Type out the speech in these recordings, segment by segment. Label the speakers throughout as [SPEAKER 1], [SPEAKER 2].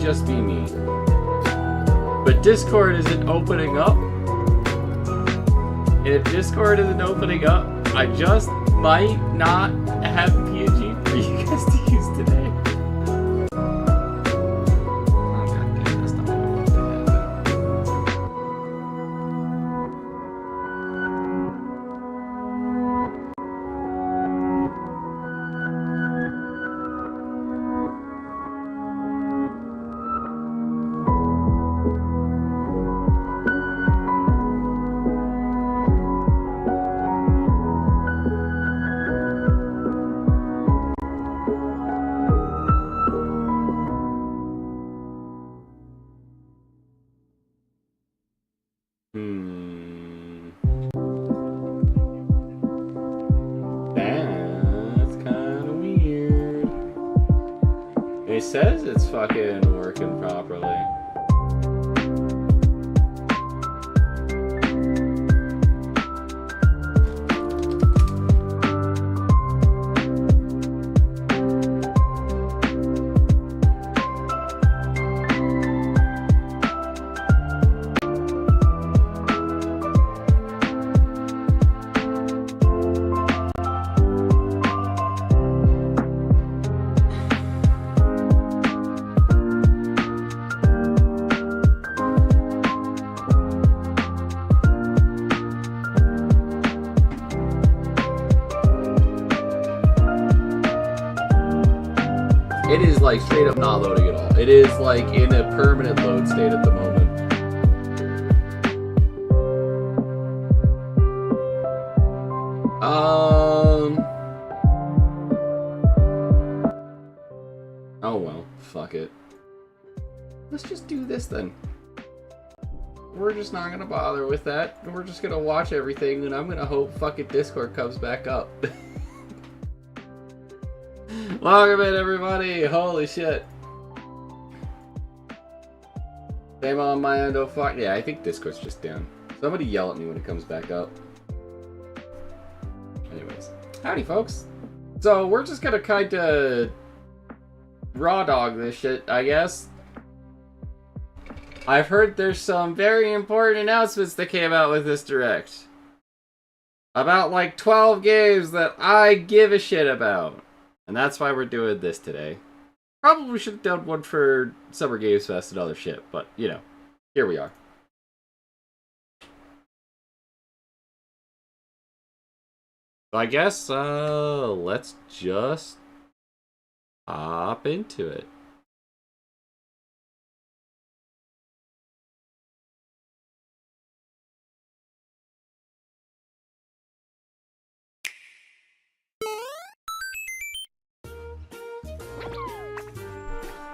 [SPEAKER 1] just be me. But Discord isn't opening up. And if Discord isn't opening up, I just might not have PNG for you guys to use today. Oh, God damn, that's not what I wanted to That's kind of weird. It says it's fucking working properly. It is like straight up not loading at all. It is like in a permanent load state at the moment. Oh well, fuck it. Let's just do this then. We're just not gonna bother with that. We're just gonna watch everything and I'm gonna hope fucking Discord comes back up. Welcome in, everybody! Holy shit! Same on my end, oh fuck. Yeah, I think Discord's just down. Somebody yell at me when it comes back up. Anyways. Howdy, folks! So, we're just gonna kinda raw dog this shit, I guess. I've heard there's some very important announcements that came out with this Direct. About like 12 games that I give a shit about. And that's why we're doing this today. Probably should have done one for Summer Games Fest and other shit, but, you know, here we are. So I guess, let's just hop into it.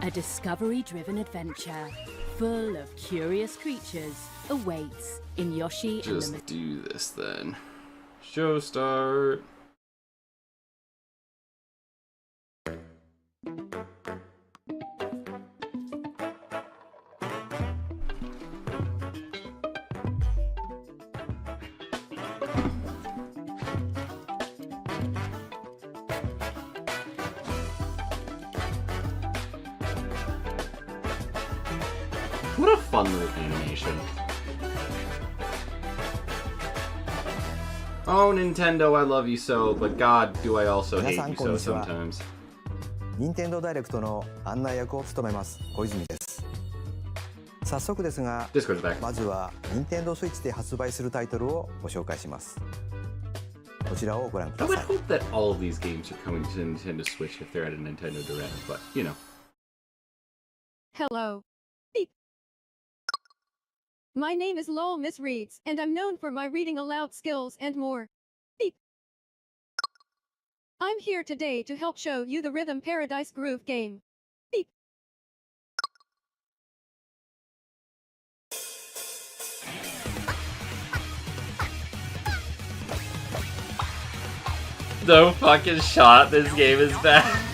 [SPEAKER 2] A discovery-driven adventure full of curious creatures awaits in Yoshi and the...
[SPEAKER 1] Just do this then. Show start. What a fun little animation. Oh, Nintendo, I love you so, but God, do I also hate you so sometimes.
[SPEAKER 3] 任天堂ダイレクトの案内役を務めます小泉です。早速ですが、まずは任天堂スイッチで発売するタイトルをご紹介します。こちらをご覧ください。
[SPEAKER 1] I would hope that all of these games are coming to Nintendo Switch if they're at a Nintendo Direct, but you know.
[SPEAKER 4] Hello. Beep. My name is Lowell Miss Reeds, and I'm known for my reading aloud skills and more. Beep. I'm here today to help show you the Rhythm Paradise Groove game. Beep.
[SPEAKER 1] No fucking shot, this game is bad.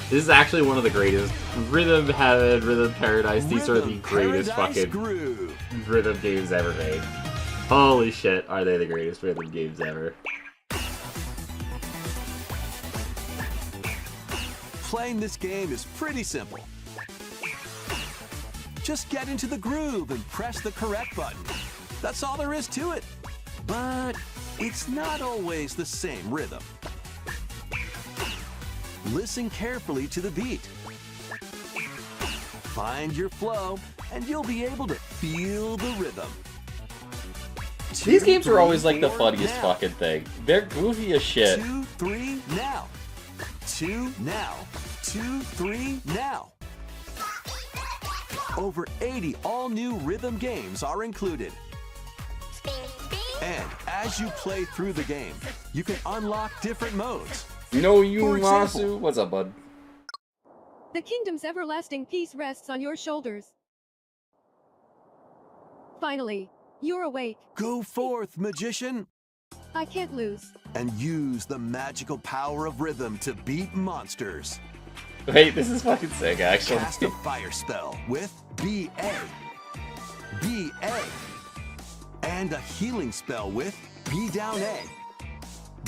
[SPEAKER 1] This is actually one of the greatest. Rhythm Heaven, Rhythm Paradise, these are the greatest fucking rhythm games ever made. Holy shit, are they the greatest rhythm games ever.
[SPEAKER 5] Playing this game is pretty simple. Just get into the groove and press the correct button. That's all there is to it. But it's not always the same rhythm. Listen carefully to the beat. Find your flow, and you'll be able to feel the rhythm.
[SPEAKER 1] These games are always like the funniest fucking thing. They're goofy as shit.
[SPEAKER 5] 2, 3, now. 2, now. 2, 3, now. Over 80 all-new rhythm games are included. And as you play through the game, you can unlock different modes.
[SPEAKER 1] No, you
[SPEAKER 5] For example,
[SPEAKER 1] Masu. What's up, bud?
[SPEAKER 4] The kingdom's everlasting peace rests on your shoulders. Finally, you're awake.
[SPEAKER 5] Go forth, magician,
[SPEAKER 4] I can't lose.
[SPEAKER 5] and use the magical power of rhythm to beat monsters.
[SPEAKER 1] Wait, this is fucking sick, actually.
[SPEAKER 5] Cast a fire spell with BA. BA. And a healing spell with B down A.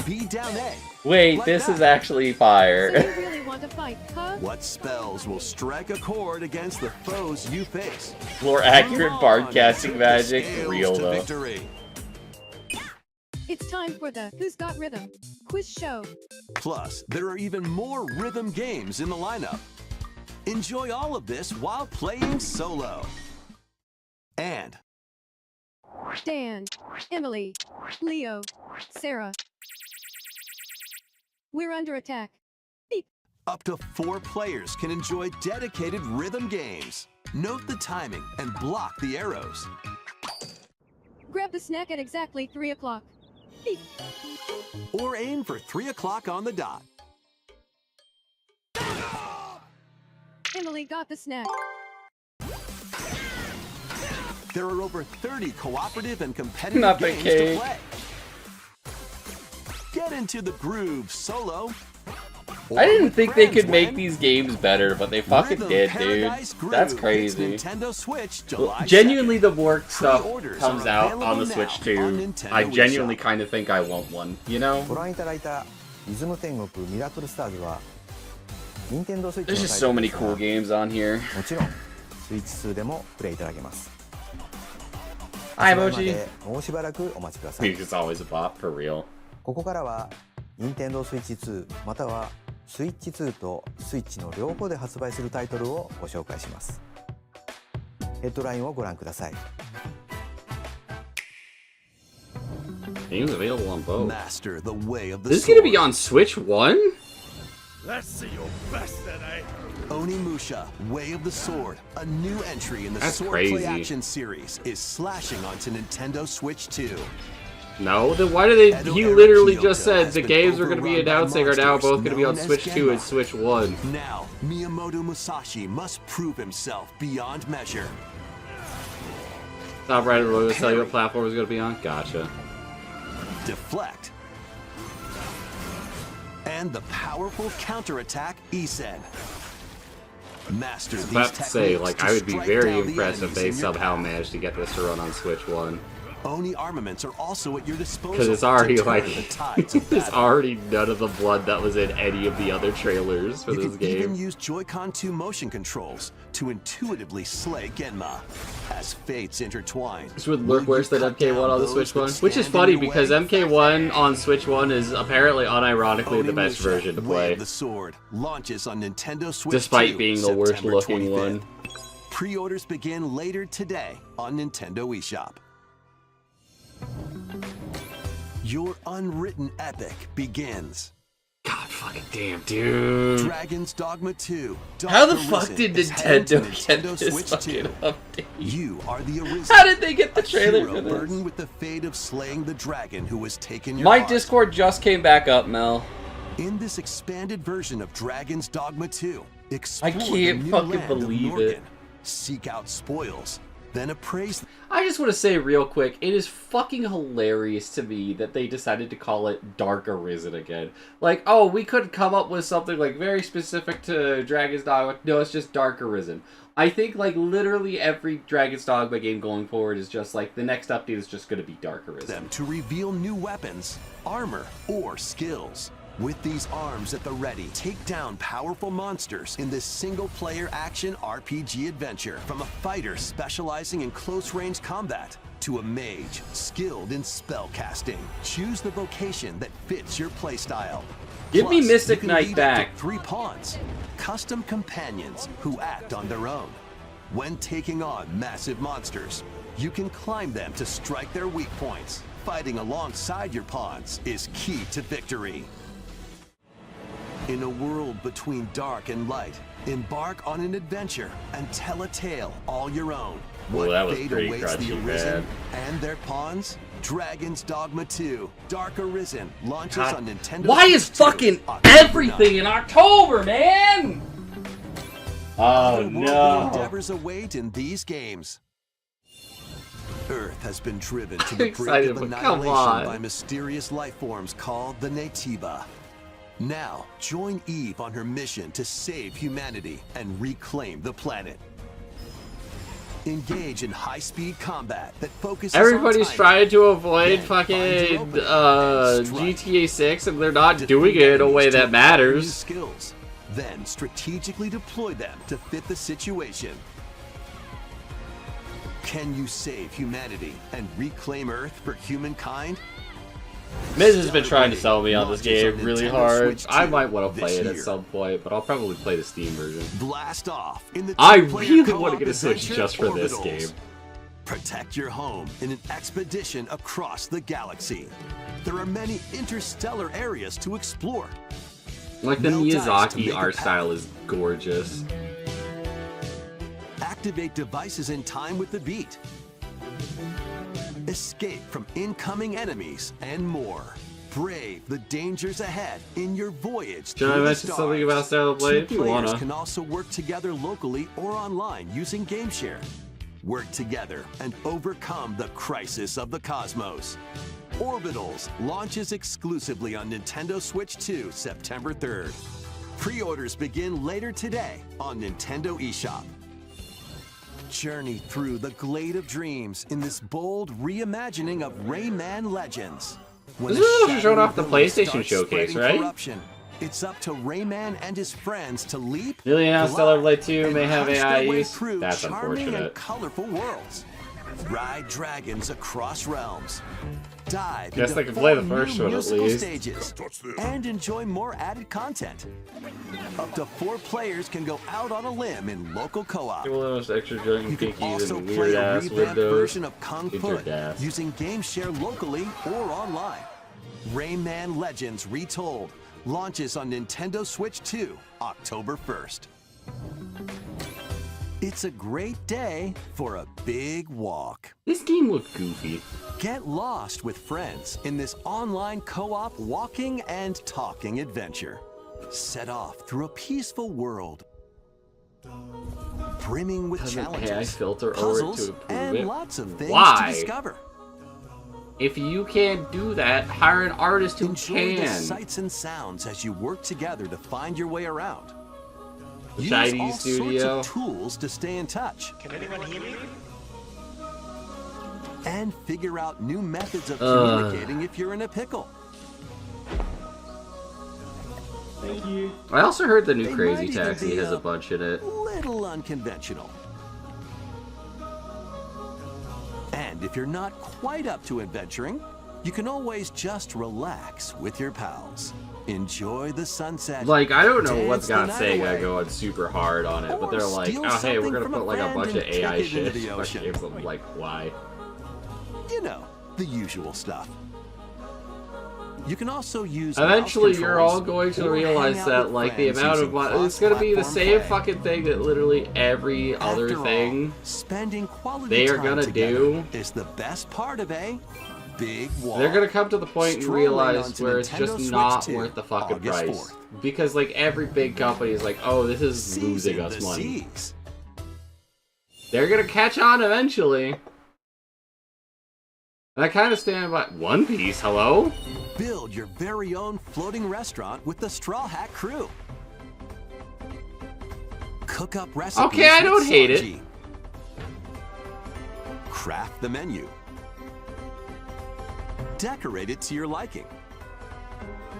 [SPEAKER 5] B down A.
[SPEAKER 1] Wait,
[SPEAKER 5] Like
[SPEAKER 1] this
[SPEAKER 5] that.
[SPEAKER 1] is actually
[SPEAKER 4] So
[SPEAKER 1] fire.
[SPEAKER 4] you really want to fight, huh?
[SPEAKER 5] What spells will strike a chord against the foes you face?
[SPEAKER 1] More accurate
[SPEAKER 5] Move
[SPEAKER 1] bard
[SPEAKER 5] on
[SPEAKER 1] casting
[SPEAKER 5] and
[SPEAKER 1] magic,
[SPEAKER 5] scales
[SPEAKER 1] real
[SPEAKER 5] to
[SPEAKER 1] though.
[SPEAKER 5] victory.
[SPEAKER 4] It's time for the Who's Got Rhythm quiz show.
[SPEAKER 5] Plus, there are even more rhythm games in the lineup. Enjoy all of this while playing solo. And
[SPEAKER 4] Dan, Emily, Leo, Sarah. We're under attack. Beep.
[SPEAKER 5] up to 4 players can enjoy dedicated rhythm games. Note the timing and block the arrows.
[SPEAKER 4] Grab the snack at exactly 3 o'clock. Beep.
[SPEAKER 5] Or aim for 3 o'clock on the dot.
[SPEAKER 4] Emily got the snack.
[SPEAKER 5] There are over 30 cooperative and competitive
[SPEAKER 1] Not the
[SPEAKER 5] games
[SPEAKER 1] cake.
[SPEAKER 5] to play. Get into the groove solo.
[SPEAKER 1] I didn't
[SPEAKER 5] with
[SPEAKER 1] think they
[SPEAKER 5] friends
[SPEAKER 1] could make
[SPEAKER 5] when
[SPEAKER 1] these games better, but they fucking
[SPEAKER 5] Rhythm
[SPEAKER 1] did,
[SPEAKER 5] Paradise
[SPEAKER 1] dude.
[SPEAKER 5] Groove
[SPEAKER 1] That's
[SPEAKER 5] hits
[SPEAKER 1] crazy.
[SPEAKER 5] Nintendo Switch July
[SPEAKER 1] Genuinely,
[SPEAKER 5] 2nd.
[SPEAKER 1] the more stuff
[SPEAKER 5] Pre-orders
[SPEAKER 1] comes
[SPEAKER 5] are
[SPEAKER 1] out on
[SPEAKER 5] available
[SPEAKER 1] the Switch
[SPEAKER 5] now
[SPEAKER 1] too.
[SPEAKER 5] on Nintendo
[SPEAKER 1] I
[SPEAKER 5] Wii
[SPEAKER 1] genuinely
[SPEAKER 5] Shop.
[SPEAKER 1] kind of think I want one, you know?
[SPEAKER 3] ご覧いただいたリズム天国ミラクルスターズは任天堂スイッチ
[SPEAKER 1] There's
[SPEAKER 3] の
[SPEAKER 1] just
[SPEAKER 3] タ
[SPEAKER 1] so
[SPEAKER 3] イトル
[SPEAKER 1] many
[SPEAKER 3] ですが
[SPEAKER 1] cool games on here.
[SPEAKER 3] もちろんスイッチ2でもプレイいただけます
[SPEAKER 1] Hi,
[SPEAKER 3] 発売ま
[SPEAKER 1] Mochi.
[SPEAKER 3] でもうしばらくお待ちください
[SPEAKER 1] He's always a bot, for real.
[SPEAKER 3] ここからは任天堂スイッチ2またはスイッチ2とスイッチの両方で発売するタイトルをご紹介しますヘッドラインをご覧ください
[SPEAKER 1] Games available on both.
[SPEAKER 5] Master the way of the
[SPEAKER 1] This is gonna be
[SPEAKER 5] sword.
[SPEAKER 1] on Switch 1?
[SPEAKER 6] Let's see your best today.
[SPEAKER 5] Onimusha, Way of the Sword, a new entry in the
[SPEAKER 1] That's
[SPEAKER 5] Swordplay
[SPEAKER 1] crazy.
[SPEAKER 5] Action series, is slashing onto Nintendo Switch 2.
[SPEAKER 1] No, then why do they?
[SPEAKER 5] Edo
[SPEAKER 1] He
[SPEAKER 5] Era
[SPEAKER 1] literally
[SPEAKER 5] Kyoto
[SPEAKER 1] just said
[SPEAKER 5] has
[SPEAKER 1] the
[SPEAKER 5] been
[SPEAKER 1] games we're gonna be
[SPEAKER 5] overrun by
[SPEAKER 1] announcing are now
[SPEAKER 5] monsters
[SPEAKER 1] both gonna be on
[SPEAKER 5] known as
[SPEAKER 1] Switch 2 and
[SPEAKER 5] Genma.
[SPEAKER 1] Switch 1.
[SPEAKER 5] Now, Miyamoto Musashi must prove himself beyond measure.
[SPEAKER 1] Top right of the tell you what platform is gonna be on? Gotcha.
[SPEAKER 5] Deflect. And the powerful counterattack Isen. Master
[SPEAKER 1] I was
[SPEAKER 5] these
[SPEAKER 1] about to say,
[SPEAKER 5] techniques
[SPEAKER 1] like,
[SPEAKER 5] to
[SPEAKER 1] I would be
[SPEAKER 5] strike
[SPEAKER 1] very
[SPEAKER 5] down the
[SPEAKER 1] impressed if
[SPEAKER 5] enemies
[SPEAKER 1] they
[SPEAKER 5] in your
[SPEAKER 1] somehow
[SPEAKER 5] path.
[SPEAKER 1] managed to get this to run on Switch 1.
[SPEAKER 5] Oni armaments are also at your disposal.
[SPEAKER 1] Because it's already
[SPEAKER 5] to turn
[SPEAKER 1] like,
[SPEAKER 5] the tides of
[SPEAKER 1] there's
[SPEAKER 5] battle.
[SPEAKER 1] already none of the blood that was in any of the other trailers for
[SPEAKER 5] You
[SPEAKER 1] this
[SPEAKER 5] can even
[SPEAKER 1] game.
[SPEAKER 5] use Joy-Con 2 motion controls to intuitively slay Genma. As fates intertwine,
[SPEAKER 1] This would
[SPEAKER 5] will
[SPEAKER 1] look worse
[SPEAKER 5] you
[SPEAKER 1] than
[SPEAKER 5] cut down
[SPEAKER 1] MK1 on the
[SPEAKER 5] those
[SPEAKER 1] Switch
[SPEAKER 5] that
[SPEAKER 1] 1. Which is
[SPEAKER 5] stand in
[SPEAKER 1] funny
[SPEAKER 5] your
[SPEAKER 1] because
[SPEAKER 5] way?
[SPEAKER 1] MK1 on Switch 1 is apparently unironically the best
[SPEAKER 5] Onimusha,
[SPEAKER 1] version to
[SPEAKER 5] Way
[SPEAKER 1] play.
[SPEAKER 5] of the Sword launches on Nintendo Switch
[SPEAKER 1] Despite
[SPEAKER 5] 2,
[SPEAKER 1] being the worst
[SPEAKER 5] September
[SPEAKER 1] looking
[SPEAKER 5] 25th.
[SPEAKER 1] one.
[SPEAKER 5] Pre-orders begin later today on Nintendo Wii Shop. Your unwritten epic begins.
[SPEAKER 1] God fucking damn, dude.
[SPEAKER 5] Dragon's Dogma 2.
[SPEAKER 1] How the
[SPEAKER 5] Dark
[SPEAKER 1] fuck
[SPEAKER 5] Arisen
[SPEAKER 1] did
[SPEAKER 5] is headed to
[SPEAKER 1] Nintendo get
[SPEAKER 5] Nintendo
[SPEAKER 1] this
[SPEAKER 5] Switch
[SPEAKER 1] fucking
[SPEAKER 5] 2.
[SPEAKER 1] update?
[SPEAKER 5] You are the Arisen.
[SPEAKER 1] How did they get the
[SPEAKER 5] a
[SPEAKER 1] trailer
[SPEAKER 5] hero
[SPEAKER 1] for this?
[SPEAKER 5] burdened with the fate of slaying the dragon who has taken your
[SPEAKER 1] My
[SPEAKER 5] heart.
[SPEAKER 1] Discord just came back up, Mel.
[SPEAKER 5] In this expanded version of Dragon's Dogma 2, explore
[SPEAKER 1] can't
[SPEAKER 5] the new
[SPEAKER 1] fucking
[SPEAKER 5] land
[SPEAKER 1] believe
[SPEAKER 5] of
[SPEAKER 1] it.
[SPEAKER 5] Norgan, seek out spoils, then appraise.
[SPEAKER 1] I just want to say real quick, it is fucking hilarious to me that they decided to call it Dark Arisen again. Like, oh, we could come up with something like very specific to Dragon's Dogma. No, it's just Dark Arisen. I think like literally every Dragon's Dogma game going forward is just like the next update is just going to be Dark Arisen.
[SPEAKER 5] them to reveal new weapons, armor, or skills. With these arms at the ready, take down powerful monsters in this single-player action RPG adventure. From a fighter specializing in close-range combat to a mage skilled in spell casting, choose the vocation that fits your playstyle.
[SPEAKER 1] Give me Mystic
[SPEAKER 5] you can
[SPEAKER 1] Knight
[SPEAKER 5] lead
[SPEAKER 1] back.
[SPEAKER 5] up to 3 pawns, custom companions who act on their own. When taking on massive monsters, you can climb them to strike their weak points. Fighting alongside your pawns is key to victory. In a world between dark and light, embark on an adventure and tell a tale all your own.
[SPEAKER 1] Well, that was
[SPEAKER 5] fate
[SPEAKER 1] pretty
[SPEAKER 5] awaits the
[SPEAKER 1] crunchy,
[SPEAKER 5] Arisen
[SPEAKER 1] man.
[SPEAKER 5] and their pawns? Dragon's Dogma 2 Dark Arisen launches on Nintendo
[SPEAKER 1] Why is
[SPEAKER 5] Switch 2,
[SPEAKER 1] fucking
[SPEAKER 5] October
[SPEAKER 1] everything
[SPEAKER 5] 9th.
[SPEAKER 1] in October, man? Oh
[SPEAKER 5] Otherworldly
[SPEAKER 1] no.
[SPEAKER 5] endeavors await in these games. Earth has been driven to
[SPEAKER 1] I'm
[SPEAKER 5] the
[SPEAKER 1] excited,
[SPEAKER 5] brink of
[SPEAKER 1] but come
[SPEAKER 5] annihilation
[SPEAKER 1] on.
[SPEAKER 5] by mysterious life forms called the Natiba. Now, join Eve on her mission to save humanity and reclaim the planet. Engage in high-speed combat that focuses
[SPEAKER 1] Everybody's
[SPEAKER 5] on timing.
[SPEAKER 1] trying to avoid
[SPEAKER 5] Then find
[SPEAKER 1] fucking
[SPEAKER 5] your opening and strike.
[SPEAKER 1] GTA 6, and they're not doing
[SPEAKER 5] Defeat
[SPEAKER 1] it in a way
[SPEAKER 5] enemies to
[SPEAKER 1] that
[SPEAKER 5] acquire new
[SPEAKER 1] matters.
[SPEAKER 5] skills. Then strategically deploy them to fit the situation. Can you save humanity and reclaim Earth for humankind?
[SPEAKER 1] Miz has been trying to sell me on this
[SPEAKER 5] Launches
[SPEAKER 1] game
[SPEAKER 5] on
[SPEAKER 1] really
[SPEAKER 5] Nintendo
[SPEAKER 1] hard.
[SPEAKER 5] Switch
[SPEAKER 1] I
[SPEAKER 5] 2
[SPEAKER 1] might want to play
[SPEAKER 5] this
[SPEAKER 1] it at
[SPEAKER 5] year.
[SPEAKER 1] some point, but I'll probably play the Steam version.
[SPEAKER 5] Blast off in the
[SPEAKER 1] I
[SPEAKER 5] two-player
[SPEAKER 1] really
[SPEAKER 5] co-op
[SPEAKER 1] want to get a Switch
[SPEAKER 5] adventure
[SPEAKER 1] just for this
[SPEAKER 5] Orbitals.
[SPEAKER 1] game.
[SPEAKER 5] Protect your home in an expedition across the galaxy. There are many interstellar areas to explore.
[SPEAKER 1] Like the
[SPEAKER 5] No dice to
[SPEAKER 1] Miyazaki
[SPEAKER 5] make a
[SPEAKER 1] art
[SPEAKER 5] path.
[SPEAKER 1] style is gorgeous.
[SPEAKER 5] Activate devices in time with the beat. Escape from incoming enemies and more. Brave the dangers ahead in your voyage
[SPEAKER 1] Should I
[SPEAKER 5] through the
[SPEAKER 1] mention something
[SPEAKER 5] stars.
[SPEAKER 1] about Stellar Blade? If
[SPEAKER 5] Two
[SPEAKER 1] you
[SPEAKER 5] players
[SPEAKER 1] wanna.
[SPEAKER 5] can also work together locally or online using GameShare. Work together and overcome the crisis of the cosmos. Orbitals launches exclusively on Nintendo Switch 2 September 3rd. Pre-orders begin later today on Nintendo eShop. Journey through the Glade of Dreams in this bold reimagining of Rayman Legends. When
[SPEAKER 1] This is
[SPEAKER 5] a
[SPEAKER 1] what you're showing off the
[SPEAKER 5] shadowy
[SPEAKER 1] PlayStation
[SPEAKER 5] starts
[SPEAKER 1] showcase,
[SPEAKER 5] spreading
[SPEAKER 1] right?
[SPEAKER 5] corruption, it's up to Rayman and his friends to leap,
[SPEAKER 1] Newly announced Stellar Blade 2
[SPEAKER 5] and
[SPEAKER 1] may have
[SPEAKER 5] punch
[SPEAKER 1] AI
[SPEAKER 5] their way
[SPEAKER 1] use.
[SPEAKER 5] through
[SPEAKER 1] That's
[SPEAKER 5] charming and
[SPEAKER 1] unfortunate.
[SPEAKER 5] colorful worlds. Ride dragons across realms. Dive
[SPEAKER 1] Guess
[SPEAKER 5] into
[SPEAKER 1] they can play the
[SPEAKER 5] 4
[SPEAKER 1] first
[SPEAKER 5] new
[SPEAKER 1] one at
[SPEAKER 5] musical
[SPEAKER 1] least.
[SPEAKER 5] stages and enjoy more added content. Up to 4 players can go out on a limb in local co-op.
[SPEAKER 1] People those extra joint
[SPEAKER 5] You can
[SPEAKER 1] pinkies
[SPEAKER 5] also
[SPEAKER 1] and
[SPEAKER 5] play
[SPEAKER 1] weird
[SPEAKER 5] a
[SPEAKER 1] ass
[SPEAKER 5] revamped
[SPEAKER 1] windows.
[SPEAKER 5] version of Kung
[SPEAKER 1] Kids
[SPEAKER 5] Fu
[SPEAKER 1] are gas.
[SPEAKER 5] using GameShare locally or online. Rayman Legends Retold launches on Nintendo Switch 2 October 1st. It's a great day for a big walk.
[SPEAKER 1] This game looked goofy.
[SPEAKER 5] Get lost with friends in this online co-op walking and talking adventure. Set off through a peaceful world, brimming with
[SPEAKER 1] Doesn't AI
[SPEAKER 5] challenges,
[SPEAKER 1] filter over to
[SPEAKER 5] puzzles,
[SPEAKER 1] approve
[SPEAKER 5] and
[SPEAKER 1] it?
[SPEAKER 5] lots of things
[SPEAKER 1] Why?
[SPEAKER 5] to discover.
[SPEAKER 1] If you can't do that, hire an artist who
[SPEAKER 5] Enjoy the
[SPEAKER 1] can.
[SPEAKER 5] sights and sounds as you work together to find your way around.
[SPEAKER 1] The
[SPEAKER 5] Use
[SPEAKER 1] Chinese
[SPEAKER 5] all
[SPEAKER 1] studio.
[SPEAKER 5] sorts of tools to stay in touch. Can anyone hear me? And figure out new methods of communicating if you're in a pickle.
[SPEAKER 1] I also heard the new
[SPEAKER 5] They
[SPEAKER 1] Crazy
[SPEAKER 5] might even
[SPEAKER 1] Taxi
[SPEAKER 5] be
[SPEAKER 1] has a bunch in it.
[SPEAKER 5] Little unconventional. And if you're not quite up to adventuring, you can always just relax with your pals. Enjoy the sunset.
[SPEAKER 1] Like, I don't know
[SPEAKER 5] dance
[SPEAKER 1] what's
[SPEAKER 5] the
[SPEAKER 1] got
[SPEAKER 5] night
[SPEAKER 1] Sega
[SPEAKER 5] away,
[SPEAKER 1] going super hard on it, but
[SPEAKER 5] or
[SPEAKER 1] they're like,
[SPEAKER 5] steal
[SPEAKER 1] oh hey, we're
[SPEAKER 5] something
[SPEAKER 1] gonna
[SPEAKER 5] from
[SPEAKER 1] put
[SPEAKER 5] a
[SPEAKER 1] like a
[SPEAKER 5] friend
[SPEAKER 1] bunch of
[SPEAKER 5] and
[SPEAKER 1] AI
[SPEAKER 5] kick it into
[SPEAKER 1] shit.
[SPEAKER 5] the
[SPEAKER 1] Fuck
[SPEAKER 5] ocean.
[SPEAKER 1] games, I'm like, why?
[SPEAKER 5] You know, the usual stuff. You can also use
[SPEAKER 1] Eventually,
[SPEAKER 5] mouse
[SPEAKER 1] you're all
[SPEAKER 5] controls
[SPEAKER 1] going to
[SPEAKER 5] or
[SPEAKER 1] realize
[SPEAKER 5] hang out
[SPEAKER 1] that,
[SPEAKER 5] with
[SPEAKER 1] like, the
[SPEAKER 5] friends
[SPEAKER 1] amount of
[SPEAKER 5] using
[SPEAKER 1] money, it's gonna be the
[SPEAKER 5] cross-platform
[SPEAKER 1] same
[SPEAKER 5] play.
[SPEAKER 1] fucking thing that literally every other
[SPEAKER 5] After all,
[SPEAKER 1] thing
[SPEAKER 5] spending quality
[SPEAKER 1] they are
[SPEAKER 5] time
[SPEAKER 1] gonna
[SPEAKER 5] together
[SPEAKER 1] do.
[SPEAKER 5] is the best part of a big walk.
[SPEAKER 1] They're gonna come to the point and
[SPEAKER 5] Strolling
[SPEAKER 1] realize
[SPEAKER 5] onto
[SPEAKER 1] where it's
[SPEAKER 5] Nintendo
[SPEAKER 1] just
[SPEAKER 5] Switch
[SPEAKER 1] not
[SPEAKER 5] 2,
[SPEAKER 1] worth the fucking
[SPEAKER 5] August
[SPEAKER 1] price.
[SPEAKER 5] 4th.
[SPEAKER 1] Because, like, every big company is like, oh, this is
[SPEAKER 5] Season
[SPEAKER 1] losing us
[SPEAKER 5] the
[SPEAKER 1] money.
[SPEAKER 5] seas.
[SPEAKER 1] They're gonna catch on eventually. And I kind of stand by One Piece. Hello?
[SPEAKER 5] Build your very own floating restaurant with the Straw Hat crew. Cook up recipes.
[SPEAKER 1] Okay, I
[SPEAKER 5] with
[SPEAKER 1] don't hate it.
[SPEAKER 5] Sanji. Craft the menu. Decorate it to your liking.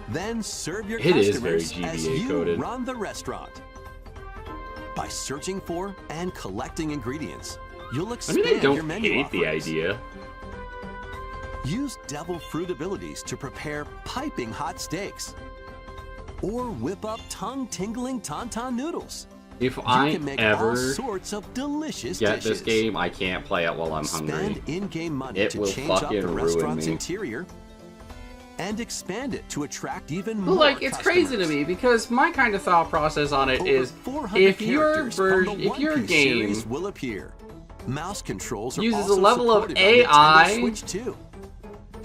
[SPEAKER 5] Then serve your
[SPEAKER 1] It is very
[SPEAKER 5] customers as
[SPEAKER 1] GBA
[SPEAKER 5] you
[SPEAKER 1] coded.
[SPEAKER 5] run the restaurant. By searching for and collecting ingredients, you'll
[SPEAKER 1] I
[SPEAKER 5] expand
[SPEAKER 1] mean, I
[SPEAKER 5] your
[SPEAKER 1] don't
[SPEAKER 5] menu
[SPEAKER 1] hate the
[SPEAKER 5] offerings.
[SPEAKER 1] idea.
[SPEAKER 5] Use devil fruit abilities to prepare piping hot steaks. Or whip up tongue-tingling tauntaun noodles.
[SPEAKER 1] If
[SPEAKER 5] You
[SPEAKER 1] I
[SPEAKER 5] can make all
[SPEAKER 1] ever
[SPEAKER 5] sorts of delicious
[SPEAKER 1] get
[SPEAKER 5] dishes.
[SPEAKER 1] this game, I can't play it while I'm hungry.
[SPEAKER 5] Spend in-game money
[SPEAKER 1] It
[SPEAKER 5] to
[SPEAKER 1] will
[SPEAKER 5] change up
[SPEAKER 1] fucking
[SPEAKER 5] the
[SPEAKER 1] ruin
[SPEAKER 5] restaurant's
[SPEAKER 1] me.
[SPEAKER 5] interior and expand it to attract even
[SPEAKER 1] Well,
[SPEAKER 5] more
[SPEAKER 1] like, it's crazy to
[SPEAKER 5] customers.
[SPEAKER 1] me because my kind of thought process on it
[SPEAKER 5] Over
[SPEAKER 1] is
[SPEAKER 5] 400
[SPEAKER 1] if your
[SPEAKER 5] characters from the
[SPEAKER 1] if your
[SPEAKER 5] One Piece
[SPEAKER 1] game
[SPEAKER 5] series will appear. Mouse controls are
[SPEAKER 1] uses
[SPEAKER 5] also
[SPEAKER 1] a level of
[SPEAKER 5] supported on
[SPEAKER 1] AI
[SPEAKER 5] Nintendo Switch too.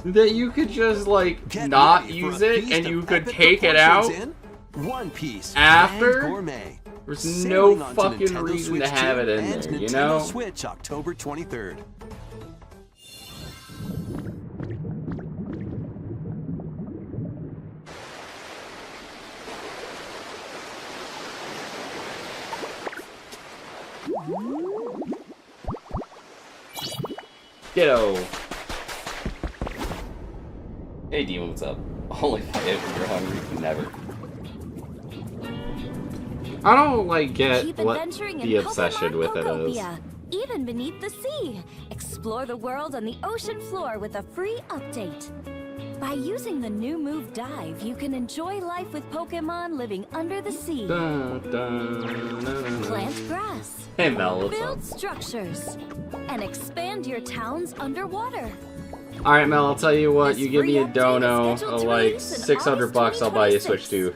[SPEAKER 1] that you could just like
[SPEAKER 5] Get
[SPEAKER 1] not
[SPEAKER 5] ready for
[SPEAKER 1] use
[SPEAKER 5] a
[SPEAKER 1] it
[SPEAKER 5] feast
[SPEAKER 1] and
[SPEAKER 5] of
[SPEAKER 1] you could
[SPEAKER 5] epic
[SPEAKER 1] take it out,
[SPEAKER 5] proportions in One Piece
[SPEAKER 1] after?
[SPEAKER 5] Grand Gourmet.
[SPEAKER 1] there's
[SPEAKER 5] Sailing
[SPEAKER 1] no
[SPEAKER 5] onto
[SPEAKER 1] fucking
[SPEAKER 5] Nintendo
[SPEAKER 1] reason
[SPEAKER 5] Switch
[SPEAKER 1] to have
[SPEAKER 5] 2
[SPEAKER 1] it in
[SPEAKER 5] and
[SPEAKER 1] there, you
[SPEAKER 5] Nintendo
[SPEAKER 1] know?
[SPEAKER 5] Switch October 23rd.
[SPEAKER 1] Ditto. Hey Demon, what's up? Only play it when you're hungry, never. I don't like get
[SPEAKER 2] Keep
[SPEAKER 1] what
[SPEAKER 2] adventuring
[SPEAKER 1] the
[SPEAKER 2] in
[SPEAKER 1] obsession
[SPEAKER 2] Pokemon
[SPEAKER 1] with it is.
[SPEAKER 2] Pokopia, even beneath the sea. Explore the world on the ocean floor with a free update. By using the new move Dive, you can enjoy life with Pokemon living under the sea.
[SPEAKER 1] Dun, dun, dun, dun.
[SPEAKER 2] Plant grass,
[SPEAKER 1] Hey Mel, what's up?
[SPEAKER 2] build structures, and expand your towns underwater.
[SPEAKER 1] Alright Mel, I'll tell you what,
[SPEAKER 2] This
[SPEAKER 1] you give me a
[SPEAKER 2] free update is
[SPEAKER 1] dono
[SPEAKER 2] scheduled
[SPEAKER 1] of
[SPEAKER 2] to
[SPEAKER 1] like
[SPEAKER 2] release in
[SPEAKER 1] 600
[SPEAKER 2] August
[SPEAKER 1] bucks, I'll buy you a Switch
[SPEAKER 2] 2026.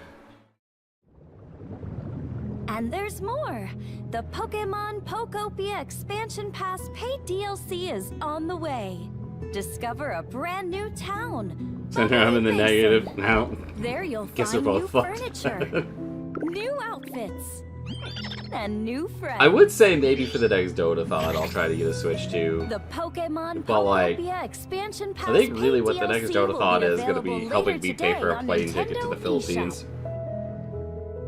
[SPEAKER 1] 2.
[SPEAKER 2] And there's more. The Pokemon Pokopia Expansion Pass paid DLC is on the way. Discover a brand new town.
[SPEAKER 1] So now I'm in the
[SPEAKER 2] Bubbly Basin.
[SPEAKER 1] negative now.
[SPEAKER 2] There you'll
[SPEAKER 1] Guess we're
[SPEAKER 2] find new
[SPEAKER 1] both fucked.
[SPEAKER 2] furniture, new outfits, and new friends.
[SPEAKER 1] I would say maybe for the next Dotathon I'll try to get a Switch 2.
[SPEAKER 2] The Pokemon
[SPEAKER 1] But, like,
[SPEAKER 2] Pokopia Expansion Pass
[SPEAKER 1] I think really
[SPEAKER 2] paid
[SPEAKER 1] what the next
[SPEAKER 2] DLC will
[SPEAKER 1] Dotathon
[SPEAKER 2] be
[SPEAKER 1] is going to be
[SPEAKER 2] available
[SPEAKER 1] helping
[SPEAKER 2] later
[SPEAKER 1] me pay for
[SPEAKER 2] today
[SPEAKER 1] a
[SPEAKER 2] on
[SPEAKER 1] plane ticket to the
[SPEAKER 2] Nintendo
[SPEAKER 1] Philippines.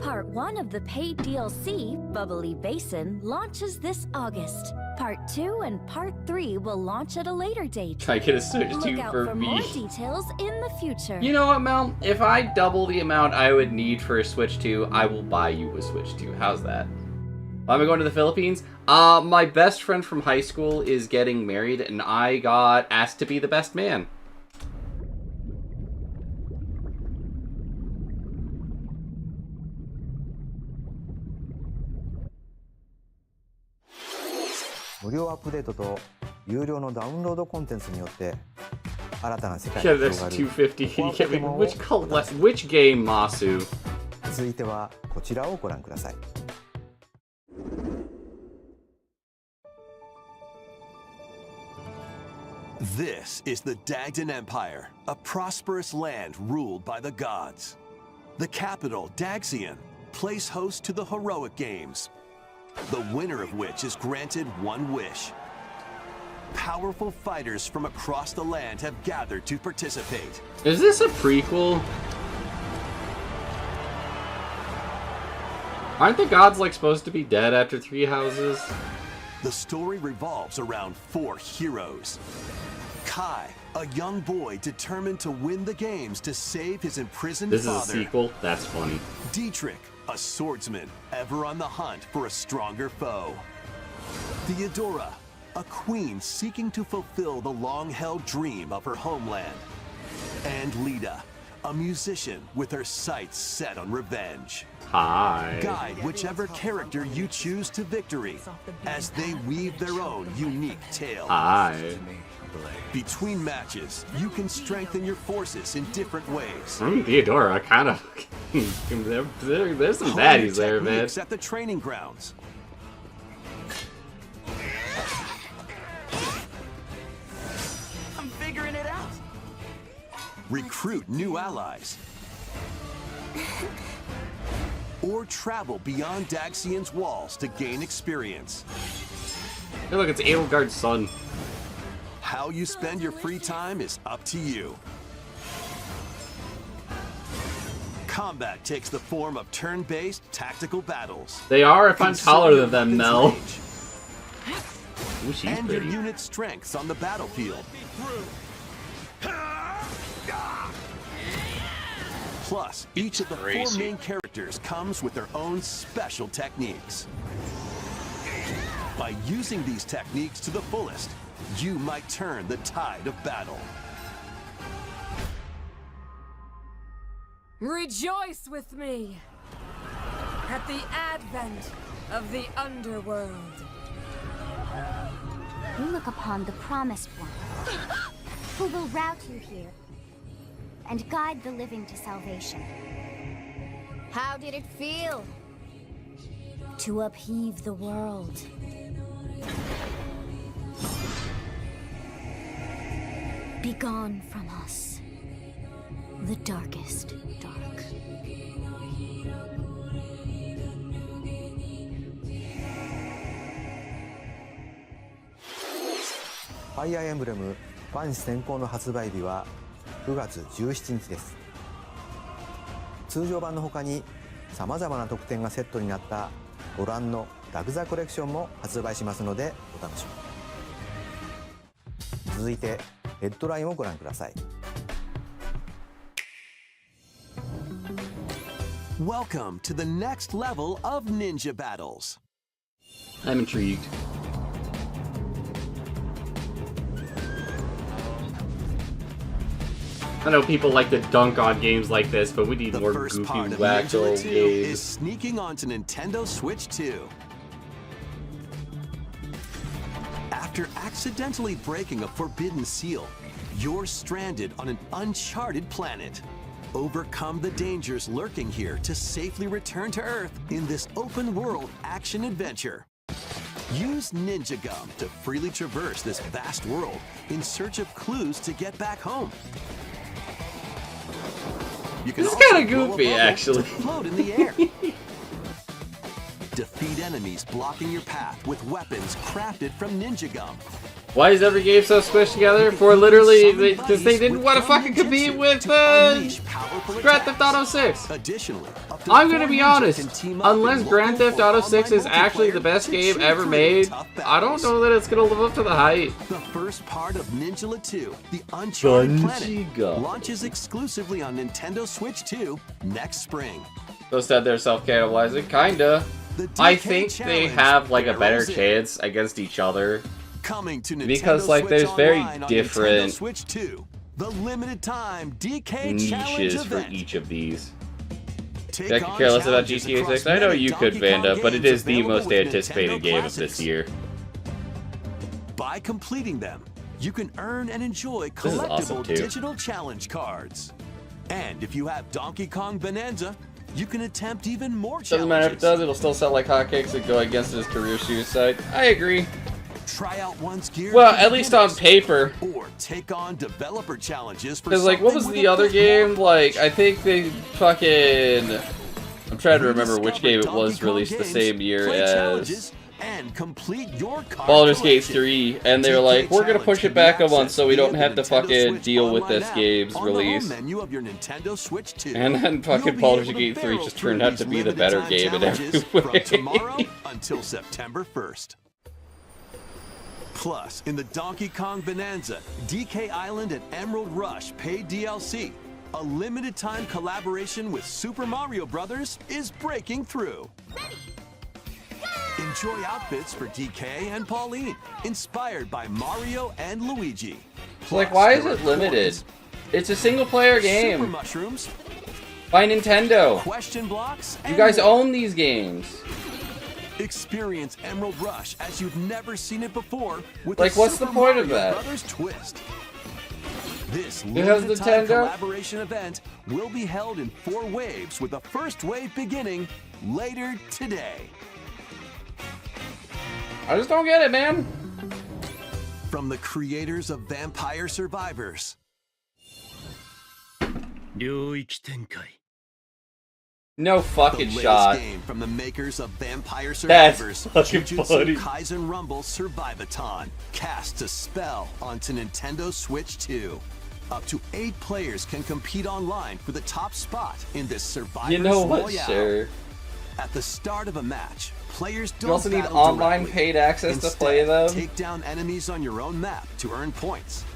[SPEAKER 2] Part 1 of the paid DLC, Bubbly Basin, launches this August. Part 2 and Part 3 will launch at a later date.
[SPEAKER 1] Can I get a Switch
[SPEAKER 2] Look
[SPEAKER 1] 2
[SPEAKER 2] out
[SPEAKER 1] for
[SPEAKER 2] for more
[SPEAKER 1] me?
[SPEAKER 2] details in the future.
[SPEAKER 1] You know what, Mel? If I double the amount I would need for a Switch 2, I will buy you a Switch 2. How's that? Am I going to the Philippines? My best friend from high school is getting married, and I got asked to be the best man.
[SPEAKER 3] 無料アップデートと有料のダウンロードコンテンツによって新たな世界
[SPEAKER 1] Yeah,
[SPEAKER 3] が
[SPEAKER 1] that's
[SPEAKER 3] 広がる
[SPEAKER 1] 250. Which game, Masu?
[SPEAKER 3] 続いてはこちらをご覧ください。
[SPEAKER 5] This is the Dagdan Empire, a prosperous land ruled by the gods. The capital, Daxian, plays host to the heroic games, the winner of which is granted one wish. Powerful fighters from across the land have gathered to participate.
[SPEAKER 1] Is this a prequel? Aren't the gods like supposed to be dead after 3 houses?
[SPEAKER 5] The story revolves around 4 heroes. Kai, a young boy determined to win the games to save his imprisoned
[SPEAKER 1] This is
[SPEAKER 5] father.
[SPEAKER 1] a sequel? That's funny.
[SPEAKER 5] Dietrich, a swordsman, ever on the hunt for a stronger foe. Theodora, a queen seeking to fulfill the long-held dream of her homeland. And Lita, a musician with her sights set on revenge.
[SPEAKER 1] Hi.
[SPEAKER 5] Guide whichever character you choose to victory as they weave their own unique tale.
[SPEAKER 1] Hi.
[SPEAKER 5] Between matches, you can strengthen your forces in different ways.
[SPEAKER 1] Theodora, kind of. There's some
[SPEAKER 5] Hone
[SPEAKER 1] baddies
[SPEAKER 5] your
[SPEAKER 1] there, man.
[SPEAKER 5] techniques at the training grounds.
[SPEAKER 7] I'm figuring it out.
[SPEAKER 5] Recruit new allies. Or travel beyond Daxian's walls to gain experience.
[SPEAKER 1] Hey, look, it's Edelgard's son.
[SPEAKER 5] How you spend your free time is up to you. Combat takes the form of turn-based tactical battles.
[SPEAKER 1] They are if I'm taller than them, Mel.
[SPEAKER 5] Range.
[SPEAKER 1] Ooh, she's
[SPEAKER 5] And your
[SPEAKER 1] pretty.
[SPEAKER 5] unit's strengths on the battlefield. Plus, each of the 4 main characters comes with their own special techniques. By using these techniques to the fullest, you might turn the tide of battle.
[SPEAKER 8] Rejoice with me at the advent of the underworld.
[SPEAKER 2] We look upon the Promised One, who will route you here and guide the living to salvation. How did it feel to upheave the world? Begone from us, the darkest dark.
[SPEAKER 3] ファイアーエンブレムファン先行の発売日は9月17日です。通常版の他にさまざまな特典がセットになったご覧のラグザコレクションも発売しますのでお楽しみに。続いてヘッドラインをご覧ください。
[SPEAKER 5] Welcome to the next level of ninja battles.
[SPEAKER 1] I'm intrigued. I know people like to dunk on games like this, but we need more goofy, wacko games.
[SPEAKER 5] Is sneaking onto Nintendo Switch 2. After accidentally breaking a forbidden seal, you're stranded on an uncharted planet. Overcome the dangers lurking here to safely return to Earth in this open-world action-adventure. Use Ninja Gum to freely traverse this vast world in search of clues to get back home. You can
[SPEAKER 1] this is kind of goofy, actually.
[SPEAKER 5] Float in the air. Defeat enemies blocking your path with weapons crafted from Ninja Gum.
[SPEAKER 1] Why is every game so squished together? For literally, because they didn't want to fucking compete with Grand Theft Auto 6.
[SPEAKER 5] Additionally,
[SPEAKER 1] I'm gonna be honest, unless Grand Theft Auto 6 is actually the best game ever made, I don't know that it's gonna live up to the hype.
[SPEAKER 5] The first part of Ninja 2, the Uncharted Planet, launches exclusively on Nintendo Switch 2 next spring.
[SPEAKER 1] Those said they're self-cannibalizing, kinda. I think they have like a better chance against each other.
[SPEAKER 5] Coming to
[SPEAKER 1] because like there's very different
[SPEAKER 5] Switch 2, the limited time DK
[SPEAKER 1] niches for each of these. I could care less about GTA 6. I know you could, Vanda, but it is the most anticipated game of this year.
[SPEAKER 5] By completing them, you can earn and enjoy collectible digital challenge cards. And if you have Donkey Kong Bonanza, you can attempt even more challenges.
[SPEAKER 1] Doesn't matter if it does, it'll still sell like hotcakes and go against his career suicide. I agree.
[SPEAKER 5] Try out one's gear.
[SPEAKER 1] Well, at least on paper.
[SPEAKER 5] Or take on developer challenges for
[SPEAKER 1] because, like, what was the other game? Like, I think they fucking... I'm trying to remember which game it was released the same year as
[SPEAKER 5] and complete your
[SPEAKER 1] Baldur's Gate 3, and they were like, we're gonna push it back a month so we don't have to fucking deal with this game's release. And then fucking Baldur's Gate 3 just turned out to be the better game in every way.
[SPEAKER 5] Tomorrow until September 1st. Plus, in the Donkey Kong Bonanza, DK Island and Emerald Rush paid DLC, a limited-time collaboration with Super Mario Bros. Is breaking through. Enjoy outfits for DK and Pauline, inspired by Mario and Luigi.
[SPEAKER 1] Plus, like, why is it limited? It's a single-player game.
[SPEAKER 5] Super mushrooms.
[SPEAKER 1] By Nintendo.
[SPEAKER 5] Question blocks.
[SPEAKER 1] You guys own these games.
[SPEAKER 5] Experience Emerald Rush as you've never seen it before with
[SPEAKER 1] like, what's the point of that?
[SPEAKER 5] Brothers twist. This
[SPEAKER 1] limited-time
[SPEAKER 5] collaboration event will be held in 4 waves, with the first wave beginning later today.
[SPEAKER 1] I just don't get it, man.
[SPEAKER 5] From the creators of Vampire Survivors.
[SPEAKER 1] No fucking shot.
[SPEAKER 5] Game from the makers of Vampire Survivors.
[SPEAKER 1] That's fucking funny.
[SPEAKER 5] Kaisen Rumble Survivathon casts a spell onto Nintendo Switch 2. Up to 8 players can compete online for the top spot in this Survivors Royale.
[SPEAKER 1] Sure.
[SPEAKER 5] At the start of a match, players don't
[SPEAKER 1] you also need online paid access
[SPEAKER 5] Instead,
[SPEAKER 1] to play them.
[SPEAKER 5] Take down enemies on your own map to earn points.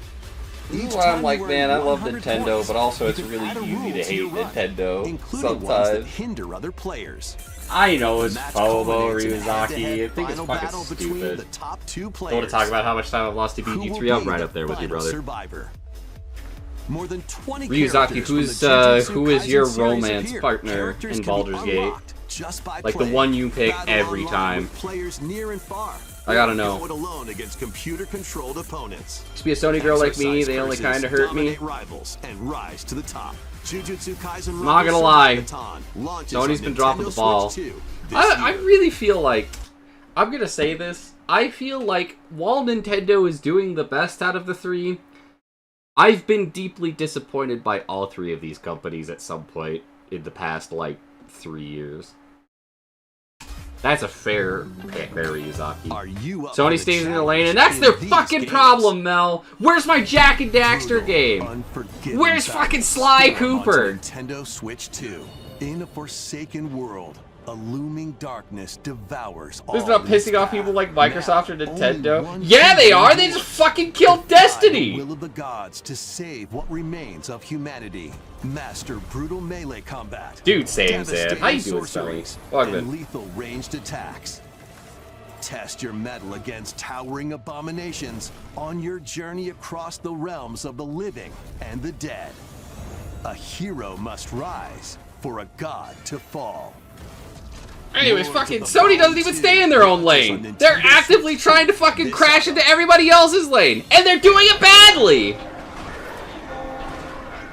[SPEAKER 1] This is why I'm like, man, I love Nintendo, but also it's really easy to hate Nintendo sometimes.
[SPEAKER 5] Hinder other players.
[SPEAKER 1] I know it's FOMO, Ryuzaki. I think it's fucking stupid. I want to talk about how much time I've lost to BG3. I'm right up there with you, brother.
[SPEAKER 5] Survivor. More than 20
[SPEAKER 1] Ryuzaki, who is your romance partner in Baldur's Gate? Like the one you pick every time.
[SPEAKER 5] Players near and far.
[SPEAKER 1] I gotta know.
[SPEAKER 5] Alone against computer-controlled opponents.
[SPEAKER 1] To be a Sony girl like me, they only kind of hurt me.
[SPEAKER 5] Rivals and rise to the top. Jujutsu Kaisen
[SPEAKER 1] Not gonna lie, Sony's been dropping the ball. I really feel like, I'm gonna say this, I feel like while Nintendo is doing the best out of the three, I've been deeply disappointed by all three of these companies at some point in the past, like, 3 years. That's a fair pick there, Ryuzaki. Sony stays in the lane, and that's their fucking problem, Mel! Where's my Jack and Daxter game? Where's fucking Sly Cooper?
[SPEAKER 5] Nintendo Switch 2. In a forsaken world, a looming darkness devours all.
[SPEAKER 1] This is not pissing off people like Microsoft or Nintendo. Yeah, they are! They just fucking killed Destiny!
[SPEAKER 5] Will of the gods to save what remains of humanity. Master brutal melee combat.
[SPEAKER 1] Dude, same. How you doing, Sony?
[SPEAKER 5] And lethal ranged attacks. Test your mettle against towering abominations on your journey across the realms of the living and the dead. A hero must rise for a god to fall.
[SPEAKER 1] Anyways, fucking Sony doesn't even stay in their own lane. They're actively trying to fucking crash into everybody else's lane, and they're doing it badly.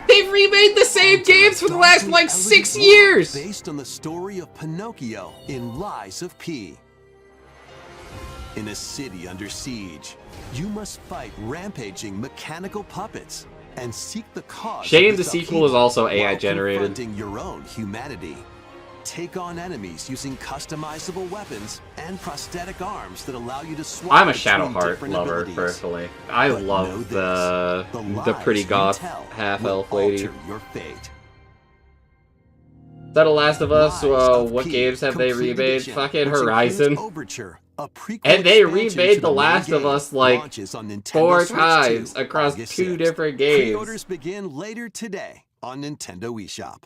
[SPEAKER 1] They've remade the same games for the last, like, 6 years!
[SPEAKER 5] Based on the story of Pinocchio in Lies of P. In a city under siege, you must fight rampaging mechanical puppets and seek the cause.
[SPEAKER 1] Shame the sequel is also AI generated.
[SPEAKER 5] Confronting your own humanity. Take on enemies using customizable weapons and prosthetic arms that allow you to swap.
[SPEAKER 1] I'm a Shadowheart lover, personally. I love the pretty goth half-elf lady.
[SPEAKER 5] Your fate.
[SPEAKER 1] Is that a Last of Us? What games have they remade? Fucking Horizon. And they remade The Last of Us like 4 times across 2 different games.
[SPEAKER 5] Pre-orders begin later today on Nintendo eShop.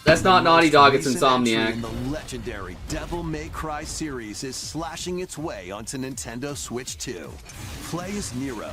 [SPEAKER 1] That's not Naughty Dog, it's Insomniac.
[SPEAKER 5] The legendary Devil May Cry series is slashing its way onto Nintendo Switch 2. Play as Nero,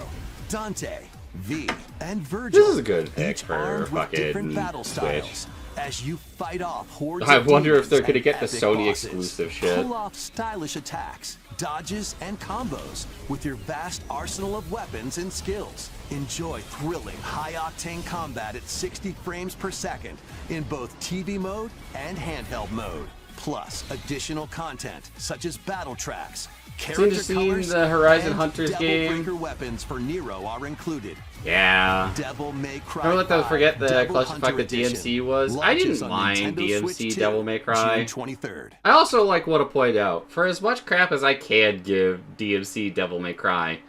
[SPEAKER 5] Dante, V, and Virgil.
[SPEAKER 1] This is a good pick for fucking Switch.
[SPEAKER 5] As you fight off hordes
[SPEAKER 1] I wonder if they're gonna get the Sony exclusive shit.
[SPEAKER 5] Pull off stylish attacks, dodges, and combos with your vast arsenal of weapons and skills. Enjoy thrilling, high-octane combat at 60 frames per second in both TV mode and handheld mode. Plus, additional content such as battle tracks, character colors,
[SPEAKER 1] the Horizon
[SPEAKER 5] and
[SPEAKER 1] Hunters
[SPEAKER 5] Devil
[SPEAKER 1] game.
[SPEAKER 5] Breaker weapons for Nero are included.
[SPEAKER 1] Yeah.
[SPEAKER 5] Devil May Cry.
[SPEAKER 1] Remember that forget the clusterfuck that DMC was? I didn't mind DMC Devil May Cry.
[SPEAKER 5] June 23rd.
[SPEAKER 1] I also want to point out, for as much crap as I can give DMC Devil May Cry,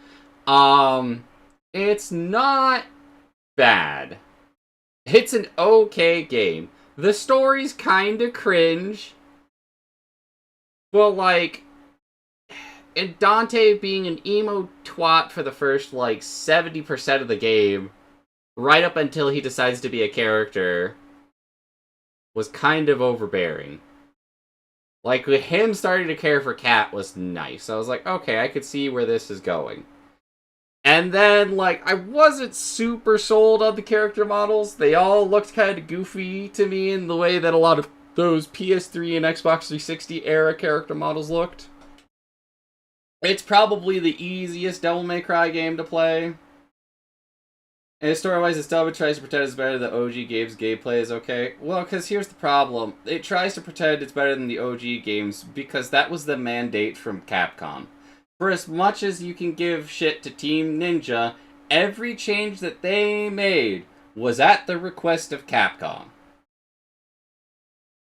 [SPEAKER 1] it's not bad. It's an okay game. The story's kinda cringe. Well, like, and Dante being an emo twat for the first, 70% of the game, right up until he decides to be a character, was kind of overbearing. Like, him starting to care for Kat was nice. I was like, okay, I could see where this is going. And then, I wasn't super sold on the character models. They all looked kind of goofy to me in the way that a lot of those PS3 and Xbox 360 era character models looked. It's probably the easiest Devil May Cry game to play. And story-wise, it still tries to pretend it's better than the OG games. Gameplay is okay. Well, because here's the problem. It tries to pretend it's better than the OG games because that was the mandate from Capcom. For as much as you can give shit to Team Ninja, every change that they made was at the request of Capcom.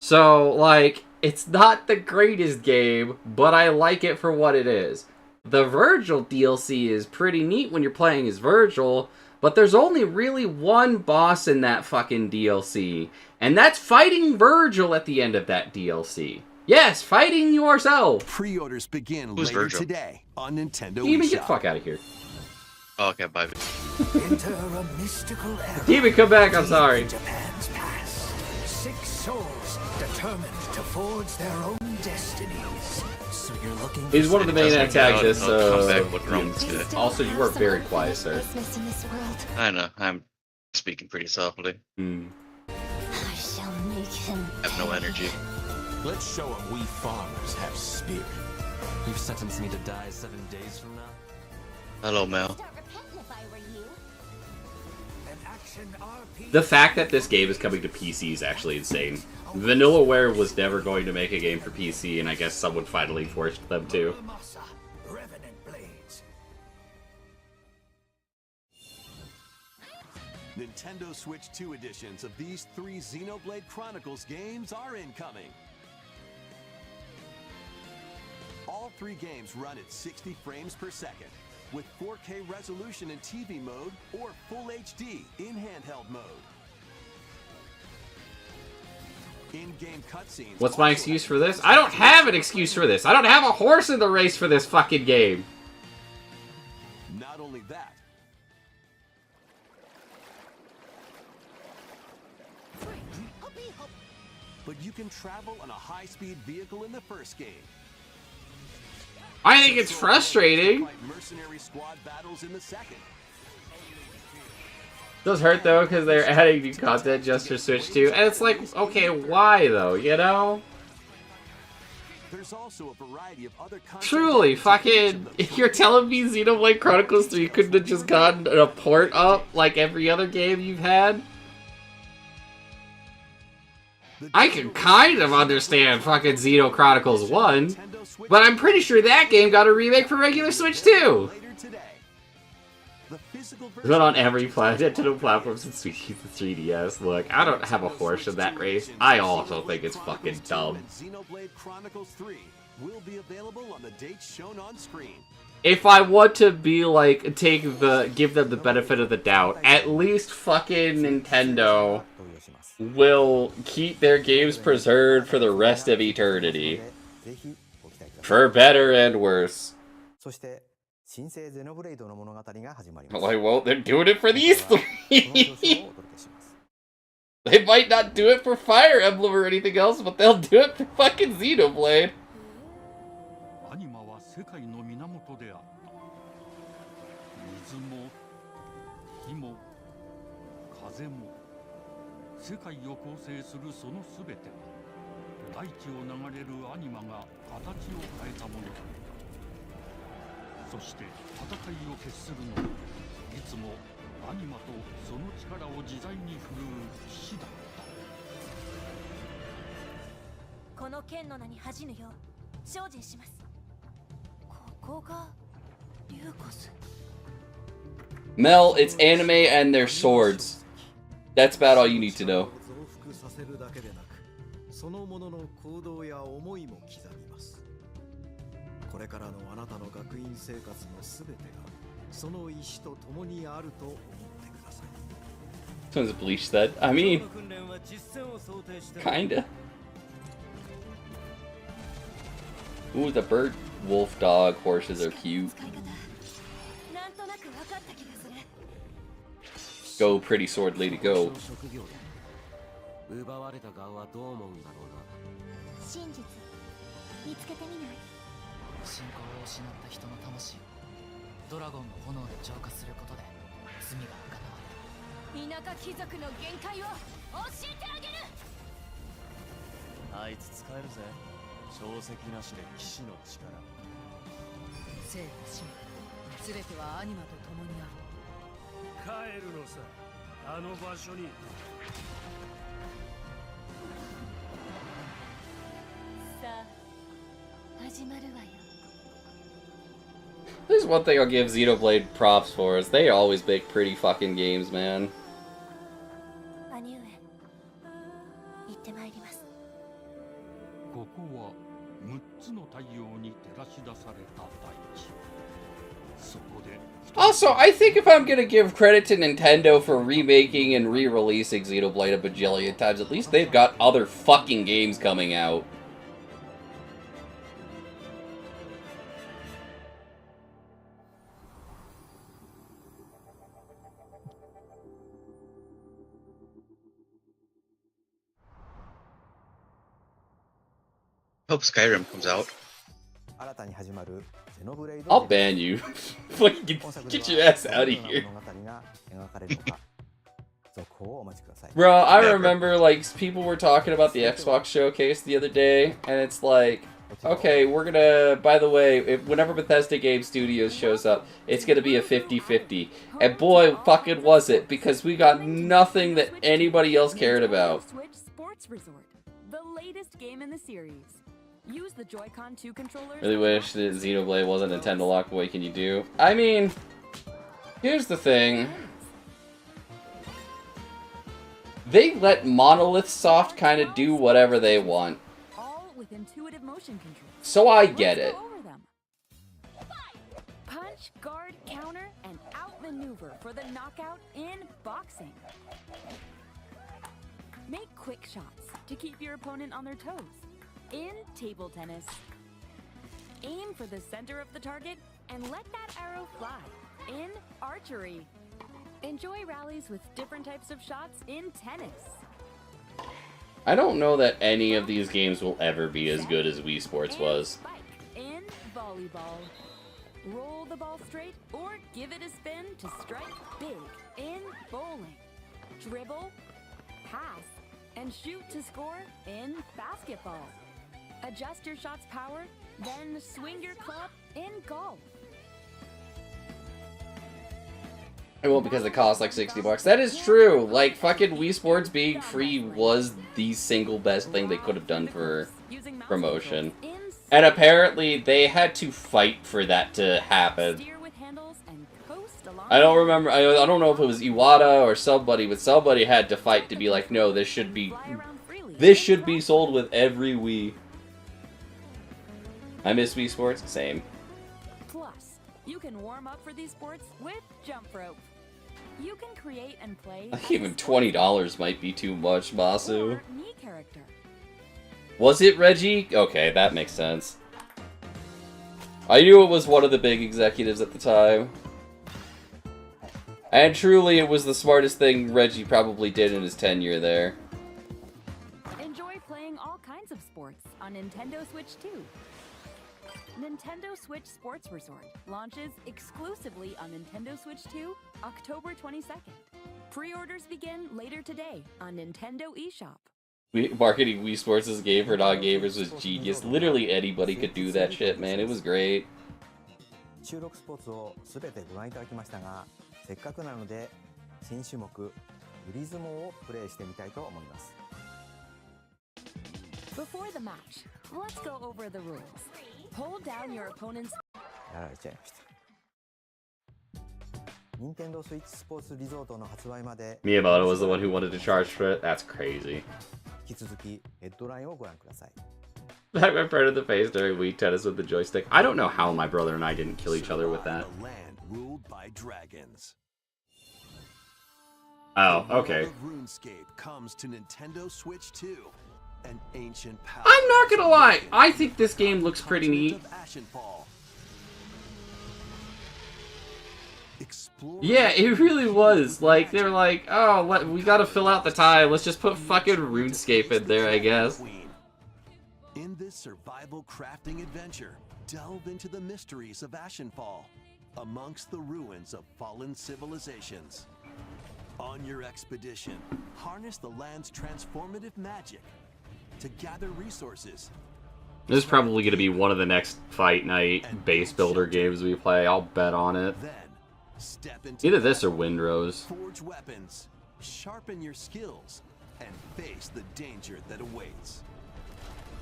[SPEAKER 1] So, it's not the greatest game, but I like it for what it is. The Virgil DLC is pretty neat when you're playing as Virgil, but there's only really one boss in that fucking DLC, and that's fighting Virgil at the end of that DLC. Yes, fighting yourself!
[SPEAKER 5] Pre-orders begin later today on Nintendo
[SPEAKER 1] eShop. Get the
[SPEAKER 5] eShop.
[SPEAKER 1] fuck out of here.
[SPEAKER 9] Oh, okay, bye. Enter a mystical era.
[SPEAKER 1] Keep it, come back, I'm sorry.
[SPEAKER 9] Japan's past. 6 souls determined to forge their own destinies. So you're looking.
[SPEAKER 1] He's one of the main antagonists.
[SPEAKER 10] Come back with wrong today.
[SPEAKER 1] Also, you are very quiet, sir.
[SPEAKER 10] I know. I'm speaking pretty softly.
[SPEAKER 2] I shall make him.
[SPEAKER 10] I have no energy.
[SPEAKER 5] Let's show him we farmers have spirit.
[SPEAKER 11] You've sentenced me to die 7 days from now?
[SPEAKER 10] Hello, Mel.
[SPEAKER 1] The fact that this game is coming to PC is actually insane. Vanillaware was never going to make a game for PC, and I guess someone finally forced them to.
[SPEAKER 5] Nintendo Switch 2 editions of these 3 Xenoblade Chronicles games are incoming. All 3 games run at 60 frames per second, with 4K resolution in TV mode or Full HD in handheld mode. In-game cutscenes.
[SPEAKER 1] What's my excuse for this? I don't have an excuse for this. I don't have a horse in the race for this fucking game.
[SPEAKER 5] Not only that, but you can travel on a high-speed vehicle in the first game.
[SPEAKER 1] I think it's frustrating.
[SPEAKER 5] Mercenary squad battles in the second.
[SPEAKER 1] Does hurt though, because they're adding new content just for Switch 2, and it's like, okay, why though, you know?
[SPEAKER 5] There's also a variety of other content.
[SPEAKER 1] Truly, fucking, if you're telling me Xenoblade Chronicles 3 couldn't have just gotten a port up like every other game you've had? I can kind of understand fucking Xeno Chronicles 1, but I'm pretty sure that game got a remake for regular Switch too! It's been on every Nintendo platform since we used the 3DS. Look, I don't have a horse in that race. I also think it's fucking dumb.
[SPEAKER 5] Xenoblade Chronicles 3 will be available on the dates shown on screen.
[SPEAKER 1] If I want to be like, give them the benefit of the doubt, at least fucking Nintendo will keep their games preserved for the rest of eternity. For better and worse. Why won't they do it for these 3? They might not do it for Fire Emblem or anything else, but they'll do it for fucking Xenoblade. Mel, it's anime and their swords. That's about all you need to know. Sounds Bleach that. I mean, kinda. Ooh, the bird, wolf, dog, horses are cute. Go, pretty sword lady, go. There's one thing I'll give Xenoblade props for, is they always make pretty fucking games, man. Also, I think if I'm gonna give credit to Nintendo for remaking and re-releasing Xenoblade a bajillion times, at least they've got other fucking games coming out.
[SPEAKER 10] Hope Skyrim comes out.
[SPEAKER 1] I'll ban you. Fucking get your ass out of here. Bro, I remember like people were talking about the Xbox showcase the other day, and it's like, okay, we're gonna, by the way, whenever Bethesda Game Studios shows up, it's gonna be a 50-50. And boy, fucking was it, because we got nothing that anybody else cared about.
[SPEAKER 2] Switch Sports Resort, the latest game in the series. Use the Joy-Con 2 controllers.
[SPEAKER 1] Really wish that Xenoblade wasn't Nintendo Lock. What can you do? I mean, here's the thing. They let Monolith Soft kind of do whatever they want.
[SPEAKER 2] All with intuitive motion control.
[SPEAKER 1] So I get it.
[SPEAKER 2] Punch, guard, counter, and outmaneuver for the knockout in boxing. Make quick shots to keep your opponent on their toes. In table tennis, aim for the center of the target and let that arrow fly. In archery, enjoy rallies with different types of shots in tennis.
[SPEAKER 1] I don't know that any of these games will ever be as good as Wii Sports was.
[SPEAKER 2] In volleyball, roll the ball straight or give it a spin to strike big. In bowling, dribble, pass, and shoot to score. In basketball, adjust your shot's power, then swing your club. In golf.
[SPEAKER 1] Well, because it costs like $60. That is true. Like, fucking Wii Sports being free was the single best thing they could have done for promotion. And apparently, they had to fight for that to happen. I don't remember, I don't know if it was Iwata or somebody, but somebody had to fight to be like, no, this should be sold with every Wii. I miss Wii Sports? Same.
[SPEAKER 2] Plus, you can warm up for these sports with jump rope. You can create and play.
[SPEAKER 1] I think even $20 might be too much, Masu.
[SPEAKER 2] Me character.
[SPEAKER 1] Was it Reggie? Okay, that makes sense. I knew it was one of the big executives at the time. And truly, it was the smartest thing Reggie probably did in his tenure there.
[SPEAKER 2] Enjoy playing all kinds of sports on Nintendo Switch 2. Nintendo Switch Sports Resort launches exclusively on Nintendo Switch 2, October 22nd. Pre-orders begin later today on Nintendo eShop.
[SPEAKER 1] Marketing Wii Sports as a game for non-gamers was genius. Literally anybody could do that shit, man. It was great.
[SPEAKER 3] 収録スポーツをすべてご覧いただきましたが、せっかくなので新種目グリズモをプレイしてみたいと思います。
[SPEAKER 2] Before the match, let's go over the rules. Hold down your opponent's.
[SPEAKER 3] やられちゃいました。任天堂スイッチスポーツリゾートの発売まで
[SPEAKER 1] Miyamoto was the one who wanted to charge for it. That's crazy.
[SPEAKER 3] 引き続きヘッドラインをご覧ください。
[SPEAKER 1] Back my friend in the face during Wii tennis with the joystick. I don't know how my brother and I didn't kill each other with that. Oh, okay. I'm not gonna lie, I think this game looks pretty neat. Yeah, it really was. Like, they were like, oh, we gotta fill out the time, let's just put fucking RuneScape in there, I guess.
[SPEAKER 5] In this survival crafting adventure, delve into the mysteries of Ashenfall, amongst the ruins of fallen civilizations. On your expedition, harness the land's transformative magic to gather resources.
[SPEAKER 1] This is probably going to be one of the next Fight Night base builder games we play. I'll bet on it.
[SPEAKER 5] Then, step into
[SPEAKER 1] either this or Windrose.
[SPEAKER 5] Forge weapons, sharpen your skills, and face the danger that awaits.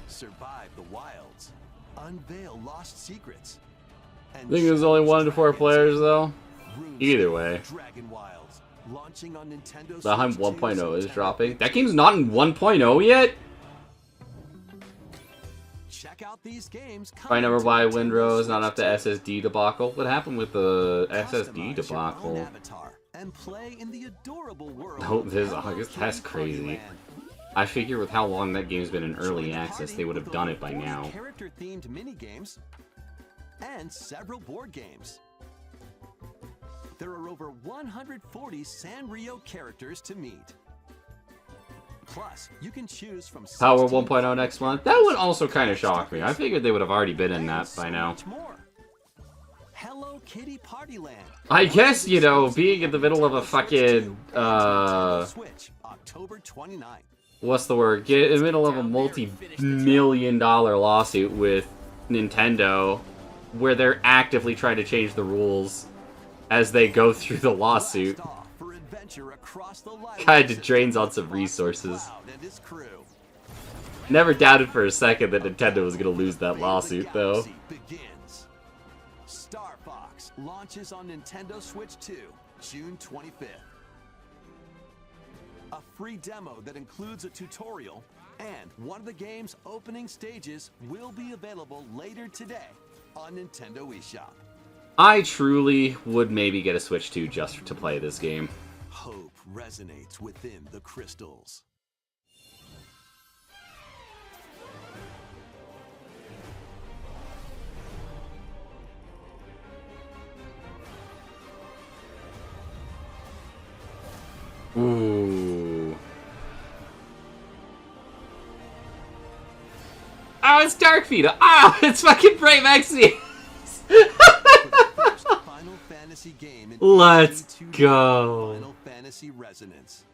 [SPEAKER 5] Survive the wilds, unveil lost secrets.
[SPEAKER 1] I think there's only 1 to 4 players though. Either way. The Heim 1.0 is dropping. That game's not in 1.0 yet?
[SPEAKER 5] Check out these games.
[SPEAKER 1] I never buy Windrose, not enough the SSD debacle. What happened with the SSD debacle?
[SPEAKER 5] And play in the adorable world.
[SPEAKER 1] Oh, that's crazy. I figure with how long that game's been in early access, they would have done it by now.
[SPEAKER 5] Character-themed mini-games and several board games. There are over 140 Sanrio characters to meet. Plus, you can choose from
[SPEAKER 1] Power 1.0 next month. That would also kind of shock me. I figured they would have already been in that by now.
[SPEAKER 5] Hello Kitty Party Land.
[SPEAKER 1] I guess, you know, being in the middle of a fucking,
[SPEAKER 5] Switch, October 29th.
[SPEAKER 1] what's the word? Get in the middle of a multi-million-dollar lawsuit with Nintendo, where they're actively trying to change the rules as they go through the lawsuit. Kinda drains on some resources. Never doubted for a second that Nintendo was gonna lose that lawsuit, though.
[SPEAKER 5] Star Fox launches on Nintendo Switch 2, June 25th. A free demo that includes a tutorial, and one of the game's opening stages will be available later today on Nintendo eShop.
[SPEAKER 1] I truly would maybe get a Switch 2 just to play this game.
[SPEAKER 5] Hope resonates within the crystals.
[SPEAKER 1] Ooh. Oh, it's Dark Vita. Oh, it's fucking Brave Exy.
[SPEAKER 5] Final Fantasy game in
[SPEAKER 1] Let's go.
[SPEAKER 5] Final Fantasy Resonance.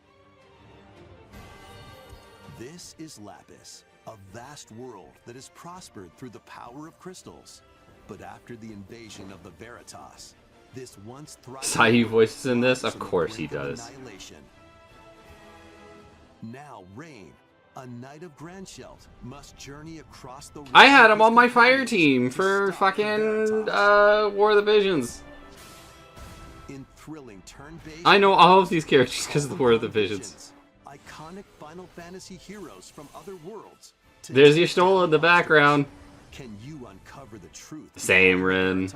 [SPEAKER 5] This is Lapis, a vast world that has prospered through the power of crystals. But after the invasion of the Veritas, this once
[SPEAKER 1] Sayu voices in this? Of course he does.
[SPEAKER 5] Now Rain, a knight of Grandshelt, must journey across the...
[SPEAKER 1] I had him on my fire team for fucking War of the Visions.
[SPEAKER 5] In thrilling turn-based...
[SPEAKER 1] I know all of these characters because of the War of the Visions.
[SPEAKER 5] Iconic Final Fantasy heroes from other worlds.
[SPEAKER 1] There's Y'shtola in the background.
[SPEAKER 5] Can you uncover the truth?
[SPEAKER 1] Same, Rin.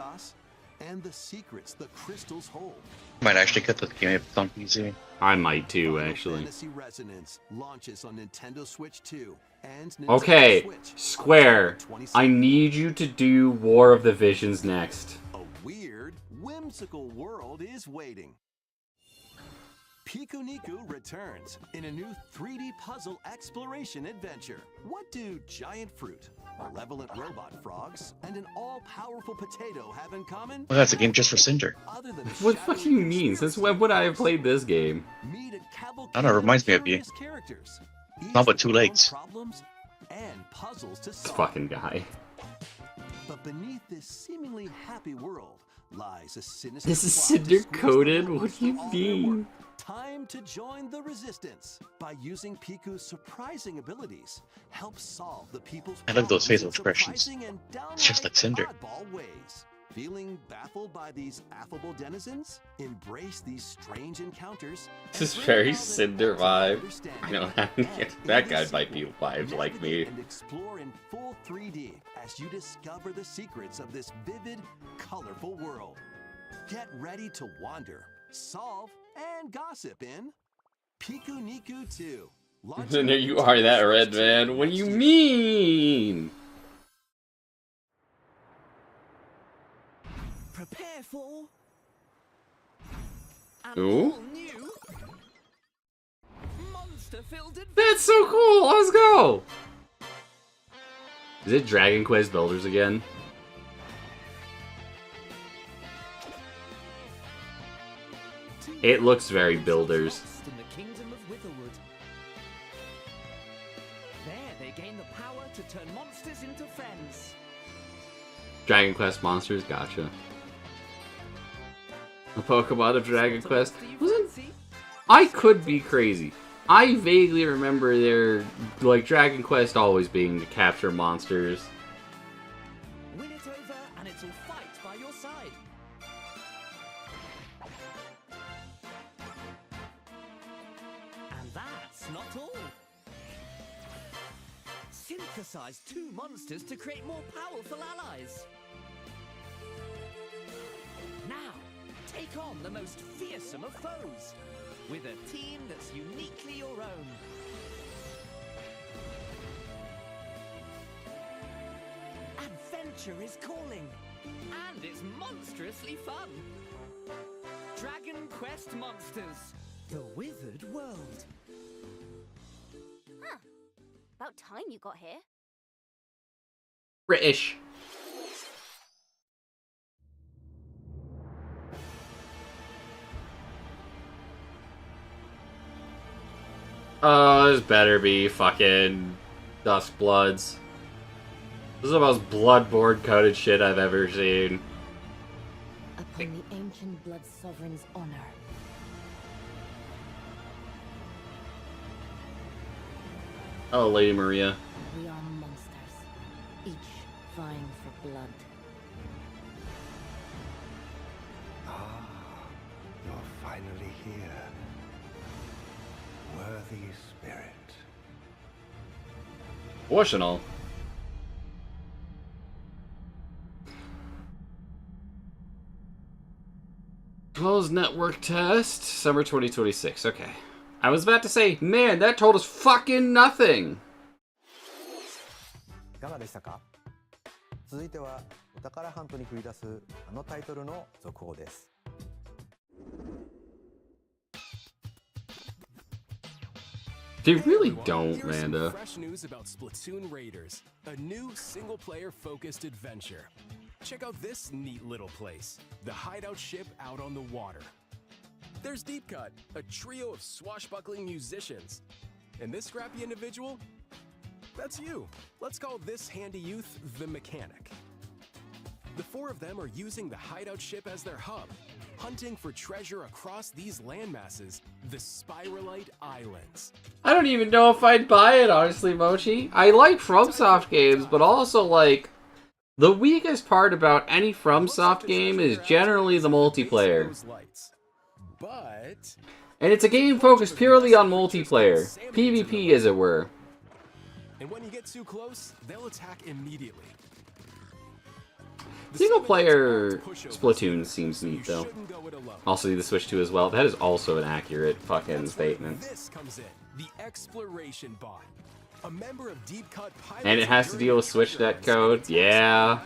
[SPEAKER 5] And the secrets the crystals hold.
[SPEAKER 10] Might actually cut the game on PC.
[SPEAKER 1] I might too, actually.
[SPEAKER 5] Fantasy Resonance launches on Nintendo Switch 2 and Nintendo
[SPEAKER 1] Okay,
[SPEAKER 5] Switch
[SPEAKER 1] Square, I need you to do War of the Visions next.
[SPEAKER 5] A weird, whimsical world is waiting. Piku Niku returns in a new 3D puzzle exploration adventure. What do giant fruit, malevolent robot frogs, and an all-powerful potato have in common?
[SPEAKER 10] Well, that's a game just for Cinder.
[SPEAKER 1] What the fuck do you mean? Since when would I have played this game?
[SPEAKER 10] I don't know, it reminds me of you. Not but 2 legs.
[SPEAKER 1] This fucking guy.
[SPEAKER 5] But beneath this seemingly happy world lies a sinister...
[SPEAKER 1] This is Cinder coded? What do you mean?
[SPEAKER 5] Time to join the resistance by using Piku's surprising abilities. Help solve the people's...
[SPEAKER 10] I love those facial expressions. It's just like Cinder.
[SPEAKER 5] Ways. Feeling baffled by these affable denizens? Embrace these strange encounters.
[SPEAKER 1] This is very Cinder vibe. I know, that guy might be vibes like me.
[SPEAKER 5] And explore in full 3D as you discover the secrets of this vivid, colorful world. Get ready to wander, solve, and gossip in Piku Niku 2.
[SPEAKER 1] There you are, that red man. What do you mean?
[SPEAKER 7] Prepare for
[SPEAKER 1] Ooh.
[SPEAKER 7] new monster-filled adventure.
[SPEAKER 1] That's so cool. Let's go. Is it Dragon Quest Builders again? It looks very Builders.
[SPEAKER 7] In the kingdom of Witherwood. There they gain the power to turn monsters into friends.
[SPEAKER 1] Dragon Quest monsters, gotcha. A Pokemon of Dragon Quest. I could be crazy. I vaguely remember their Dragon Quest always being to capture monsters.
[SPEAKER 7] Win it over and it'll fight by your side. And that's not all. Synthesize 2 monsters to create more powerful allies. Now, take on the most fearsome of foes, with a team that's uniquely your own. Adventure is calling, and it's monstrously fun. Dragon Quest Monsters, the Withered World.
[SPEAKER 2] about time you got here.
[SPEAKER 1] British. Oh, this better be fucking Dusk Bloods. This is the most bloodborne coded shit I've ever seen.
[SPEAKER 2] Upon the ancient blood sovereign's honor.
[SPEAKER 1] Oh, Lady Maria.
[SPEAKER 2] We are monsters, each vying for blood.
[SPEAKER 12] Ah, you're finally here. Worthy spirit.
[SPEAKER 1] Emotional. Closed network test, summer 2026. Okay. I was about to say, man, that told us fucking nothing.
[SPEAKER 3] いかがでしたか？続いてはお宝ハントに繰り出すあのタイトルの続報です。
[SPEAKER 1] They really don't, Manda.
[SPEAKER 5] Fresh news about Splatoon Raiders, a new single-player focused adventure. Check out this neat little place, the hideout ship out on the water. There's Deep Cut, a trio of swashbuckling musicians. And this scrappy individual? That's you. Let's call this handy youth the Mechanic. The four of them are using the hideout ship as their hub, hunting for treasure across these landmasses, the Spiralite Islands.
[SPEAKER 1] I don't even know if I'd buy it, honestly, Mochi. I like FromSoft games, but also, like, the weakest part about any FromSoft game is generally the multiplayer. And it's a game focused purely on multiplayer. PvP, as it were.
[SPEAKER 5] And when you get too close, they'll attack immediately.
[SPEAKER 1] Single player Splatoon seems neat, though. Also, the Switch 2 as well. That is also an accurate fucking statement.
[SPEAKER 5] This comes in, the Exploration Bot. A member of Deep Cut
[SPEAKER 1] And it has to deal with Switch netcode. Yeah.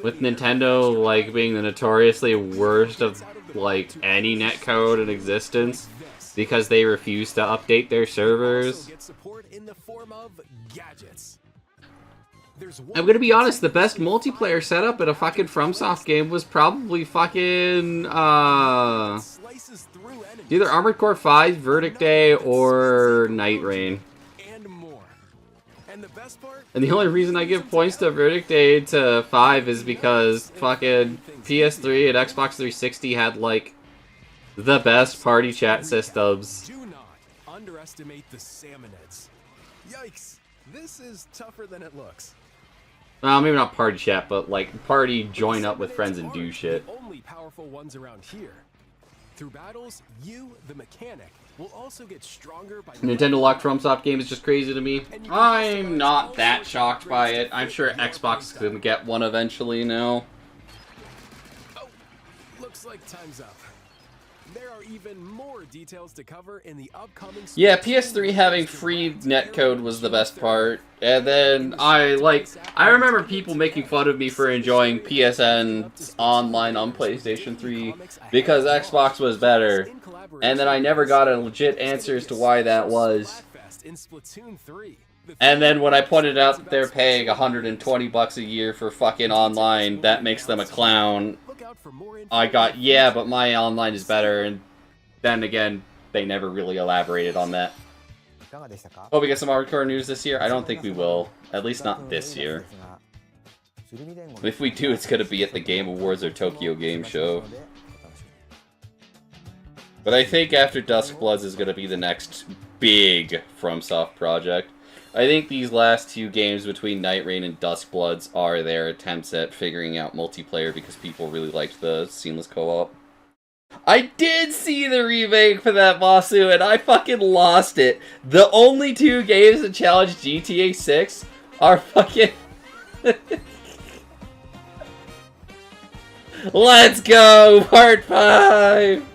[SPEAKER 1] With Nintendo, like, being the notoriously worst of, like, any netcode in existence. Because they refuse to update their servers. I'm gonna be honest, the best multiplayer setup in a fucking FromSoft game was probably fucking, either Armored Core 5, Verdict Day, or Night Rain. And the only reason I give points to Verdict Day to 5 is because fucking PS3 and Xbox 360 had, like, the best party chat systems.
[SPEAKER 5] Do not underestimate the Salmonids. Yikes, this is tougher than it looks.
[SPEAKER 1] Well, maybe not party chat, but like party join up with friends and do shit.
[SPEAKER 5] Only powerful ones around here. Through battles, you, the Mechanic, will also get stronger by
[SPEAKER 1] Nintendo locked FromSoft game is just crazy to me. I'm not that shocked by it. I'm sure Xbox is gonna get one eventually now.
[SPEAKER 5] Oh, looks like time's up. There are even more details to cover in the upcoming.
[SPEAKER 1] Yeah, PS3 having free netcode was the best part. And then I remember people making fun of me for enjoying PSN's online on PlayStation 3 because Xbox was better. And then I never got a legit answer as to why that was. And then when I pointed out that they're paying $120 a year for fucking online, that makes them a clown. I got, yeah, but my online is better, and then again, they never really elaborated on that. Oh, we get some hardcore news this year? I don't think we will. At least not this year. If we do, it's gonna be at the Game Awards or Tokyo Game Show. But I think after Dusk Bloods is gonna be the next big FromSoft project. I think these last two games between Night Rain and Dusk Bloods are their attempts at figuring out multiplayer because people really liked the seamless co-op. I did see the remake for that, Masu, and I fucking lost it. The only two games that challenge GTA 6 are fucking... Let's go! Part 5!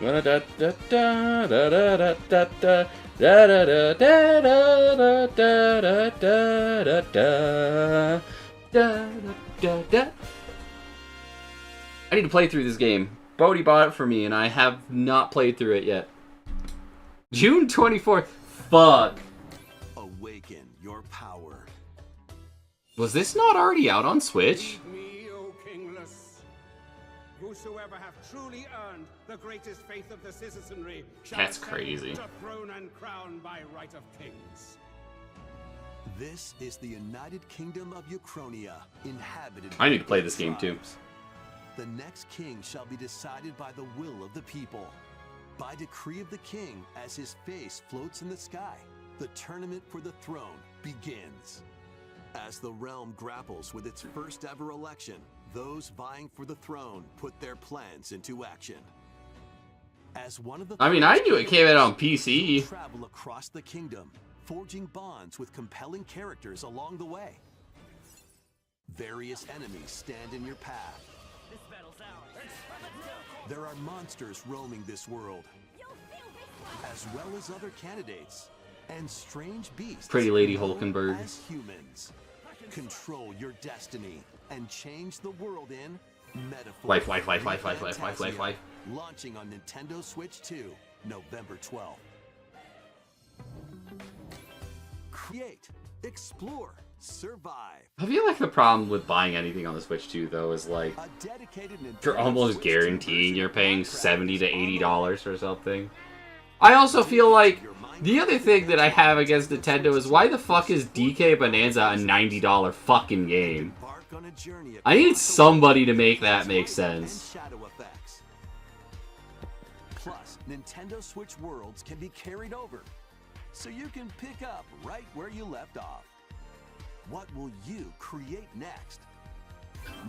[SPEAKER 1] I need to play through this game. Bodhi bought it for me, and I have not played through it yet. June 24th. Fuck.
[SPEAKER 5] Awaken your power.
[SPEAKER 1] Was this not already out on Switch?
[SPEAKER 6] Me, O kingless. Whosoever have truly earned the greatest faith of the citizenry shall
[SPEAKER 1] That's
[SPEAKER 6] ascend
[SPEAKER 1] crazy.
[SPEAKER 6] to throne and crown by right of kings.
[SPEAKER 5] This is the United Kingdom of Uchronia, inhabited
[SPEAKER 1] I need to
[SPEAKER 5] by
[SPEAKER 1] play
[SPEAKER 5] eight
[SPEAKER 1] this game too.
[SPEAKER 5] tribes. The next king shall be decided by the will of the people. By decree of the king, as his face floats in the sky, the tournament for the throne begins. As the realm grapples with its first ever election, those vying for the throne put their plans into action. As one of the
[SPEAKER 1] I mean, I knew it came out on PC.
[SPEAKER 5] travel across the kingdom, forging bonds with compelling characters along the way. Various enemies stand in your path.
[SPEAKER 7] This battle's ours.
[SPEAKER 5] There are monsters roaming this world, as well as other candidates, and strange beasts.
[SPEAKER 1] Pretty Lady
[SPEAKER 5] known
[SPEAKER 1] Hulkenberg.
[SPEAKER 5] as humans. Control your destiny and change the world in metaphor.
[SPEAKER 1] Life.
[SPEAKER 5] Launching on Nintendo Switch 2, November 12th. Create, explore, survive.
[SPEAKER 1] I feel like the problem with buying anything on the Switch 2, though, is like
[SPEAKER 5] A dedicated
[SPEAKER 1] you're
[SPEAKER 5] Nintendo
[SPEAKER 1] almost
[SPEAKER 5] Switch 2
[SPEAKER 1] guaranteeing you're paying
[SPEAKER 5] version
[SPEAKER 1] $70 to
[SPEAKER 5] graphics
[SPEAKER 1] $80 or something. I also feel like the other thing that I have against Nintendo is why the fuck is DK Bonanza a $90 fucking game?
[SPEAKER 5] Embark on a journey
[SPEAKER 1] I need
[SPEAKER 5] across the
[SPEAKER 1] somebody to make that make
[SPEAKER 5] and
[SPEAKER 1] sense.
[SPEAKER 5] shadow effects. Plus, Nintendo Switch Worlds can be carried over, so you can pick up right where you left off. What will you create next?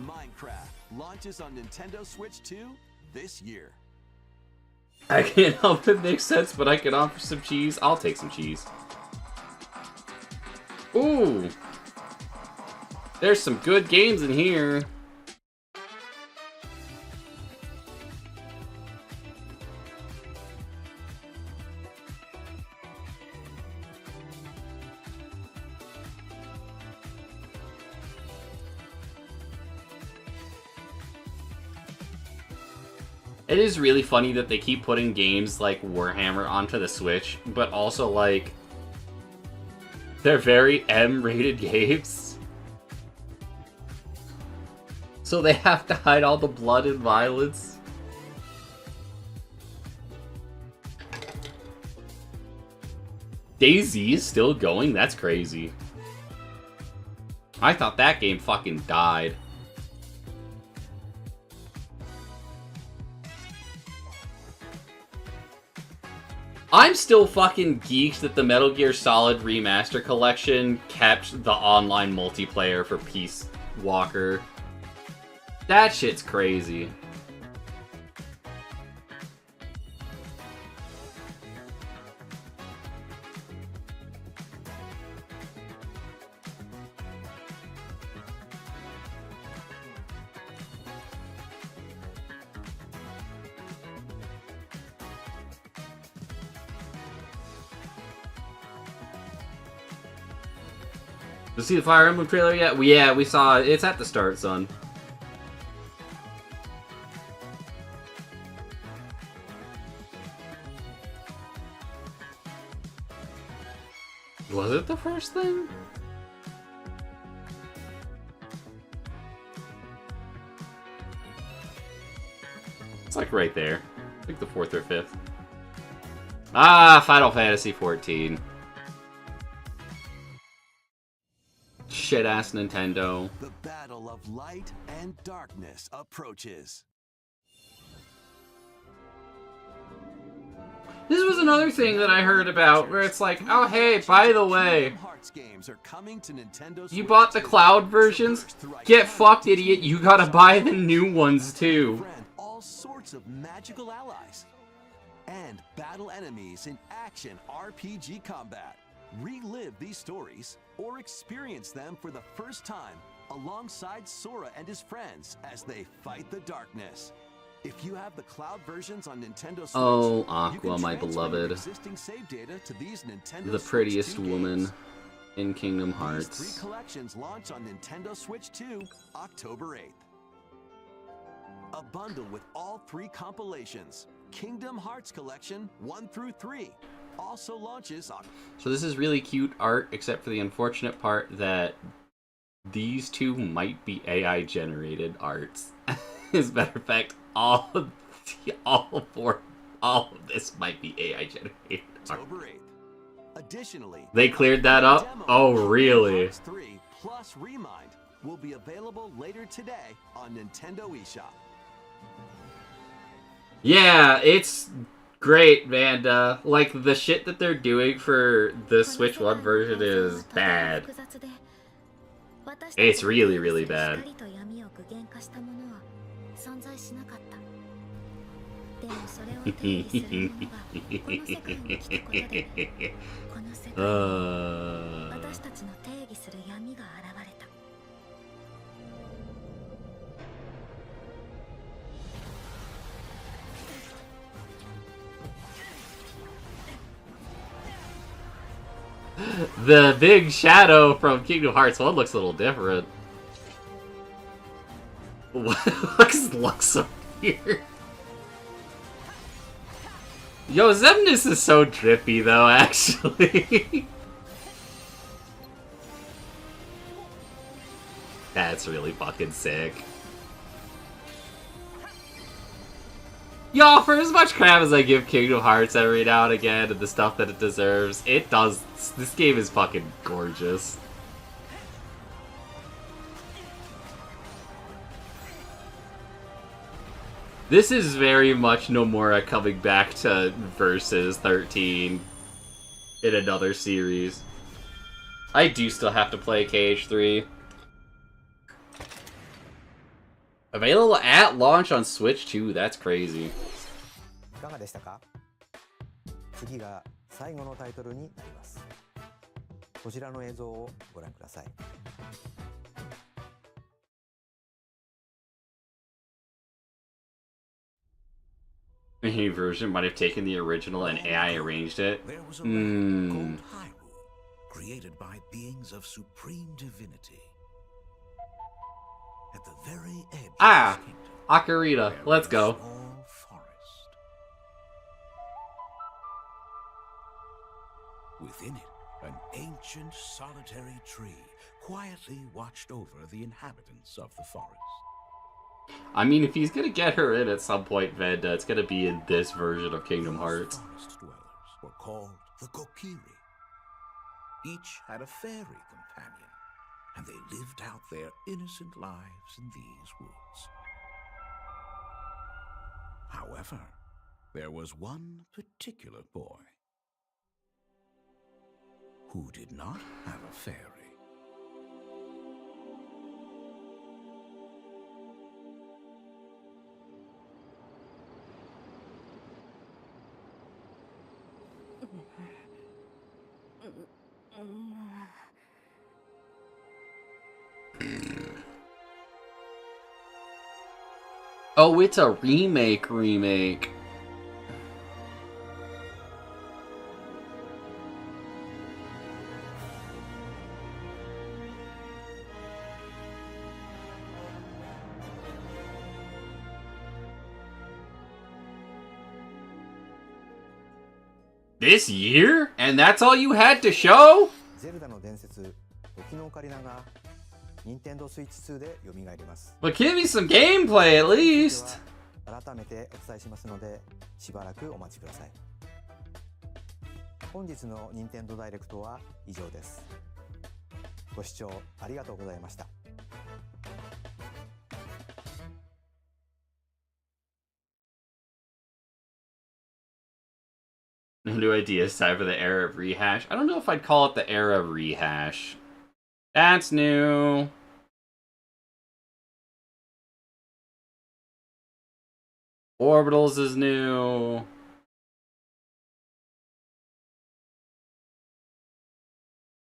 [SPEAKER 5] Minecraft launches on Nintendo Switch 2 this year.
[SPEAKER 1] I can't help it make sense, but I can offer some cheese. I'll take some cheese. Ooh! There's some good games in here. It is really funny that they keep putting games like Warhammer onto the Switch, but also, like, they're very M-rated games. So they have to hide all the blood and violence. DayZ is still going? That's crazy. I thought that game fucking died. I'm still fucking geeked that the Metal Gear Solid Remaster Collection kept the online multiplayer for Peace Walker. That shit's crazy. Did you see the Fire Emblem trailer yet? Yeah, we saw it. It's at the start, son. Was it the first thing? It's like right there. I think the 4th or 5th. Ah, Final Fantasy 14. Shit-ass Nintendo.
[SPEAKER 5] The battle of light and darkness approaches.
[SPEAKER 1] This was another thing that I heard about, where it's like, oh hey, by the way, you bought the cloud versions? Get fucked, idiot, you gotta buy the new ones too.
[SPEAKER 5] All sorts of magical allies and battle enemies in action RPG combat. Relive these stories or experience them for the first time alongside Sora and his friends as they fight the darkness. If you have the cloud versions on Nintendo Switch,
[SPEAKER 1] oh, Aqua, my beloved.
[SPEAKER 5] Existing save data to these Nintendo
[SPEAKER 1] the
[SPEAKER 5] Switch
[SPEAKER 1] prettiest
[SPEAKER 5] 2
[SPEAKER 1] woman
[SPEAKER 5] games.
[SPEAKER 1] in Kingdom
[SPEAKER 5] These
[SPEAKER 1] Hearts.
[SPEAKER 5] 3 collections launch on Nintendo Switch 2, October 8th. A bundle with all 3 compilations. Kingdom Hearts Collection 1 through 3. also launches on...
[SPEAKER 1] So this is really cute art, except for the unfortunate part that these two might be AI generated arts. As a matter of fact, all of this might be AI generated art.
[SPEAKER 5] October 8th. Additionally,
[SPEAKER 1] They cleared that up? Oh, really?
[SPEAKER 5] 3 plus Remind will be available later today on Nintendo eShop.
[SPEAKER 1] Yeah, it's great, Vanda. Like, the shit that they're doing for the Switch 1 version is bad. It's really, really bad. The big shadow from Kingdom Hearts 1 looks a little different. What looks so weird? Yo, Xemnas is so drippy though, actually. That's really fucking sick. Y'all, for as much crap as I give Kingdom Hearts every now and again and the stuff that it deserves, it does. This game is fucking gorgeous. This is very much Nomura coming back to Versus 13 in another series. I do still have to play KH3. Available at launch on Switch 2. That's crazy.
[SPEAKER 3] いかがでしたか？次が最後のタイトルになります。こちらの映像をご覧ください。
[SPEAKER 1] A new version might have taken the original and AI arranged it.
[SPEAKER 9] There was a land called Hyrule, created by beings of supreme divinity. At the very edge of this kingdom,
[SPEAKER 1] Ocarina. Let's go.
[SPEAKER 9] small forest. Within it, an ancient solitary tree quietly watched over the inhabitants of the forest.
[SPEAKER 1] I mean, if he's gonna get her in at some point, Vanda, it's gonna be in this version of Kingdom Hearts.
[SPEAKER 9] Forest dwellers were called the Kokiri. Each had a fairy companion, and they lived out their innocent lives in these woods. However, there was one particular boy who did not have a fairy.
[SPEAKER 1] Oh, it's a remake. This year? And that's all you had to show?
[SPEAKER 3] ゼルダの伝説、時のオカリナが任天堂スイッチ2で蘇ります。
[SPEAKER 1] But give me some gameplay at least.
[SPEAKER 3] 改めてお伝えしますので、しばらくお待ちください。本日の任天堂ダイレクトは以上です。ご視聴ありがとうございました。
[SPEAKER 1] No new ideas. Time for the era of rehash. I don't know if I'd call it the era of rehash. That's new. Orbitals is new.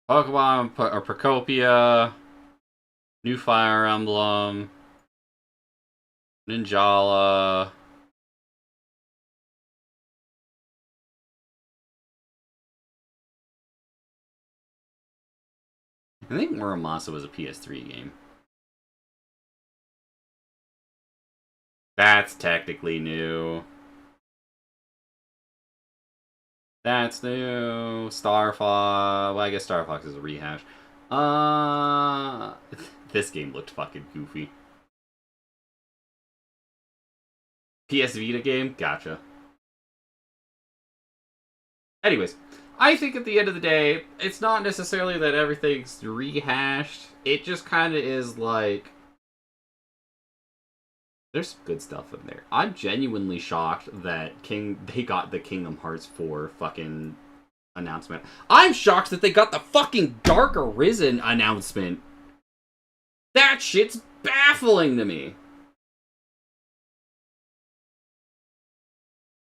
[SPEAKER 1] Pokemon or Procopia. New Fire Emblem. Ninjala. I think Muramasa was a PS3 game. That's technically new. That's new. Star Fox. Well, I guess Star Fox is a rehash. This game looked fucking goofy. PS Vita game? Gotcha. Anyways, I think at the end of the day, it's not necessarily that everything's rehashed. It just kind of is like... There's some good stuff in there. I'm genuinely shocked that they got the Kingdom Hearts 4 fucking announcement. I'm shocked that they got the fucking Dark Arisen announcement. That shit's baffling to me.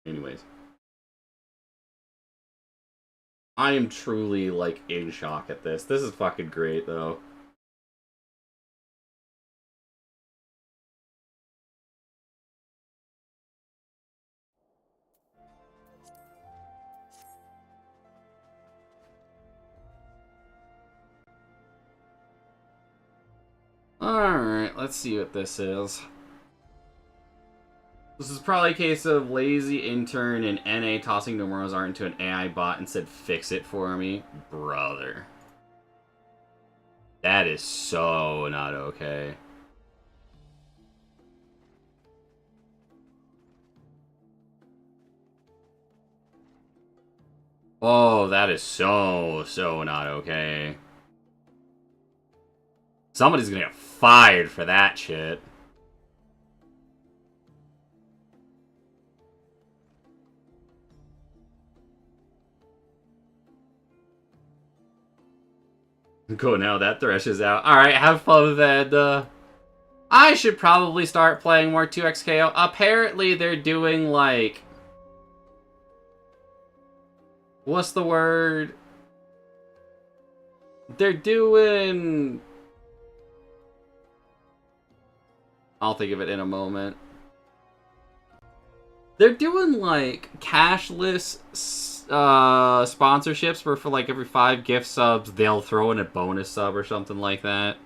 [SPEAKER 1] Anyways. I am truly, like, in shock at this. This is fucking great, though. Alright, let's see what this is. This is probably a case of lazy intern and NA tossing Nomura's art into an AI bot and said, fix it for me. Brother. That is so not okay. Oh, that is so not okay. Somebody's gonna get fired for that shit. Cool, now that Thresh is out. Alright, have fun with that. I should probably start playing more 2XKO. Apparently they're doing, like... What's the word? They're doing... I'll think of it in a moment. They're doing, like, cashless sponsorships where for, like, every 5 gift subs, they'll throw in a bonus sub or something like that.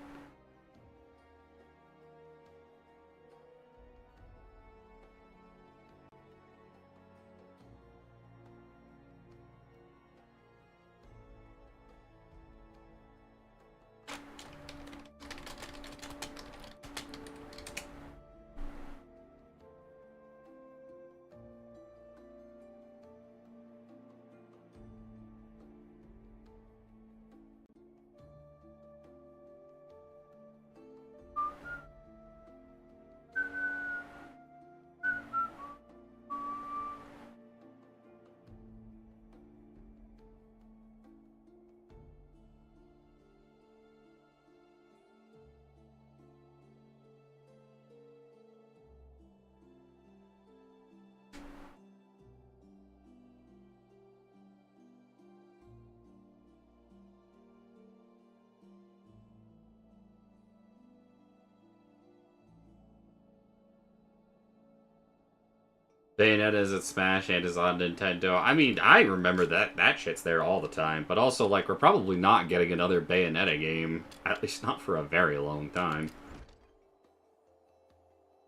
[SPEAKER 1] Bayonetta is at Smash and is on Nintendo. I mean, I remember that shit's there all the time. But also, like, we're probably not getting another Bayonetta game. At least not for a very long time.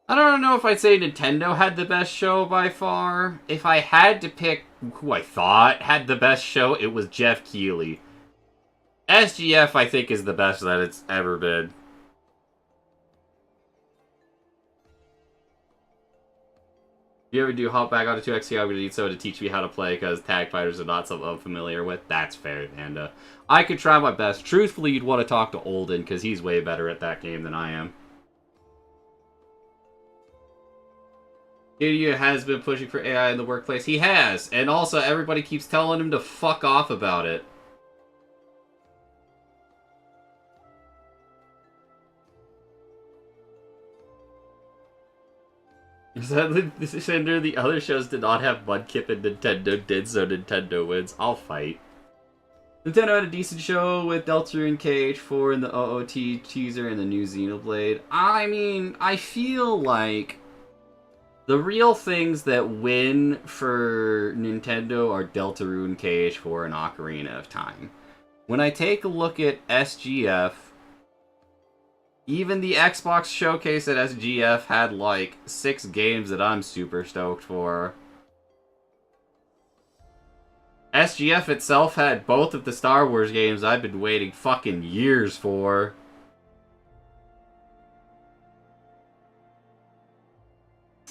[SPEAKER 1] I don't know if I'd say Nintendo had the best show by far. If I had to pick who I thought had the best show, it was Jeff Keighley. SGF, I think, is the best that it's ever been. If you ever do hop back onto 2XT, I'm going to need someone to teach me how to play because tag fighters are not something I'm familiar with. That's fair, Vanda. I could try my best. Truthfully, you'd want to talk to Olden because he's way better at that game than I am. Idiot has been pushing for AI in the workplace. He has. And also, everybody keeps telling him to fuck off about it. Sender, the other shows did not have Mudkip and Nintendo did, so Nintendo wins. I'll fight. Nintendo had a decent show with Deltarune and KH4 and the OOT teaser and the new Xenoblade. I mean, I feel like the real things that win for Nintendo are Deltarune, KH4, and Ocarina of Time. When I take a look at SGF, even the Xbox showcase at SGF had like 6 games that I'm super stoked for. SGF itself had both of the Star Wars games I've been waiting fucking years for.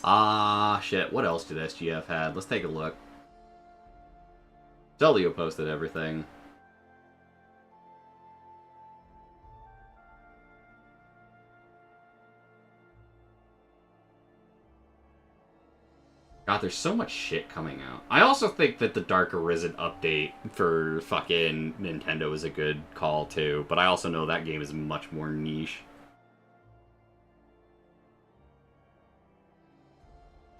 [SPEAKER 1] Ah, shit. What else did SGF had? Let's take a look. Zelio posted everything. God, there's so much shit coming out. I also think that the Dark Arisen update for fucking Nintendo is a good call, too. But I also know that game is much more niche.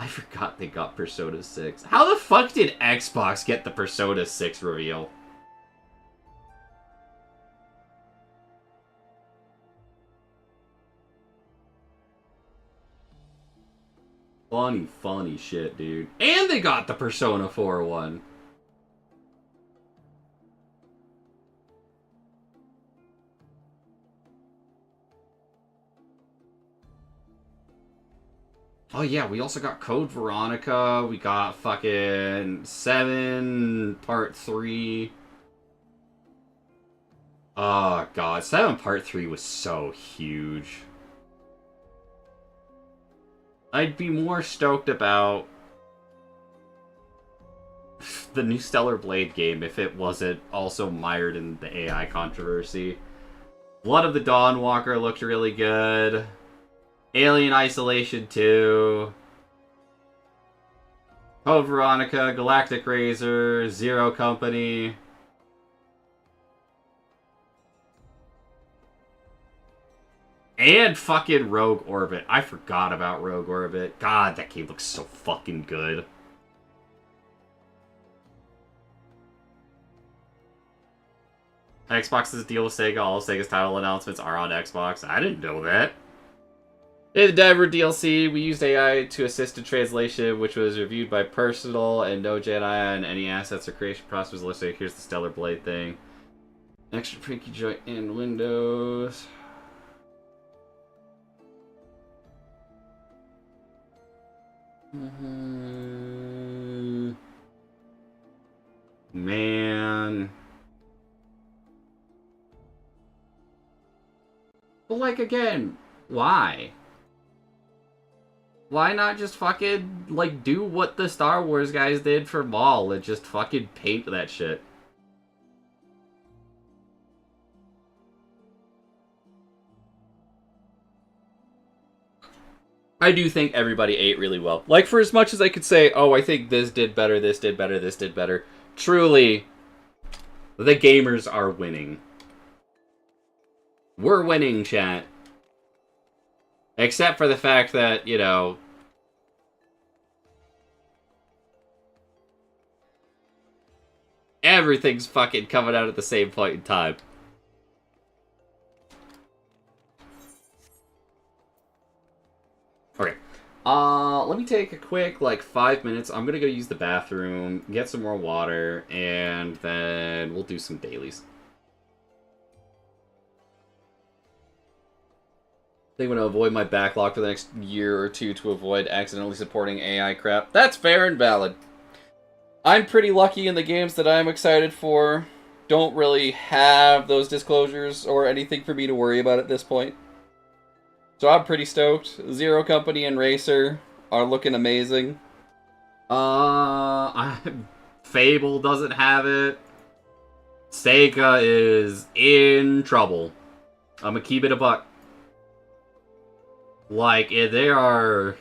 [SPEAKER 1] I forgot they got Persona 6. How the fuck did Xbox get the Persona 6 reveal? Funny shit, dude. And they got the Persona 4 one. Oh yeah, we also got Code Veronica. We got fucking 7 Part 3. Oh god, 7 Part 3 was so huge. I'd be more stoked about the new Stellar Blade game if it wasn't also mired in the AI controversy. Blood of the Dawnwalker looked really good. Alien Isolation 2. Code Veronica, Galactic Razor, Zero Company. And fucking Rogue Orbit. I forgot about Rogue Orbit. God, that game looks so fucking good. Xbox's deal with Sega. All of Sega's title announcements are on Xbox. I didn't know that. In the Diver DLC, we used AI to assist in translation, which was reviewed by Personal and No Jedi, and any assets or creation process was listed. Here's the Stellar Blade thing. Extra Pinky Joint in Windows. Man. But like, again, why? Why not just fucking, like, do what the Star Wars guys did for Maul and just fucking paint that shit? I do think everybody ate really well. Like, for as much as I could say, oh, I think this did better, this did better, this did better. Truly, the gamers are winning. We're winning, chat. Except for the fact that, you know, everything's fucking coming out at the same point in time. Okay. Let me take a quick, like, 5 minutes. I'm gonna go use the bathroom, get some more water, and then we'll do some dailies. I think I'm going to avoid my backlog for the next year or two to avoid accidentally supporting AI crap. That's fair and valid. I'm pretty lucky in the games that I'm excited for. Don't really have those disclosures or anything for me to worry about at this point. So I'm pretty stoked. Zero Company and Racer are looking amazing. Fable doesn't have it. Sega is in trouble. I'm going to keep it a buck. Like, they are...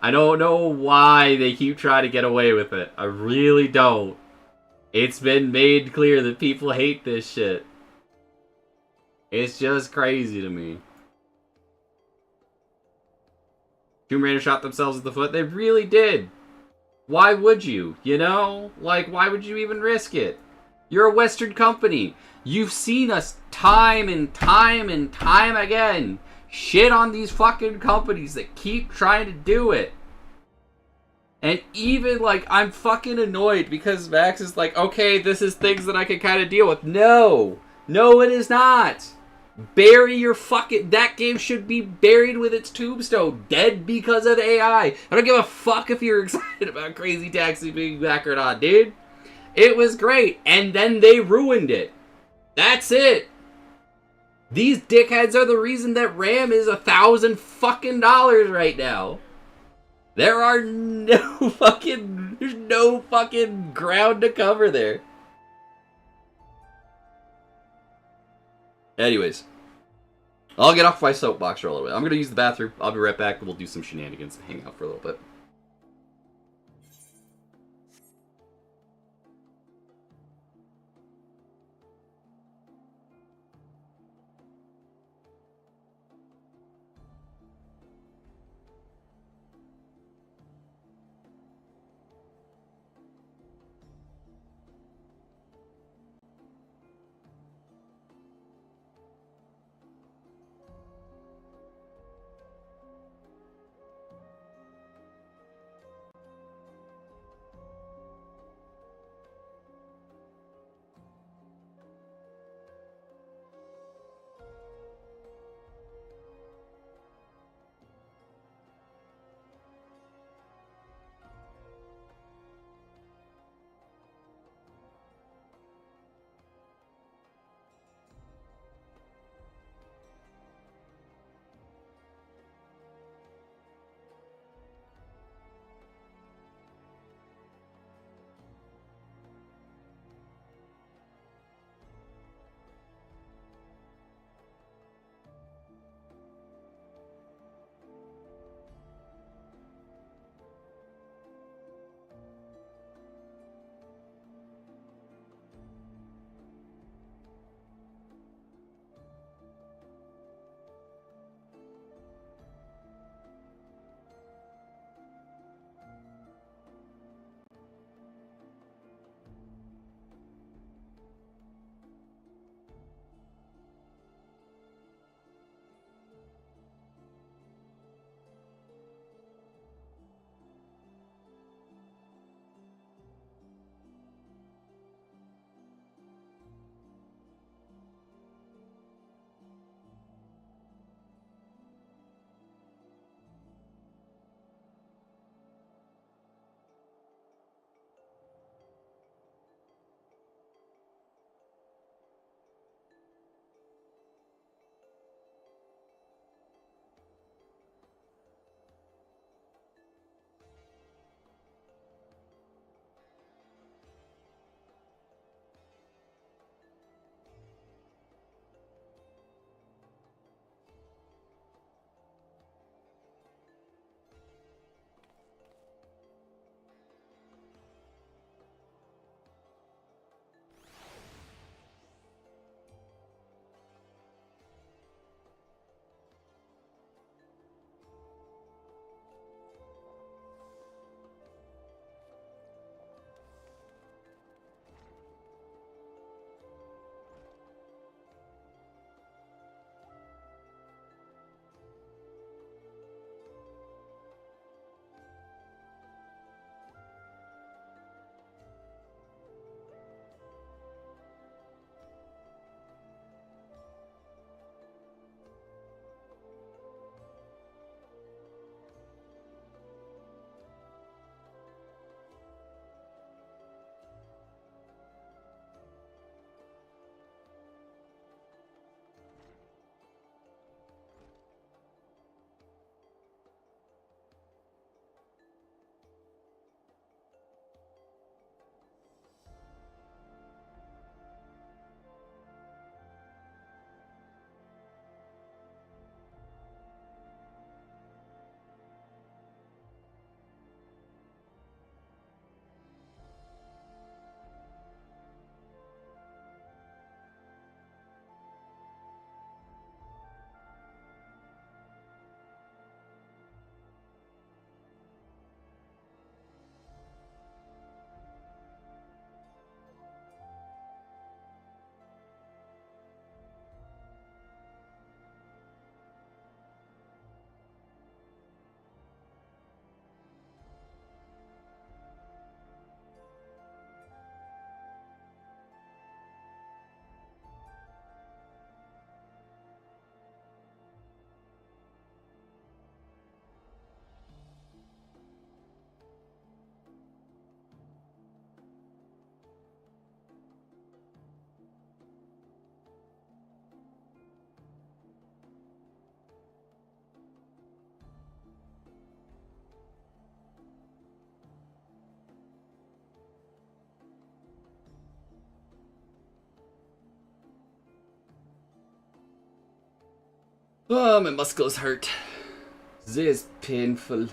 [SPEAKER 1] I don't know why they keep trying to get away with it. I really don't. It's been made clear that people hate this shit. It's just crazy to me. Tomb Raider shot themselves in the foot. They really did. Why would you? You know? Like, why would you even risk it? You're a Western company. You've seen us time and time and time again shit on these fucking companies that keep trying to do it. And even, like, I'm fucking annoyed because Max is like, okay, this is things that I can kind of deal with. No! No, it is not! Bury your fucking... That game should be buried with its tombstone. Dead because of AI. I don't give a fuck if you're excited about Crazy Taxi being back or not, dude. It was great. And then they ruined it. That's it. These dickheads are the reason that RAM is $1,000 fucking right now. There are no fucking... There's no fucking ground to cover there. Anyways. I'll get off my soapbox for a little bit. I'm going to use the bathroom. I'll be right back. We'll do some shenanigans and hang out for a little bit. Oh, my muscles hurt. This is painful.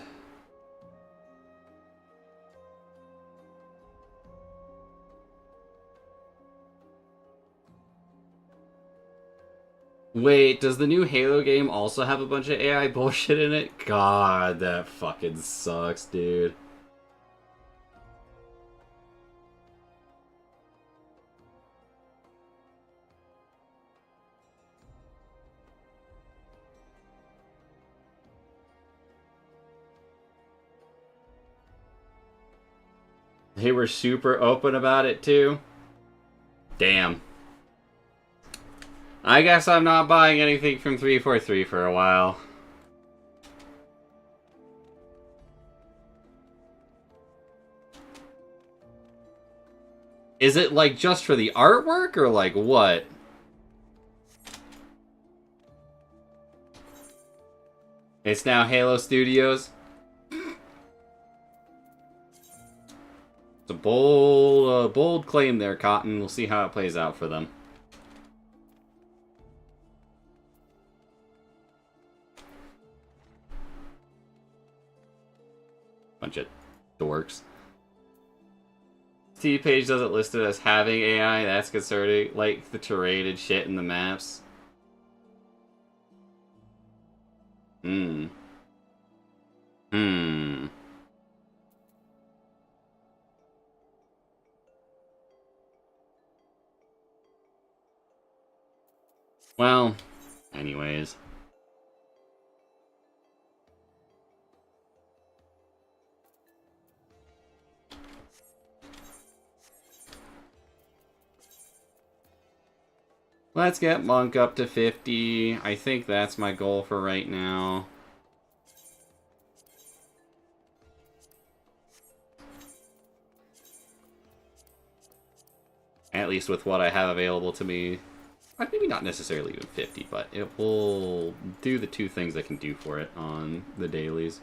[SPEAKER 1] Wait, does the new Halo game also have a bunch of AI bullshit in it? God, that fucking sucks, dude. They were super open about it too? Damn. I guess I'm not buying anything from 343 for a while. Is it like just for the artwork or like what? It's now Halo Studios. It's a bold claim there, Cotton. We'll see how it plays out for them. Bunch of dorks. T-Page doesn't list it as having AI. That's concerning. Like the terrain and shit in the maps. Hmm. Well, anyways. Let's get Monk up to 50. I think that's my goal for right now. At least with what I have available to me. Maybe not necessarily even 50, but it will do the two things I can do for it on the dailies.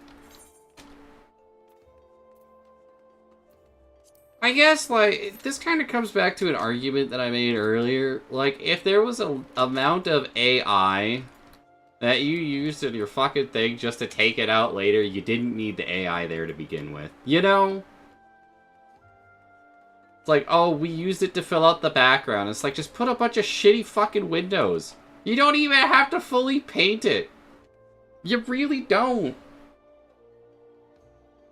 [SPEAKER 1] I guess, like, this kind of comes back to an argument that I made earlier. Like, if there was an amount of AI that you used in your fucking thing just to take it out later, you didn't need the AI there to begin with. You know? It's like, oh, we used it to fill out the background. It's like, just put a bunch of shitty fucking windows. You don't even have to fully paint it. You really don't.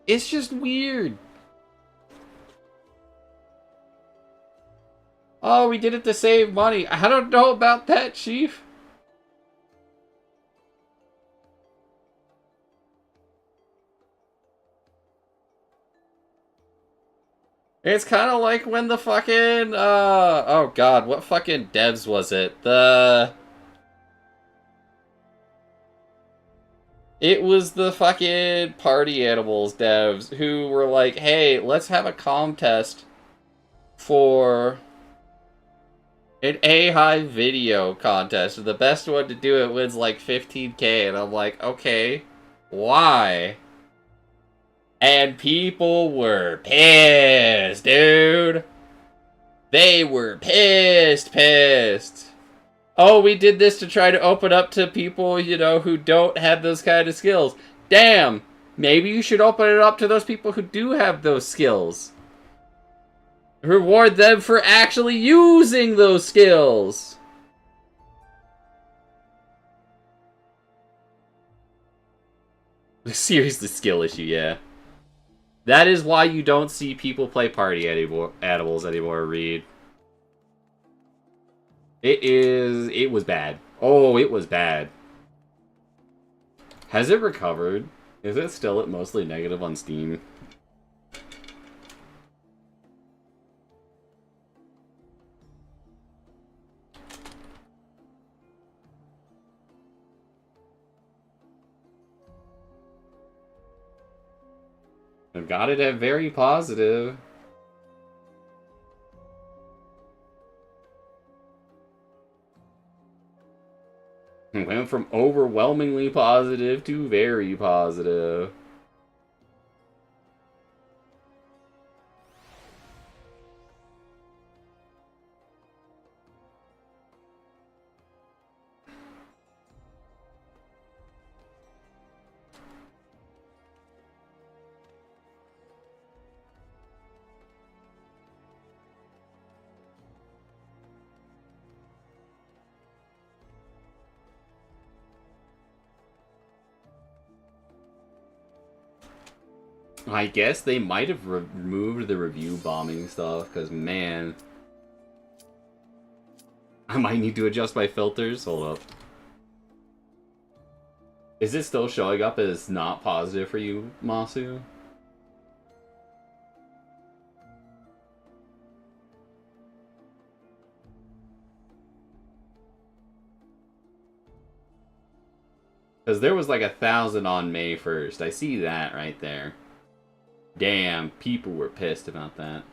[SPEAKER 1] It's just weird. Oh, we did it to save money. I don't know about that, Chief. It's kind of like when the fucking, oh god, what fucking devs was it? It was the fucking Party Animals devs who were like, hey, let's have a contest for an AI video contest. The best one to do it wins like 15K. And I'm like, okay, why? And people were pissed, dude. They were pissed. Oh, we did this to try to open up to people, you know, who don't have those kind of skills. Damn. Maybe you should open it up to those people who do have those skills. Reward them for actually using those skills. Seriously, skill issue, yeah. That is why you don't see people play Party Animals anymore, Reed. It was bad. Oh, it was bad. Has it recovered? Is it still at mostly negative on Steam? I've got it at very positive. It went from overwhelmingly positive to very positive. I guess they might have removed the review bombing stuff, because, man... I might need to adjust my filters. Hold up. Is it still showing up as not positive for you, Masu? Because there was like 1,000 on May 1st. I see that right there. Damn, people were pissed about that.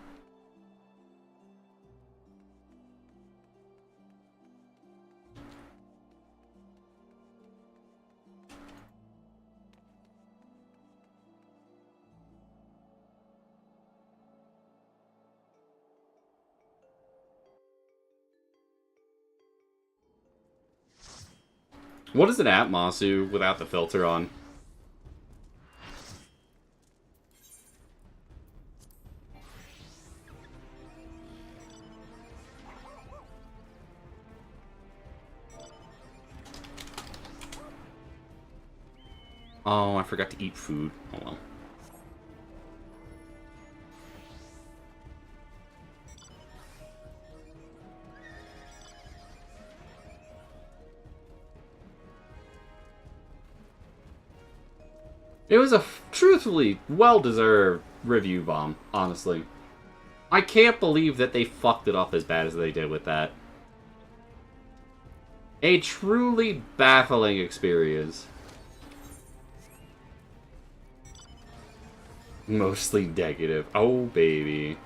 [SPEAKER 1] What is it at, Masu, without the filter on? Oh, I forgot to eat food. Oh well. It was a truthfully well-deserved review bomb, honestly. I can't believe that they fucked it up as bad as they did with that. A truly baffling experience. Mostly negative. Oh, baby.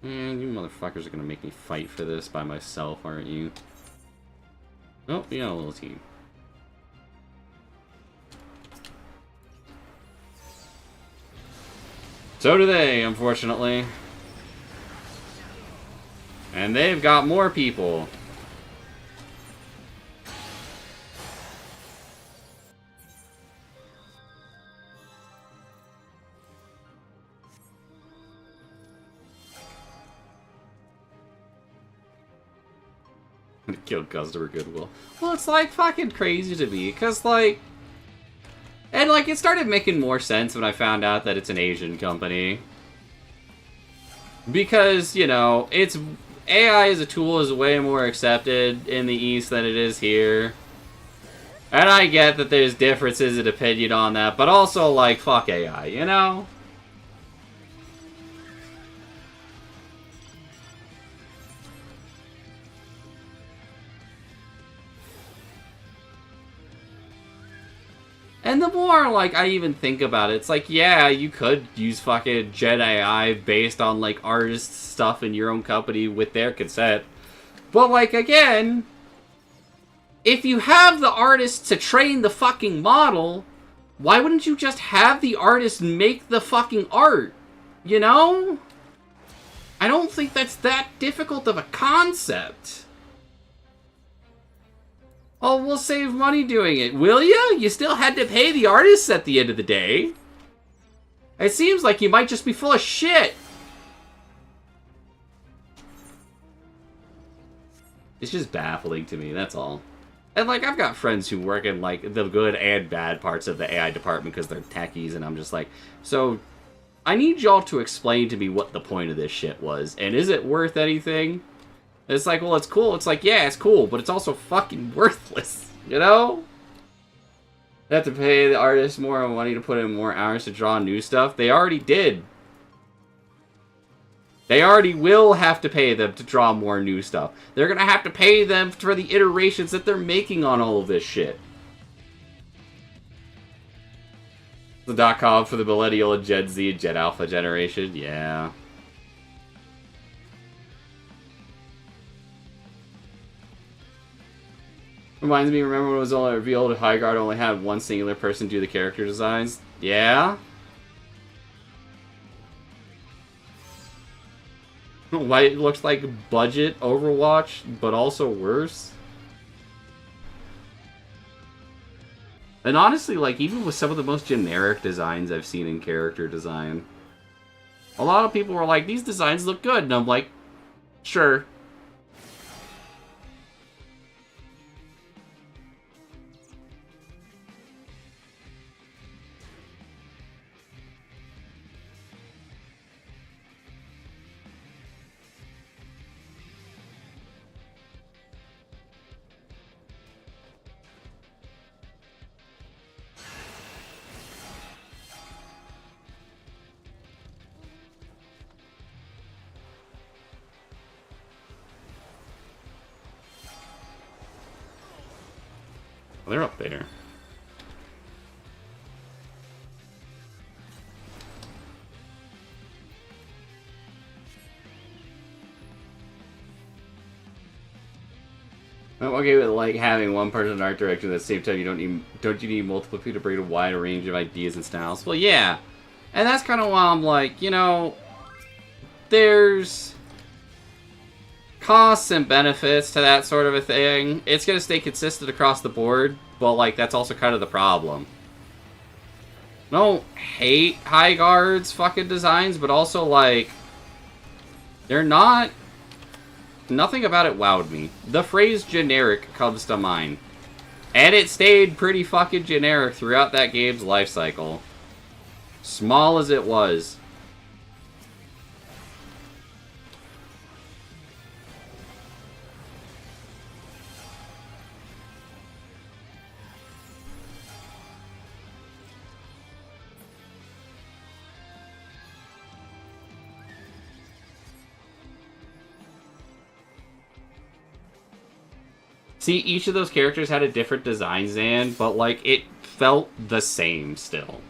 [SPEAKER 1] Man, you motherfuckers are gonna make me fight for this by myself, aren't you? Oh, we got a little team. So do they, unfortunately. And they've got more people. Kill customer goodwill. Well, it's like fucking crazy to me, because like... And like, it started making more sense when I found out that it's an Asian company. Because, you know, it's... AI as a tool is way more accepted in the East than it is here. And I get that there's differences in opinion on that, but also, like, fuck AI, you know? And the more, like, I even think about it, it's like, yeah, you could use fucking Gen AI based on, like, artist stuff in your own company with their consent. But, like, again, if you have the artist to train the fucking model, why wouldn't you just have the artist make the fucking art? You know? I don't think that's that difficult of a concept. Oh, we'll save money doing it. Will ya? You still had to pay the artists at the end of the day. It seems like you might just be full of shit. It's just baffling to me, that's all. And, like, I've got friends who work in, like, the good and bad parts of the AI department because they're techies, and I'm just like, so, I need y'all to explain to me what the point of this shit was, and is it worth anything? It's like, well, it's cool. It's like, yeah, it's cool, but it's also fucking worthless, you know? They have to pay the artists more money to put in more hours to draw new stuff. They already did. They already will have to pay them to draw more new stuff. They're gonna have to pay them for the iterations that they're making on all of this shit. The .com for the Millennial and Gen Z and Gen Alpha generation, yeah. Reminds me, remember when it was only revealed Highguard only had one singular person do the character designs? Yeah? Why it looks like budget Overwatch, but also worse? And honestly, like, even with some of the most generic designs I've seen in character design, A lot of people were like, these designs look good, and I'm like, sure. They're up there. I'm okay with like having one person in art direction at the same time. Don't you need multiple people to bring a wide range of ideas and styles? Well, yeah, and that's kind of why I'm like, you know, there's costs and benefits to that sort of a thing. It's gonna stay consistent across the board, but like that's also kind of the problem. I don't hate High Guard's fucking designs, but also like they're not. Nothing about it wowed me. The phrase generic comes to mind. And it stayed pretty fucking generic throughout that game's life cycle. Small as it was. See, each of those characters had a different design, Zan, but, like, it felt the same still.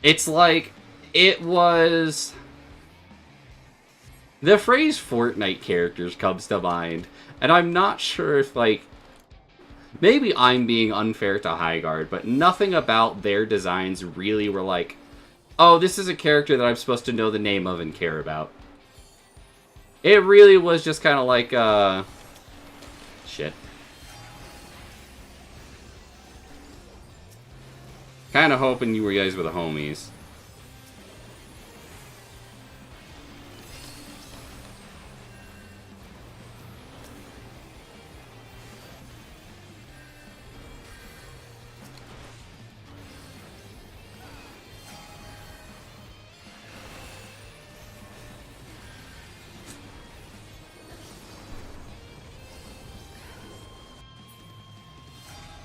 [SPEAKER 1] It's like, it was... The phrase Fortnite characters comes to mind, and I'm not sure if, like... Maybe I'm being unfair to High Guard, but nothing about their designs really were like, oh, this is a character that I'm supposed to know the name of and care about. It really was just kind of like, shit. Kind of hoping you guys were the homies.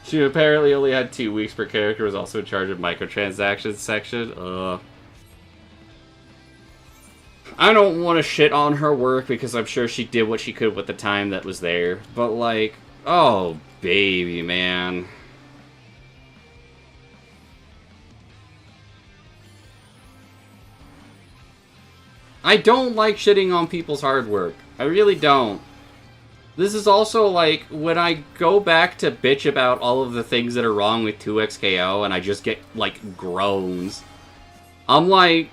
[SPEAKER 1] She apparently only had 2 weeks per character, was also in charge of microtransactions section. I don't want to shit on her work because I'm sure she did what she could with the time that was there. But like, oh baby, man. I don't like shitting on people's hard work. I really don't. This is also, like, when I go back to bitch about all of the things that are wrong with 2XKO and I just get, like, groans. I'm like...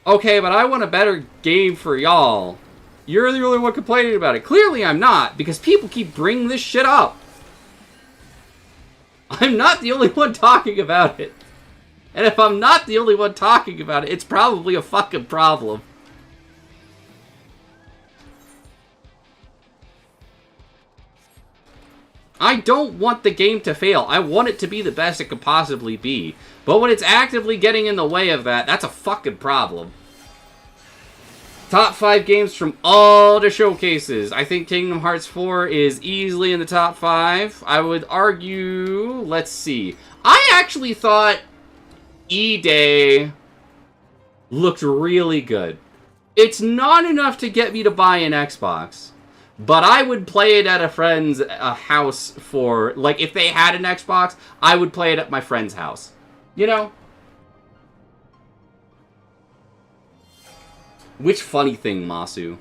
[SPEAKER 1] Okay, but I want a better game for y'all. You're the only one complaining about it. Clearly I'm not, because people keep bringing this shit up. I'm not the only one talking about it. And if I'm not the only one talking about it, it's probably a fucking problem. I don't want the game to fail. I want it to be the best it could possibly be. But when it's actively getting in the way of that, that's a fucking problem. Top 5 games from all the showcases. I think Kingdom Hearts 4 is easily in the top 5. I would argue... Let's see. I actually thought E-Day looked really good. It's not enough to get me to buy an Xbox. But I would play it at a friend's house for... Like, if they had an Xbox, I would play it at my friend's house. You know? Which funny thing, Masu?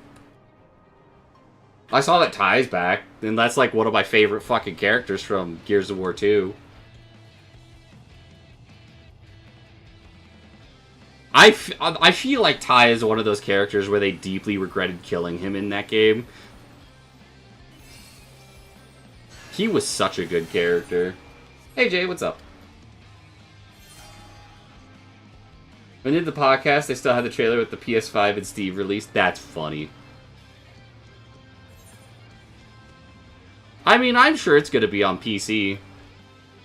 [SPEAKER 1] I saw that Ty's back, and that's like one of my favorite fucking characters from Gears of War 2. I feel like Ty is one of those characters where they deeply regretted killing him in that game. He was such a good character. Hey Jay, what's up? When they did the podcast, they still had the trailer with the PS5 and Steve released. That's funny. I mean, I'm sure it's going to be on PC.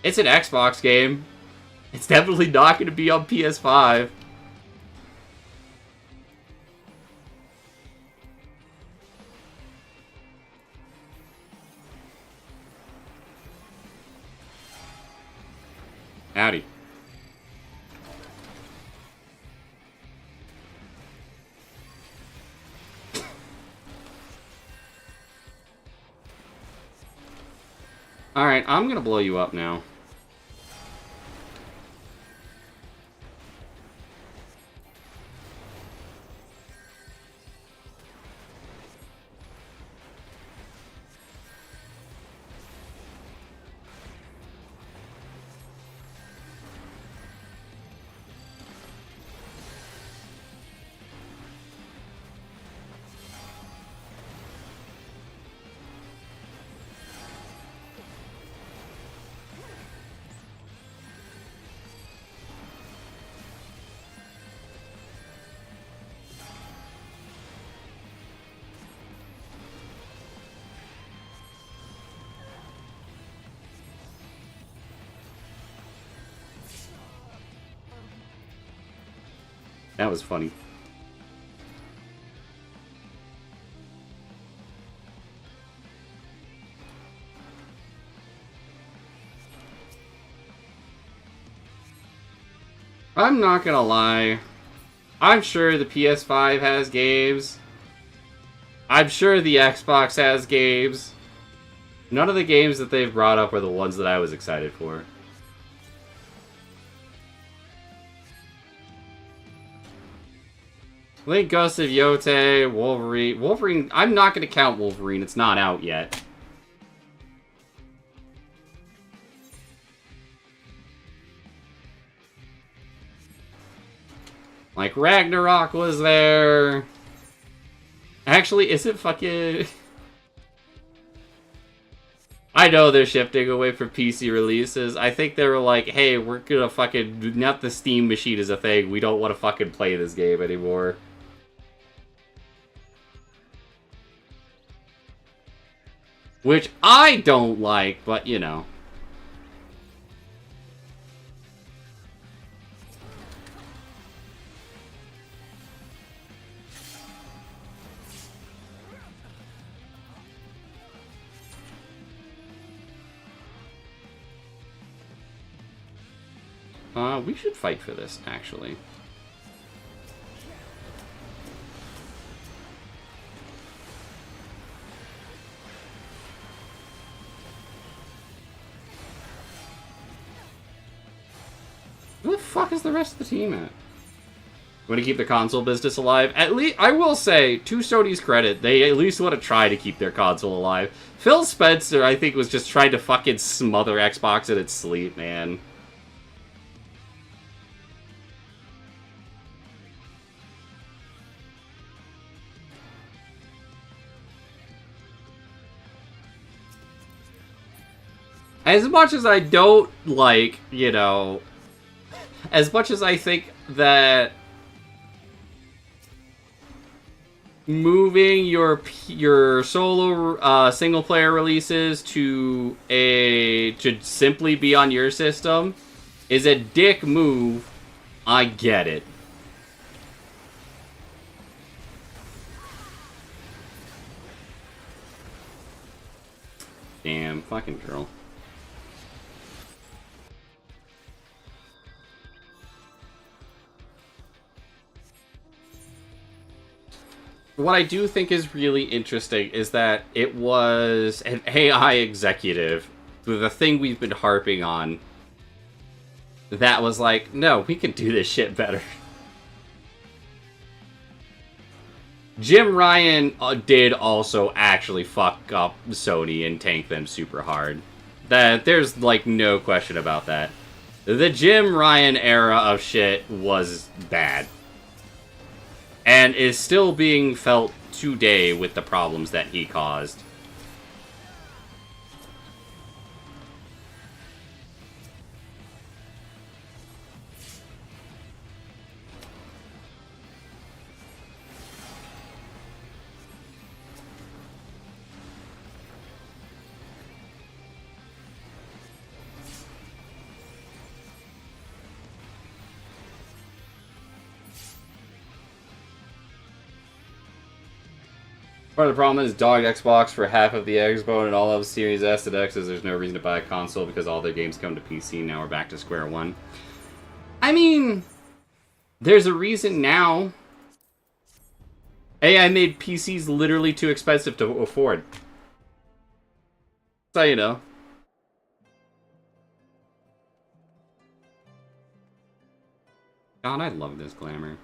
[SPEAKER 1] It's an Xbox game. It's definitely not going to be on PS5. Howdy. Alright, I'm gonna blow you up now. That was funny. I'm not gonna lie. I'm sure the PS5 has games. I'm sure the Xbox has games. None of the games that they've brought up are the ones that I was excited for. Link, Ghost of Yote, Wolverine. Wolverine, I'm not going to count Wolverine. It's not out yet. Like, Ragnarok was there. Actually, is it fucking... I know they're shifting away from PC releases. I think they were like, hey, we're gonna fucking... Not the Steam machine is a thing. We don't want to fucking play this game anymore. Which I don't like, but you know. We should fight for this, actually. Where the fuck is the rest of the team at? Want to keep the console business alive? At least, I will say, to Sony's credit, they at least want to try to keep their console alive. Phil Spencer, I think, was just trying to fucking smother Xbox in its sleep, man. As much as I don't like, you know, as much as I think that moving your solo single player releases to simply be on your system is a dick move, I get it. Damn, fucking girl. What I do think is really interesting is that it was an AI executive, the thing we've been harping on, that was like, no, we can do this shit better. Jim Ryan did also actually fuck up Sony and tank them super hard. There's, like, no question about that. The Jim Ryan era of shit was bad. And is still being felt today with the problems that he caused. Part of the problem is dogged Xbox for half of the Xbox and all of Series S and X's. There's no reason to buy a console because all their games come to PC. Now we're back to square one. I mean, there's a reason now. AI made PCs literally too expensive to afford. So you know. God, I love this glamour.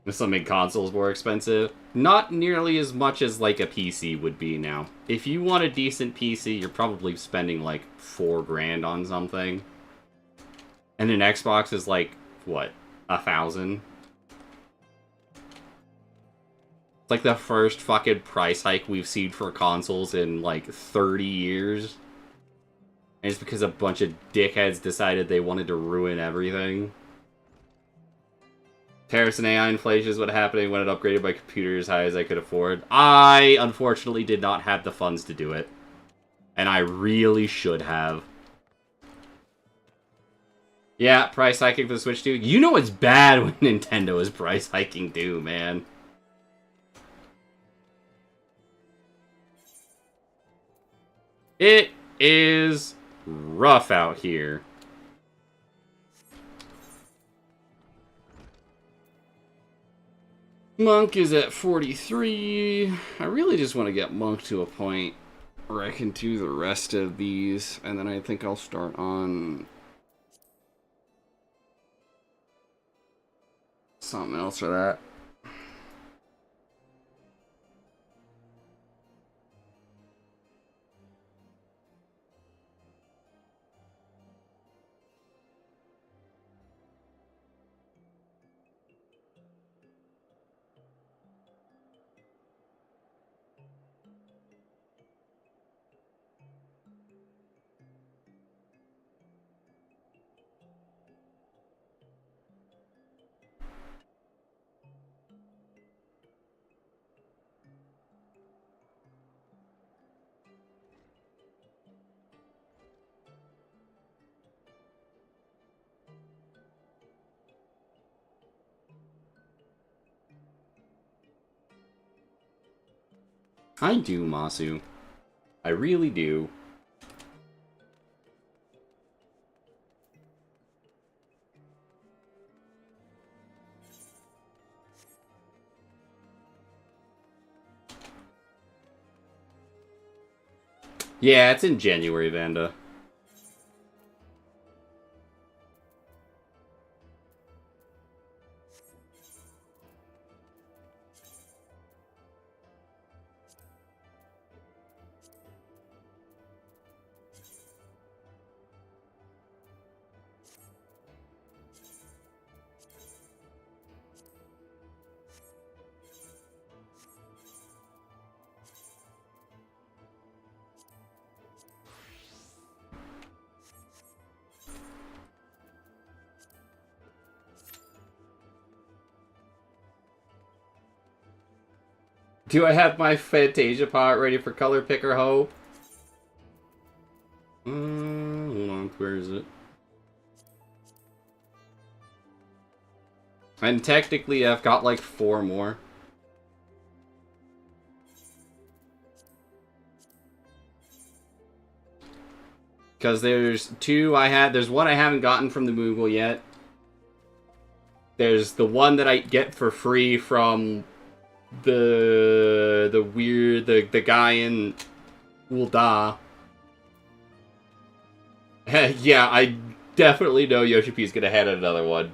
[SPEAKER 1] This will make consoles more expensive. Not nearly as much as like a PC would be now. If you want a decent PC, you're probably spending like $4 grand on something. And an Xbox is like, what, 1,000? It's like the first fucking price hike we've seen for consoles in like 30 years. And it's because a bunch of dickheads decided they wanted to ruin everything. Tariffs and AI inflation is what happening when it upgraded my computer as high as I could afford. I, unfortunately, did not have the funds to do it. And I really should have. Yeah, price hiking for the Switch too. You know it's bad when Nintendo is price hiking too, man. It is rough out here. Monk is at 43. I really just want to get Monk to a point where I can do the rest of these, and then I think I'll start on something else for that. I do, Masu. I really do. Yeah, it's in January, Vanda. Do I have my Fantasia pot ready for color picker, ho? Hold on, where is it? And technically I've got like 4 more. Because there's 2 there's one I haven't gotten from the Moogle yet. There's the one that I get for free from the guy in Ul'dah. Yeah, I definitely know Yoshi P's gonna head another one.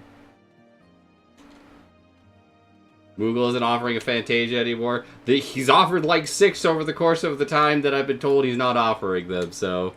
[SPEAKER 1] Moogle isn't offering a Fantasia anymore. He's offered like 6 over the course of the time that I've been told he's not offering them, so...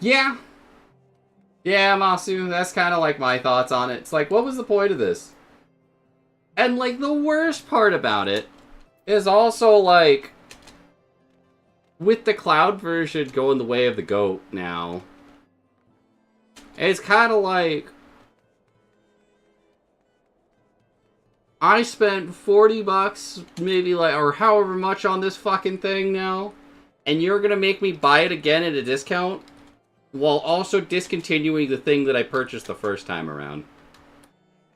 [SPEAKER 1] Yeah. Yeah, Masu, that's kind of like my thoughts on it. It's like, what was the point of this? And, like, the worst part about it is also, like, with the cloud version going the way of the goat now, it's kind of like, I spent 40 bucks, maybe, like, or however much on this fucking thing now, and you're gonna make me buy it again at a discount, while also discontinuing the thing that I purchased the first time around.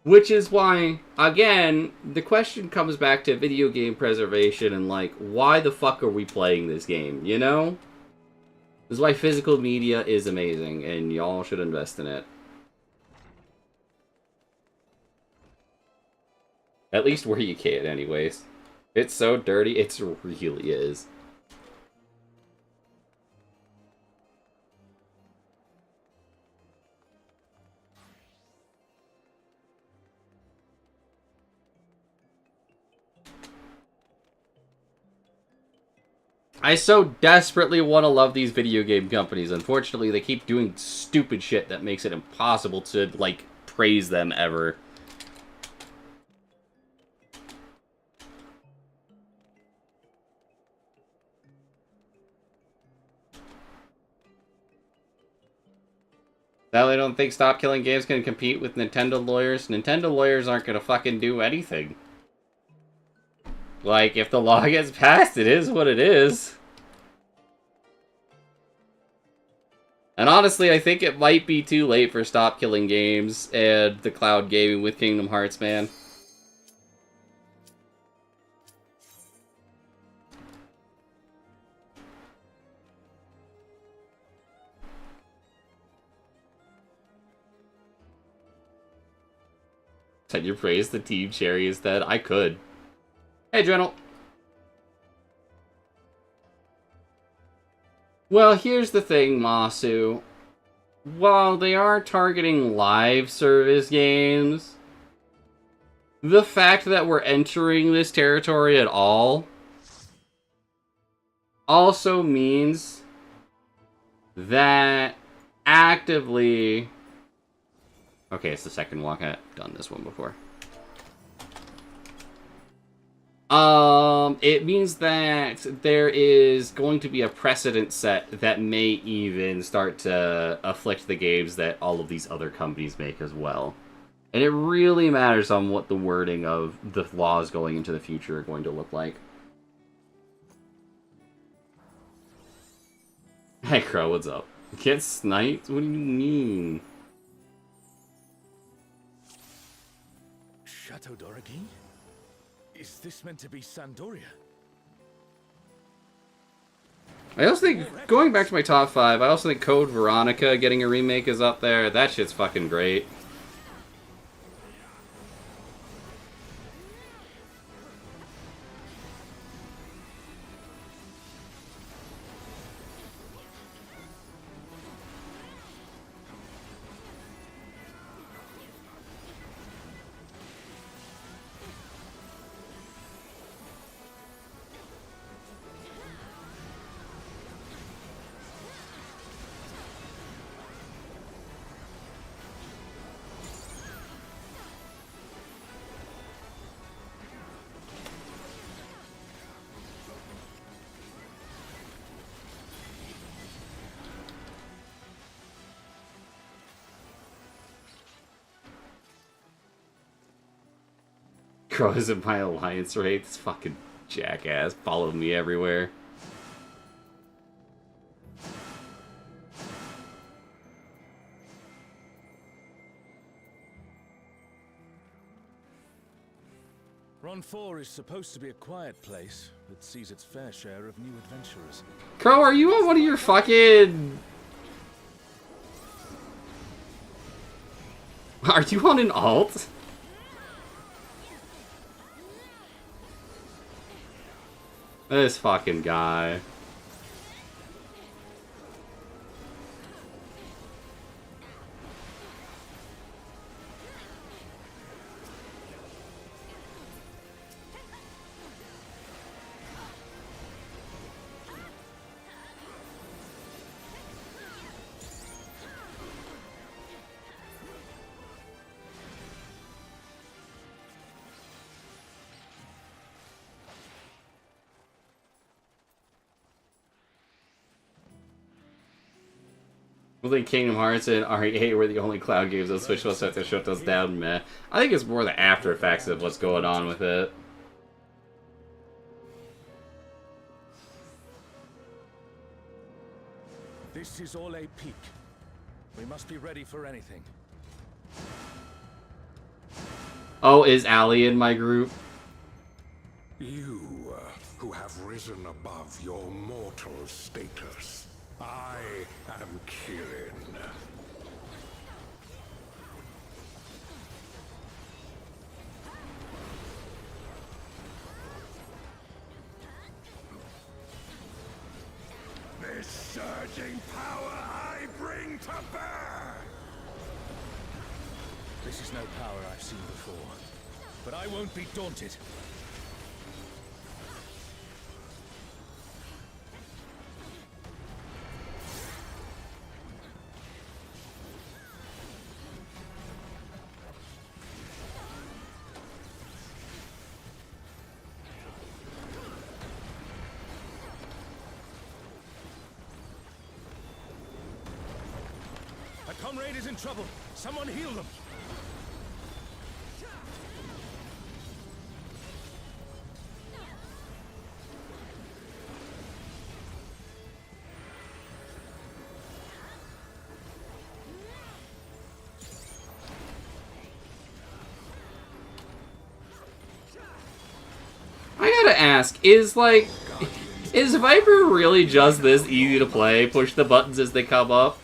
[SPEAKER 1] Which is why, again, the question comes back to video game preservation and, like, why the fuck are we playing this game, you know? This is why physical media is amazing, and y'all should invest in it. At least where you can, anyways. It's so dirty, it really is. I so desperately want to love these video game companies. Unfortunately, they keep doing stupid shit that makes it impossible to, like, praise them ever. Now they don't think Stop Killing Games can compete with Nintendo lawyers. Nintendo lawyers aren't gonna fucking do anything. Like, if the law gets passed, it is what it is. And honestly, I think it might be too late for Stop Killing Games and the cloud gaming with Kingdom Hearts, man. Can you praise the Team Cherry instead? I could. Hey, Drenel. Well, here's the thing, Masu. While they are targeting live service games, the fact that we're entering this territory at all also means that actively... Okay, it's the second walk. I've done this one before. It means that there is going to be a precedent set that may even start to afflict the games that all of these other companies make as well. And it really matters on what the wording of the laws going into the future are going to look like. Hey, Crow, what's up? Get sniped? What do you mean?
[SPEAKER 13] Chateau d'Origny? Is this meant to be Sandoria?
[SPEAKER 1] I also think, going back to my top 5, I also think Code Veronica getting a remake is up there. That shit's fucking great. Crow isn't my alliance rate. This fucking jackass followed me everywhere.
[SPEAKER 13] Ron 4 is supposed to be a quiet place, but sees its fair share of new adventurers.
[SPEAKER 1] Crow, are you on one of your fucking... Are you on an alt? This fucking guy. Only Kingdom Hearts and RE8 were the only cloud games that Switch will set to shut us down, meh. I think it's more the after effects of what's going on with it.
[SPEAKER 13] This is all a peak. We must be ready for anything.
[SPEAKER 1] Oh, is Allie in my group?
[SPEAKER 6] You, who have risen above your mortal status. I am Kirin. This surging power I bring to bear!
[SPEAKER 13] This is no power I've seen before, but I won't be daunted. A comrade is in trouble. Someone heal them.
[SPEAKER 1] I gotta ask, is Viper really just this easy to play? Push the buttons as they come up?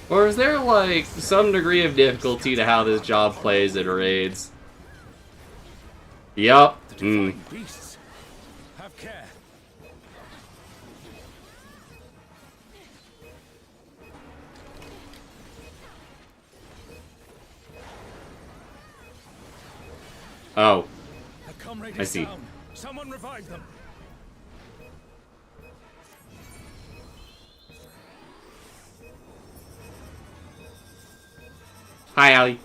[SPEAKER 1] Or is there, like, some degree of difficulty to how this job plays in raids? Yup.
[SPEAKER 13] Beasts. Have care.
[SPEAKER 1] Oh.
[SPEAKER 13] A comrade
[SPEAKER 1] I
[SPEAKER 13] is
[SPEAKER 1] see.
[SPEAKER 13] down. Someone revive them.
[SPEAKER 1] Hi, Allie.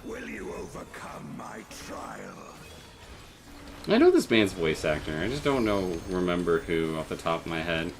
[SPEAKER 6] Will you overcome my trial?
[SPEAKER 1] I know this man's voice actor. I just don't remember who off the top of my head.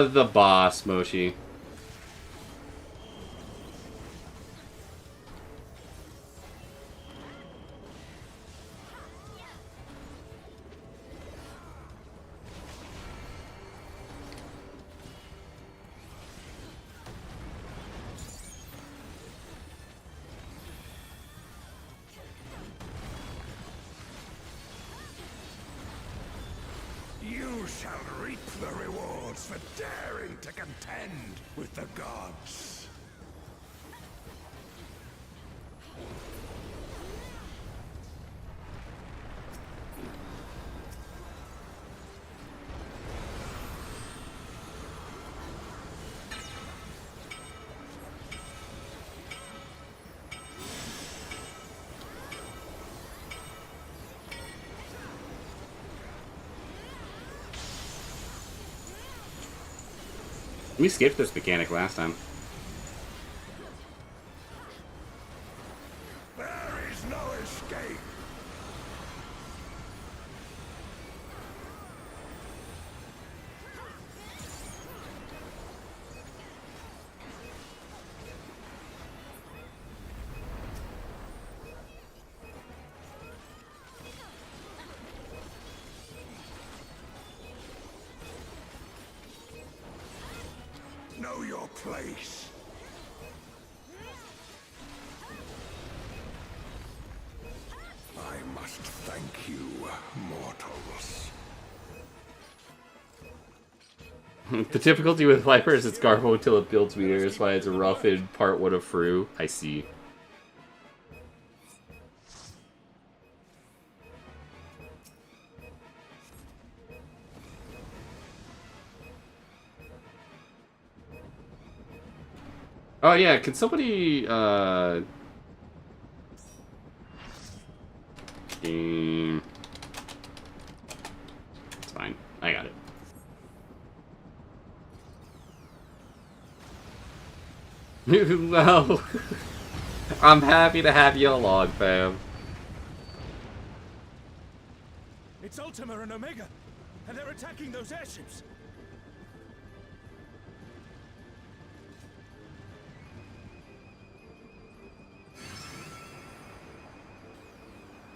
[SPEAKER 1] The boss, Moshi.
[SPEAKER 6] You shall reap the rewards for daring to contend with the gods.
[SPEAKER 1] We skipped this mechanic last time.
[SPEAKER 6] There is no escape. Know your place. I must thank you, mortals.
[SPEAKER 1] The difficulty with Viper is it's Garbo until it builds meter. That's why it's a rough in part 1 of Fru. I see. Oh yeah, can somebody game. It's fine. I got it. Well, I'm happy to have you along, fam.
[SPEAKER 13] It's Ultima and Omega, and they're attacking those airships.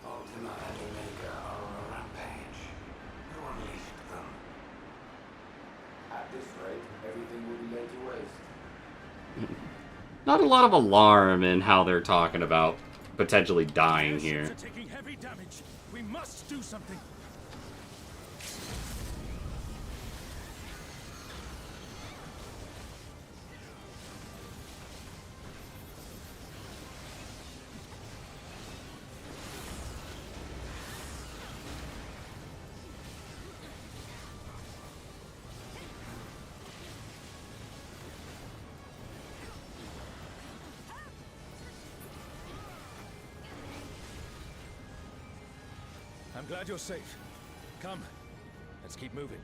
[SPEAKER 12] Ultima and Omega are on a rampage. You unleashed them. At this rate, everything will be laid to waste.
[SPEAKER 1] Not a lot of alarm in how they're talking about potentially dying here.
[SPEAKER 13] Airships are taking heavy damage. We must do something. I'm glad you're safe. Come, let's keep moving.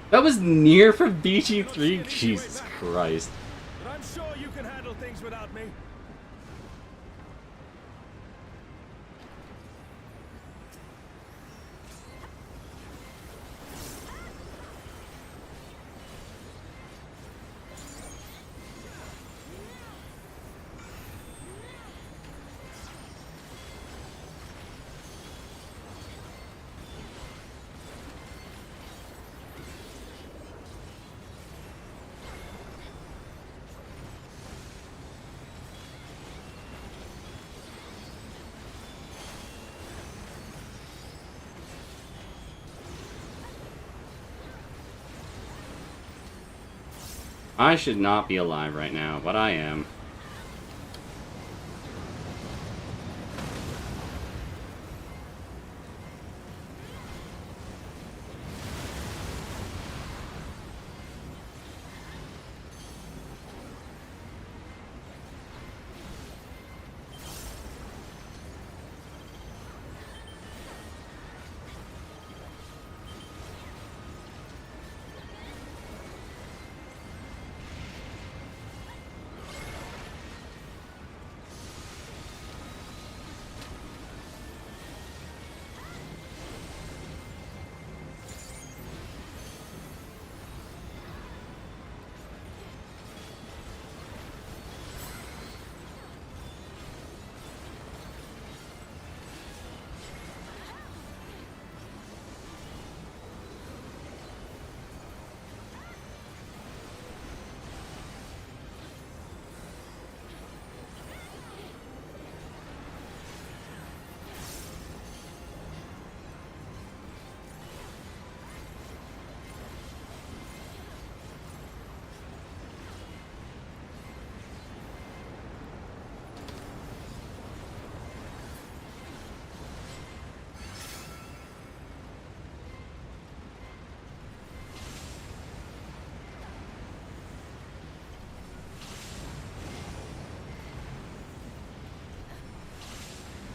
[SPEAKER 1] That was near from BG3? Jesus Christ.
[SPEAKER 13] But I'm sure you can handle things without me.
[SPEAKER 1] I should not be alive right now, but I am.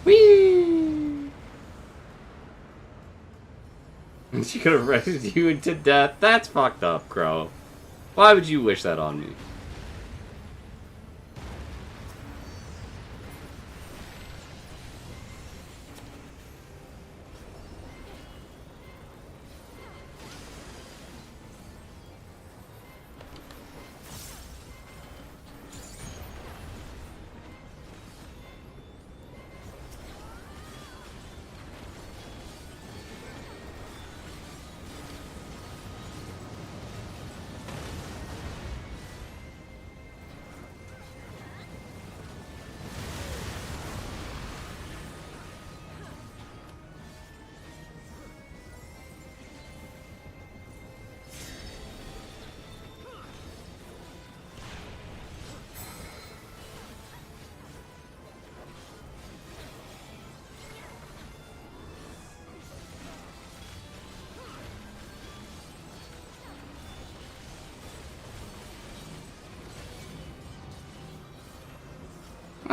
[SPEAKER 1] Whee! She could have arrested you into death. That's fucked up, Crow. Why would you wish that on me?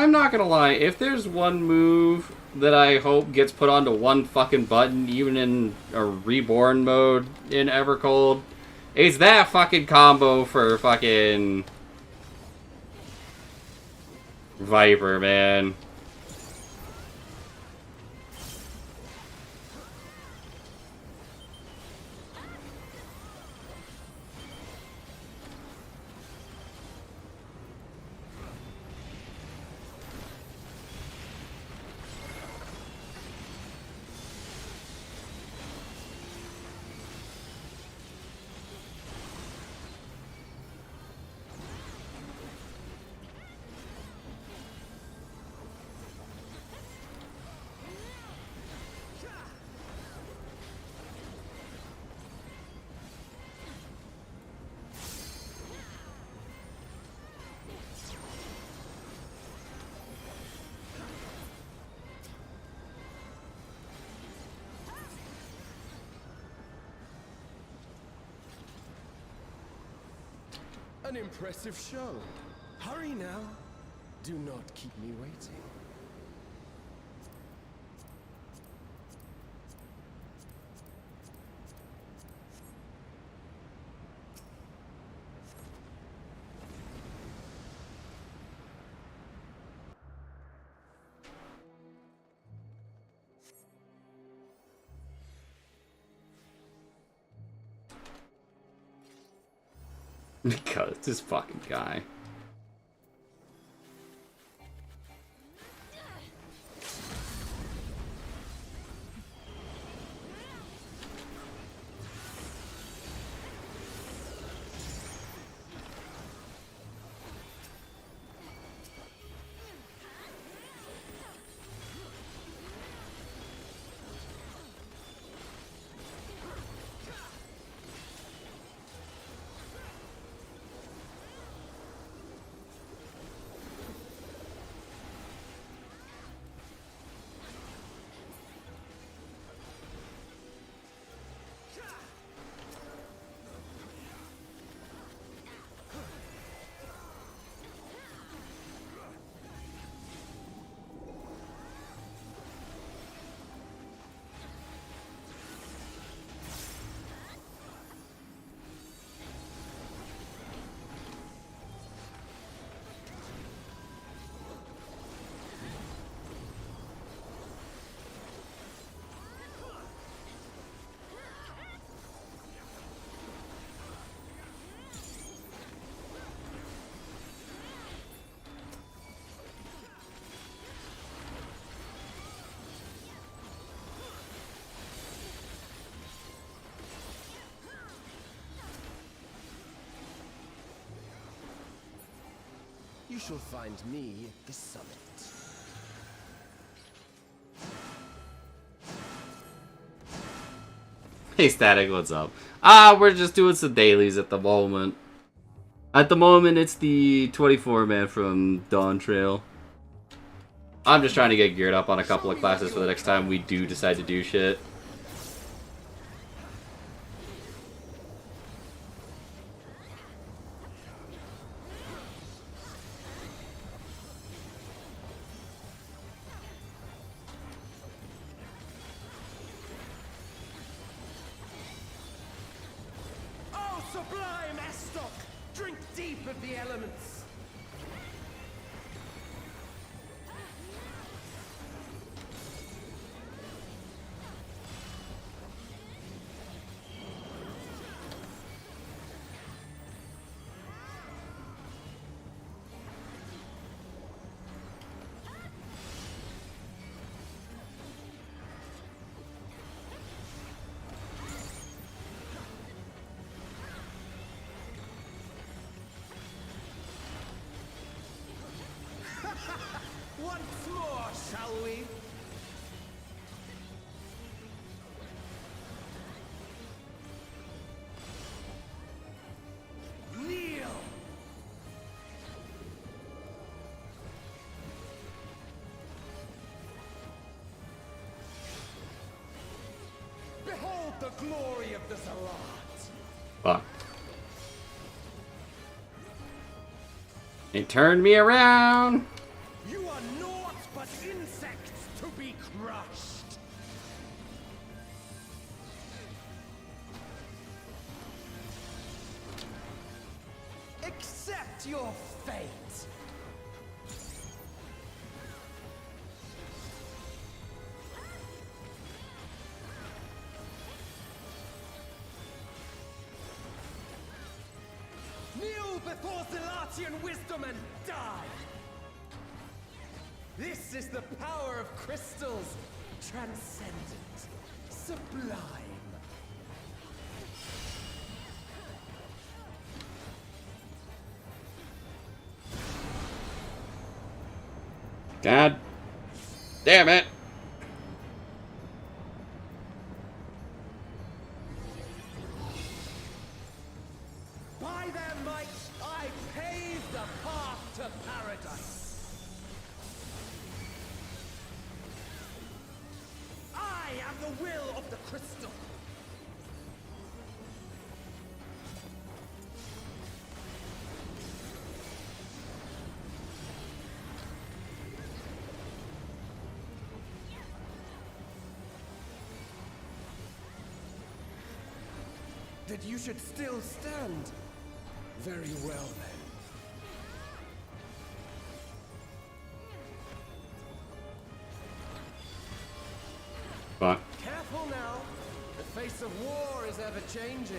[SPEAKER 1] I'm not gonna lie, if there's one move that I hope gets put onto one fucking button, even in a reborn mode in Evercold, it's that fucking combo for fucking Viper, man.
[SPEAKER 13] An impressive show. Hurry now. Do not keep me waiting.
[SPEAKER 1] Because this fucking guy.
[SPEAKER 13] You shall find me at the summit.
[SPEAKER 1] Hey Static, what's up? We're just doing some dailies at the moment. At the moment, it's the 24-man from Dawn Trail. I'm just trying to get geared up on a couple of classes for the next time we do decide to do shit.
[SPEAKER 7] Sublime Estoc! Drink deep of the elements! Once more, shall we? Kneel! Behold the glory of the Zalat!
[SPEAKER 1] Fuck. It turned me around!
[SPEAKER 7] You are crushed. Accept your fate. Kneel before Zalatian wisdom and die! This is the power of crystals, transcendent, sublime.
[SPEAKER 1] God damn it!
[SPEAKER 7] By their might, I pave the path to paradise. I am the will of the crystal. That you should still stand. Very well, then.
[SPEAKER 1] Fuck.
[SPEAKER 7] Careful now. The face of war is ever changing.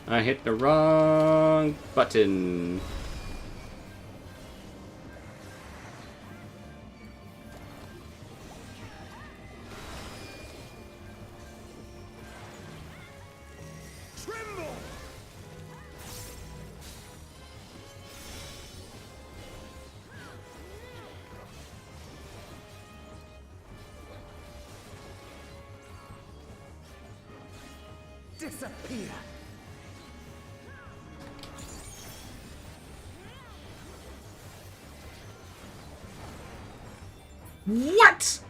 [SPEAKER 1] I hit the wrong button.
[SPEAKER 7] Tremble! Disappear!
[SPEAKER 1] What?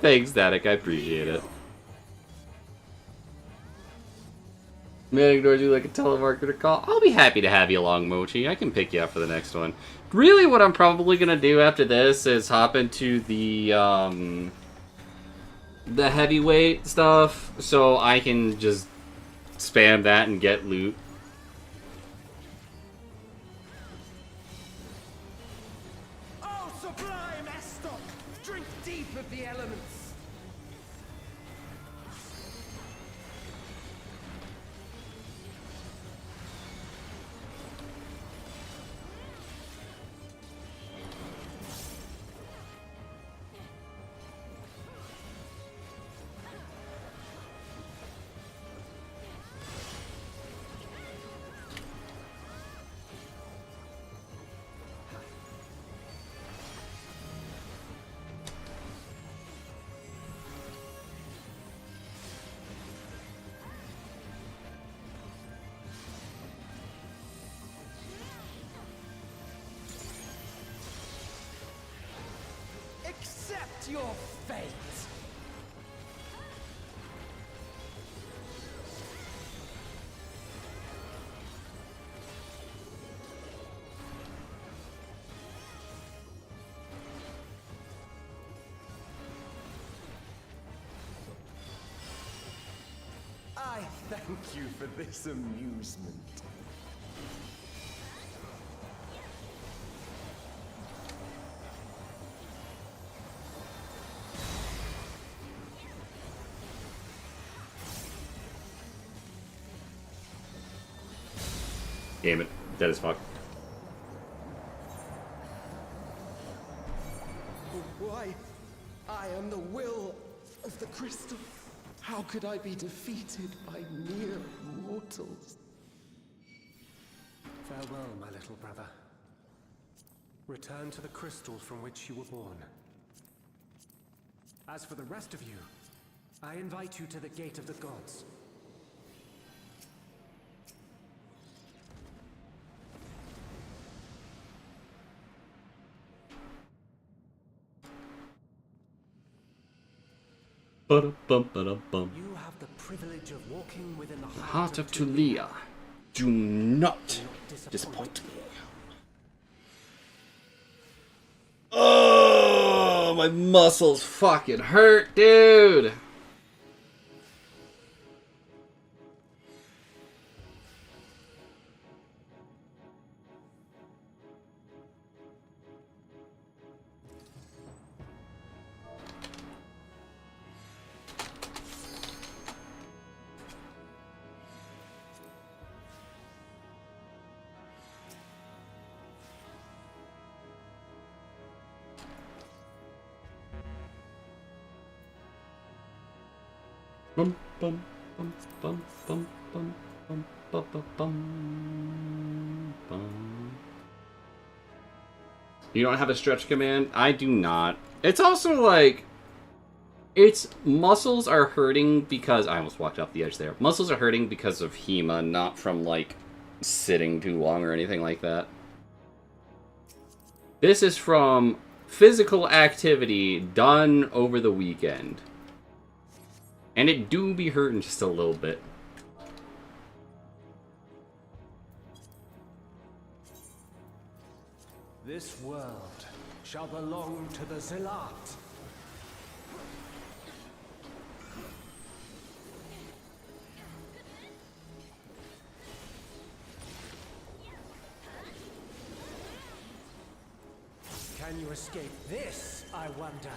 [SPEAKER 1] Thanks, Static. I appreciate it. Man ignores you like a telemarketer call. I'll be happy to have you along, Mochi. I can pick you up for the next one. Really, what I'm probably gonna do after this is hop into the heavyweight stuff, so I can just spam that and get loot.
[SPEAKER 7] Oh, sublime Estok! Drink deep of the elements! Accept your fate! I thank you for this amusement.
[SPEAKER 1] Damn it. Dead as fuck.
[SPEAKER 7] Why? I am the will of the crystal. How could I be defeated by mere mortals?
[SPEAKER 14] Farewell, my little brother. Return to the crystal from which you were born. As for the rest of you, I invite you to the Gate of the Gods.
[SPEAKER 1] Ba-da-bum, ba-da-bum.
[SPEAKER 14] You have the privilege of walking within the
[SPEAKER 1] Heart of Tulia. Do not disappoint me. Oh, my muscles fucking hurt, dude. Bum, bum, bum, bum, bum, bum, bum, bum, bum, bum, bum. You don't have a stretch command? I do not. It's also like... Its muscles are hurting because... I almost walked off the edge there. Muscles are hurting because of HEMA, not from, like, sitting too long or anything like that. This is from physical activity done over the weekend. And it do be hurting just a little bit.
[SPEAKER 14] This world shall belong to the Zealot. Can you escape this, I wonder?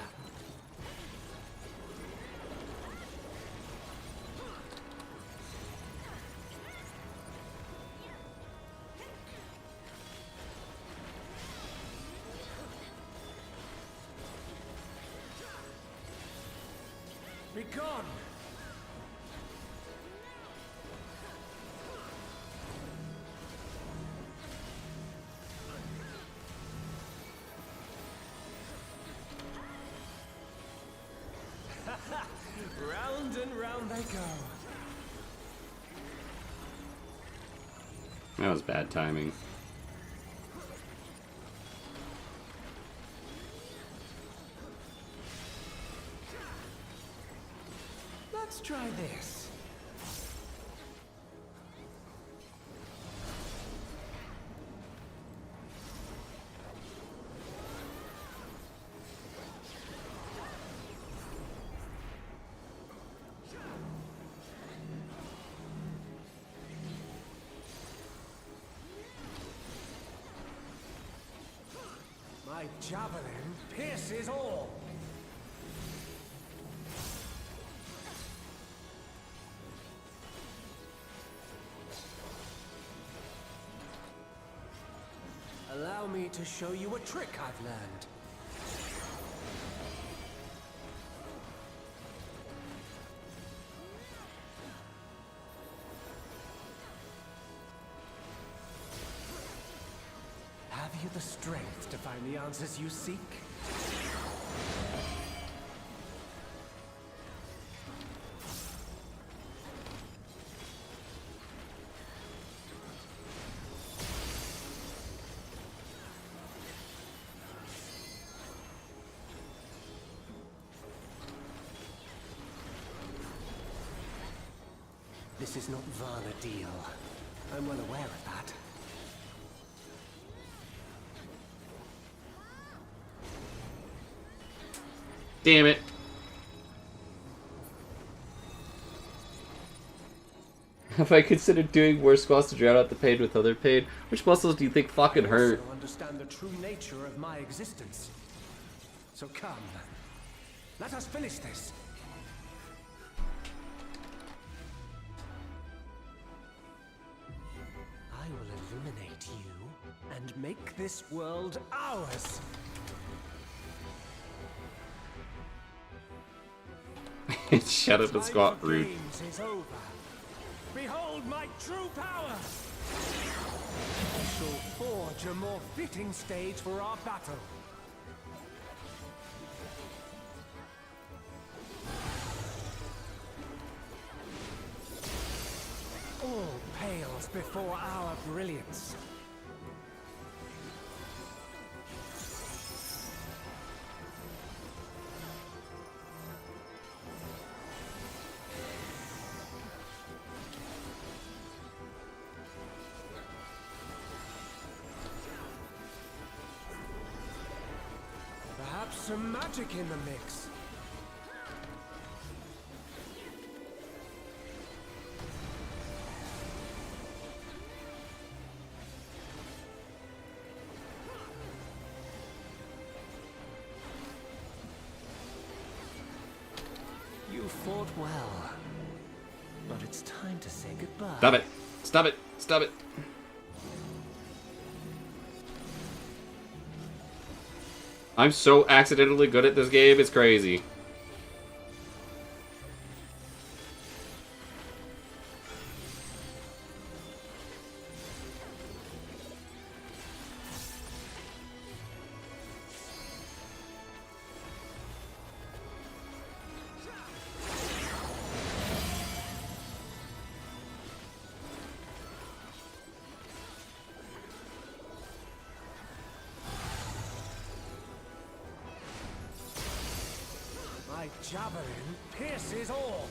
[SPEAKER 14] Be gone! Round and round they go.
[SPEAKER 1] That was bad timing.
[SPEAKER 14] Let's try this. My javelin pierces all. Allow me to show you a trick I've learned. Have you the strength to find the answers you seek? This is not Vana'diel. I'm well aware of that.
[SPEAKER 1] Damn it. Have I considered doing more squats to drown out the pain with other pain? Which muscles do you think fucking hurt?
[SPEAKER 14] I also understand the true nature of my existence. So come, let us finish this. I will illuminate you and make this world ours.
[SPEAKER 1] Shut up and squat, rude.
[SPEAKER 14] Is over. Behold my true power! I shall forge a more fitting stage for our battle. All pales before our brilliance. some magic in the mix.
[SPEAKER 11] You fought well, but it's time to say goodbye.
[SPEAKER 1] Stop it! Stop it! Stop it! I'm so accidentally good at this game, it's crazy.
[SPEAKER 14] My javelin pierces all.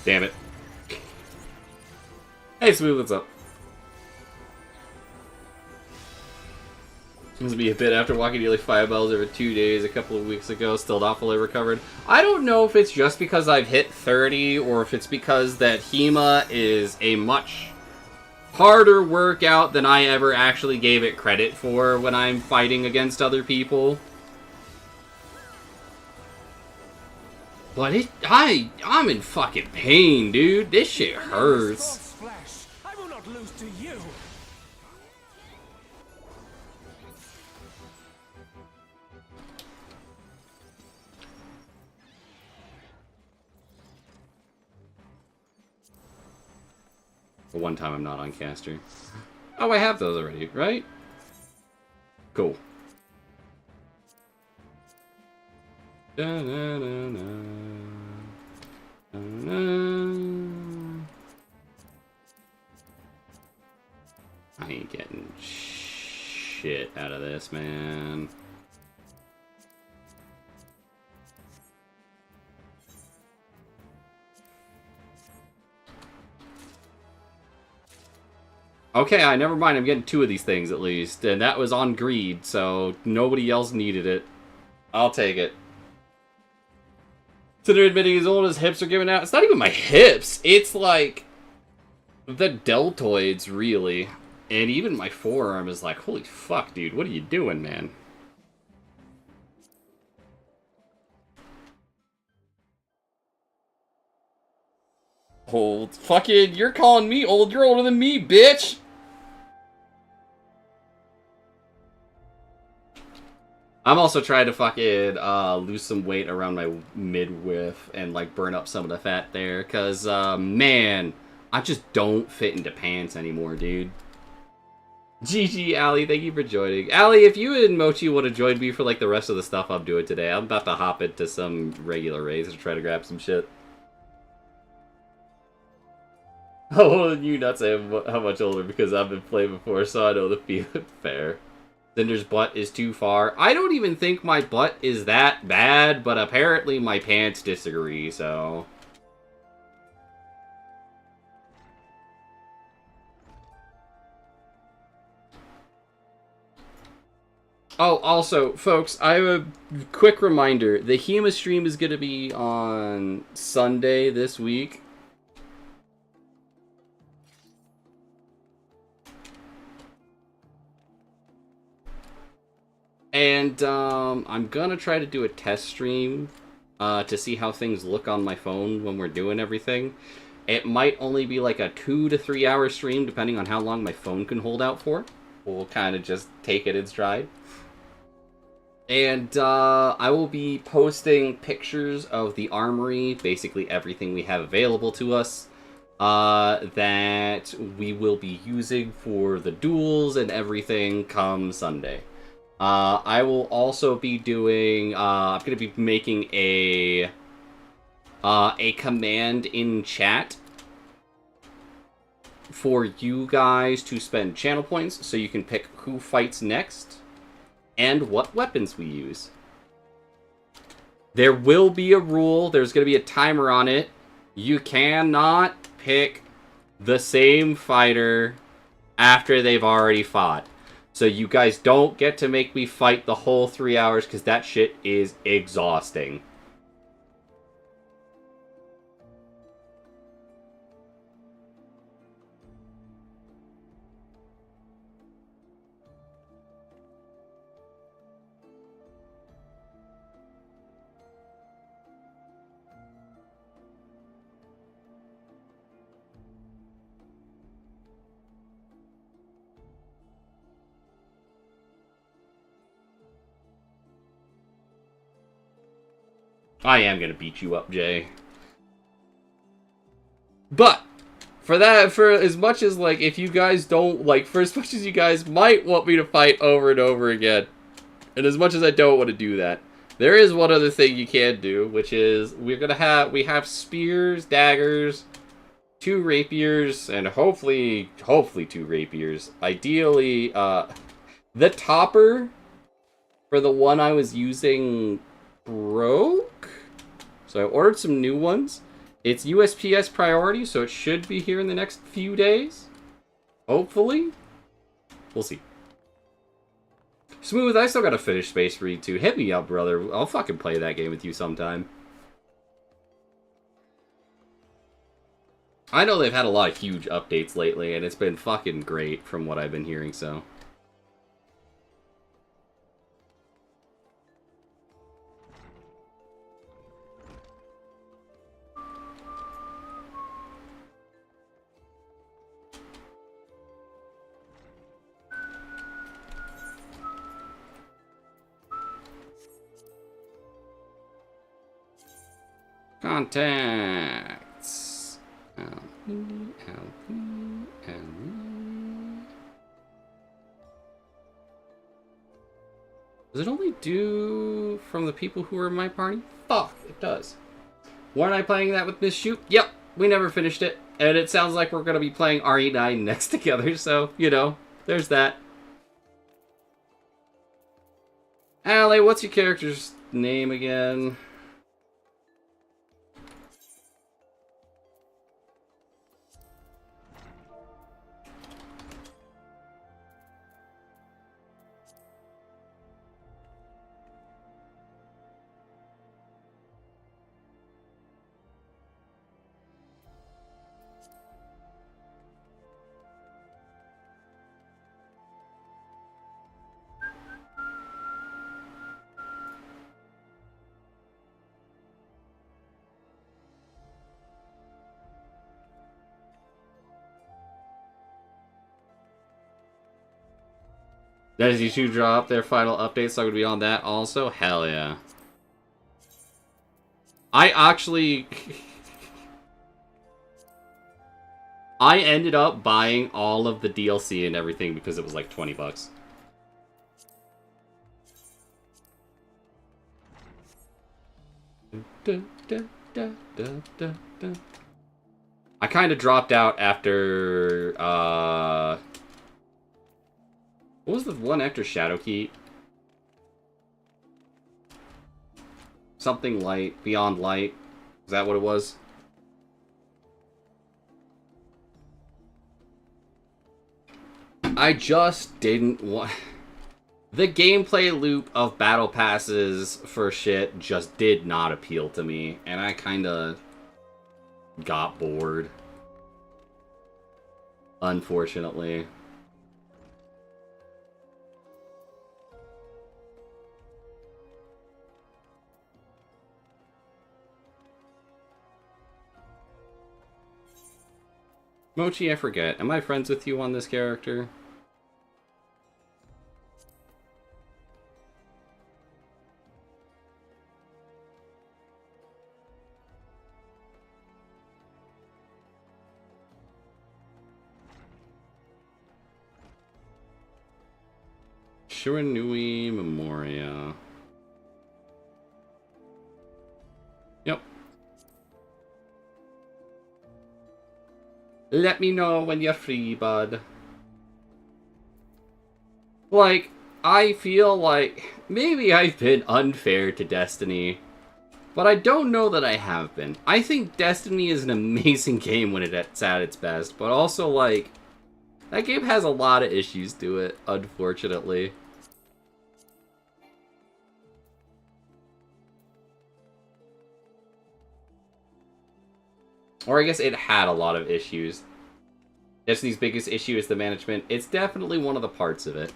[SPEAKER 1] Damn it. Hey, Smooth, what's up? This will be a bit after walking nearly 5 miles over 2 days a couple of weeks ago, still not fully recovered. I don't know if it's just because I've hit 30 or if it's because that HEMA is a much harder workout than I ever actually gave it credit for when I'm fighting against other people. But I'm in fucking pain, dude. This shit hurts.
[SPEAKER 14] I will not lose to you.
[SPEAKER 1] The one time I'm not on caster. Oh, I have those already, right? Cool. I ain't getting shit out of this, man. Okay, never mind. I'm getting 2 of these things at least, and that was on greed, so nobody else needed it. I'll take it. Consider admitting he's old, his hips are giving out. It's not even my hips. It's like the deltoids, really. And even my forearm is like, holy fuck, dude. What are you doing, man? Old. Fucking, you're calling me old. You're older than me, bitch. I'm also trying to fucking lose some weight around my midriff and like burn up some of the fat there, cause man, I just don't fit into pants anymore, dude. GG, Ali, thank you for joining. Ali, if you and Mochi would have joined me for like the rest of the stuff I'm doing today, I'm about to hop into some regular raids to try to grab some shit. How old are you? Not saying how much older, because I've been playing before, so I know the feeling. Fair. Cinder's butt is too far. I don't even think my butt is that bad, but apparently my pants disagree, so... Oh, also, folks, I have a quick reminder. The HEMA stream is going to be on Sunday this week. And I'm gonna try to do a test stream to see how things look on my phone when we're doing everything. It might only be like a 2 to 3 hour stream, depending on how long my phone can hold out for. We'll kind of just take it in stride. And I will be posting pictures of the armory, basically everything we have available to us, that we will be using for the duels and everything come Sunday. I will also be doing, I'm going to be making a command in chat for you guys to spend channel points so you can pick who fights next and what weapons we use. There will be a rule. There's going to be a timer on it. You cannot pick the same fighter after they've already fought. So you guys don't get to make me fight the whole 3 hours because that shit is exhausting. I am gonna beat you up, Jay. But for as much as like if you guys don't like, for as much as you guys might want me to fight over and over again, and as much as I don't want to do that, there is one other thing you can do, which is we have spears, daggers, 2 rapiers, and hopefully 2 rapiers. Ideally, the topper for the one I was using broke, so I ordered some new ones. It's USPS priority, so it should be here in the next few days. Hopefully. We'll see. Smooth, I still gotta finish Space Marine 2. Hit me up, brother. I'll fucking play that game with you sometime. I know they've had a lot of huge updates lately, and it's been fucking great from what I've been hearing, so... Contacts. Does it only do from the people who are in my party? Fuck, it does. Weren't I playing that with Miss Shoot? Yep, we never finished it. And it sounds like we're going to be playing RE9 next together, so, you know, there's that. Allie, what's your character's name again? Does YouTube drop their final update, so I'm going to be on that also? Hell yeah. I actually... I ended up buying all of the DLC and everything because it was like 20 bucks. I kind of dropped out after, what was the one after Shadowkeep? Something Light, Beyond Light. Is that what it was? I just didn't want... The gameplay loop of battle passes for shit just did not appeal to me, and I kinda got bored. Unfortunately. Mochi, I forget. Am I friends with you on this character? Shiranui Memoria. Yep. Let me know when you're free, bud. Like, I feel like maybe I've been unfair to Destiny, but I don't know that I have been. I think Destiny is an amazing game when it's at its best, but also, like, that game has a lot of issues to it, unfortunately. Or I guess it had a lot of issues. Destiny's biggest issue is the management. It's definitely one of the parts of it.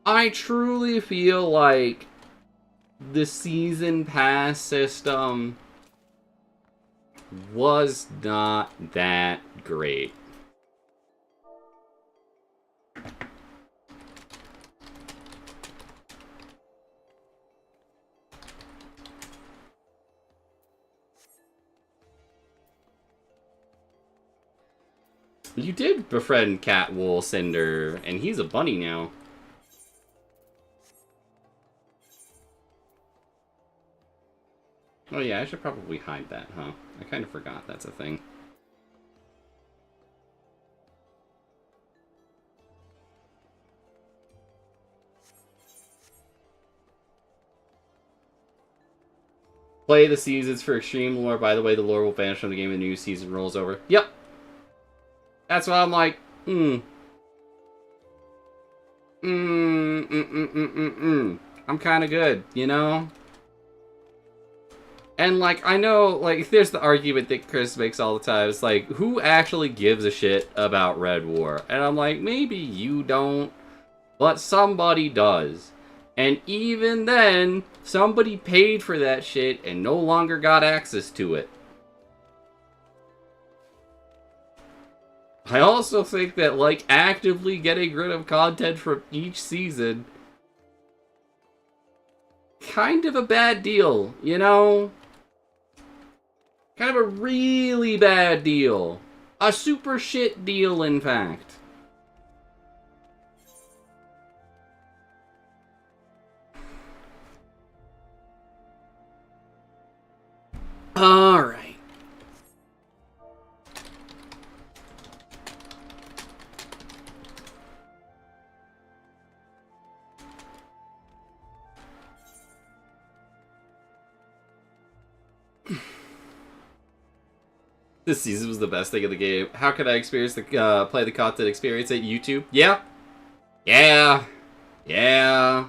[SPEAKER 1] I truly feel like the season pass system was not that great. You did befriend Catwool Cinder, and he's a bunny now. Oh yeah, I should probably hide that, huh? I kind of forgot that's a thing. Play the seasons for extreme lore. By the way, the lore will vanish from the game when the new season rolls over. Yep. That's why I'm like, I'm kind of good, you know? And, like, I know, like, there's the argument that Chris makes all the time. It's like, who actually gives a shit about Red War? And I'm like, maybe you don't, but somebody does. And even then, somebody paid for that shit and no longer got access to it. I also think that, like, actively getting rid of content from each season, kind of a bad deal, you know? Kind of a really bad deal. A super shit deal, in fact. Alright. This season was the best thing in the game. How can I experience the play the content experience at YouTube? Yeah. Yeah. Yeah.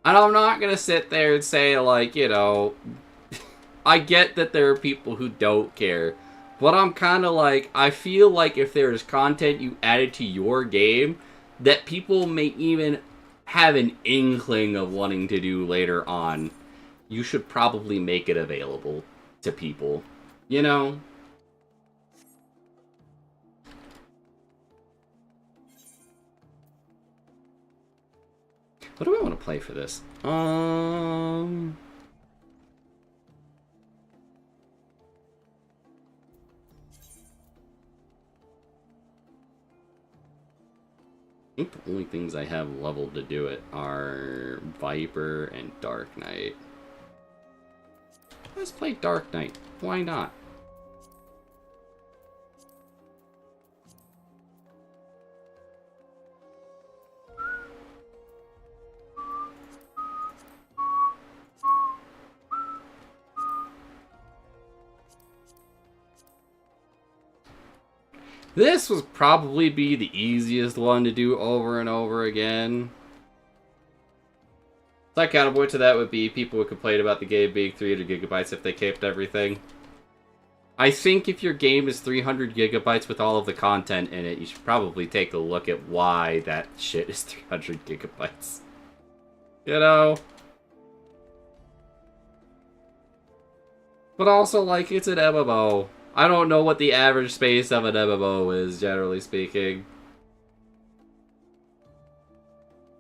[SPEAKER 1] And I'm not gonna sit there and say, like, you know, I get that there are people who don't care, but I'm kind of like, I feel like if there's content you added to your game that people may even have an inkling of wanting to do later on, you should probably make it available to people, you know? What do I want to play for this? I think the only things I have leveled to do it are Viper and Dark Knight. Let's play Dark Knight. Why not? This would probably be the easiest one to do over and over again. Side counterpoint to that would be people would complain about the game being 300 gigabytes if they kept everything. I think if your game is 300 gigabytes with all of the content in it, you should probably take a look at why that shit is 300 gigabytes. You know? But also, like, it's an MMO. I don't know what the average space of an MMO is, generally speaking.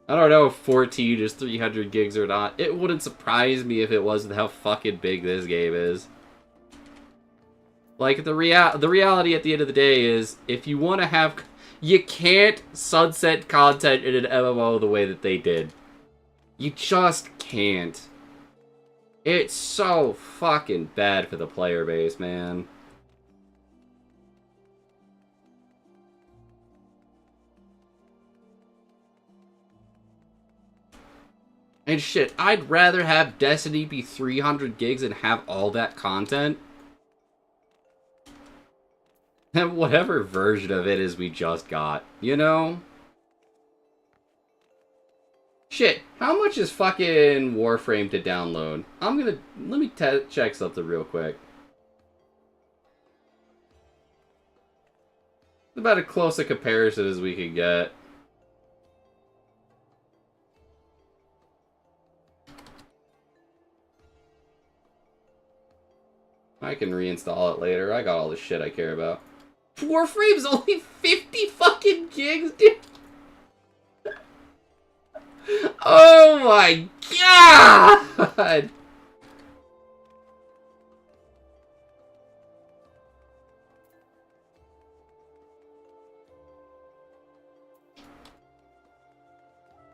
[SPEAKER 1] I don't know if 14 is 300 gigs or not. It wouldn't surprise me if it wasn't how fucking big this game is. Like, the reality at the end of the day is, if you want to have... You can't sunset content in an MMO the way that they did. You just can't. It's so fucking bad for the player base, man. And shit, I'd rather have Destiny be 300 gigs and have all that content than whatever version of it is we just got, you know? Shit, how much is fucking Warframe to download? Let me check something real quick. About as close a comparison as we can get. I can reinstall it later. I got all the shit I care about. Warframe's only 50 fucking gigs, dude! Oh my god!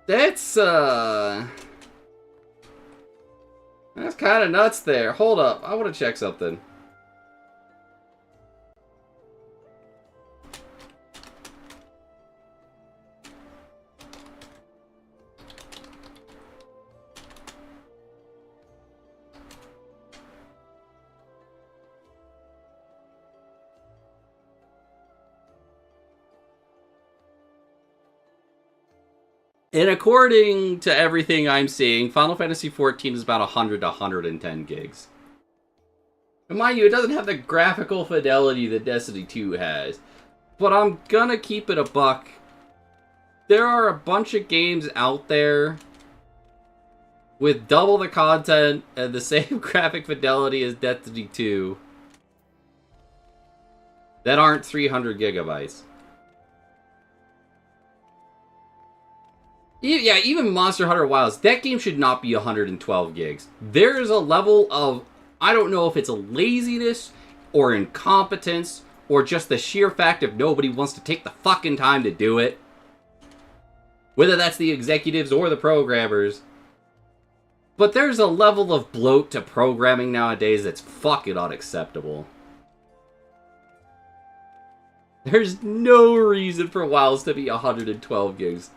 [SPEAKER 1] That's kind of nuts there. Hold up. I want to check something. And according to everything I'm seeing, Final Fantasy XIV is about 100 to 110 gigs. And mind you, it doesn't have the graphical fidelity that Destiny 2 has. But I'm gonna keep it a buck. There are a bunch of games out there with double the content and the same graphic fidelity as Destiny 2 that aren't 300 gigabytes. Yeah, even Monster Hunter Wilds, that game should not be 112 gigs. There is a level of, I don't know if it's a laziness or incompetence or just the sheer fact of nobody wants to take the fucking time to do it. Whether that's the executives or the programmers. But there's a level of bloat to programming nowadays that's fucking unacceptable. There's no reason for Wilds to be 112 gigs.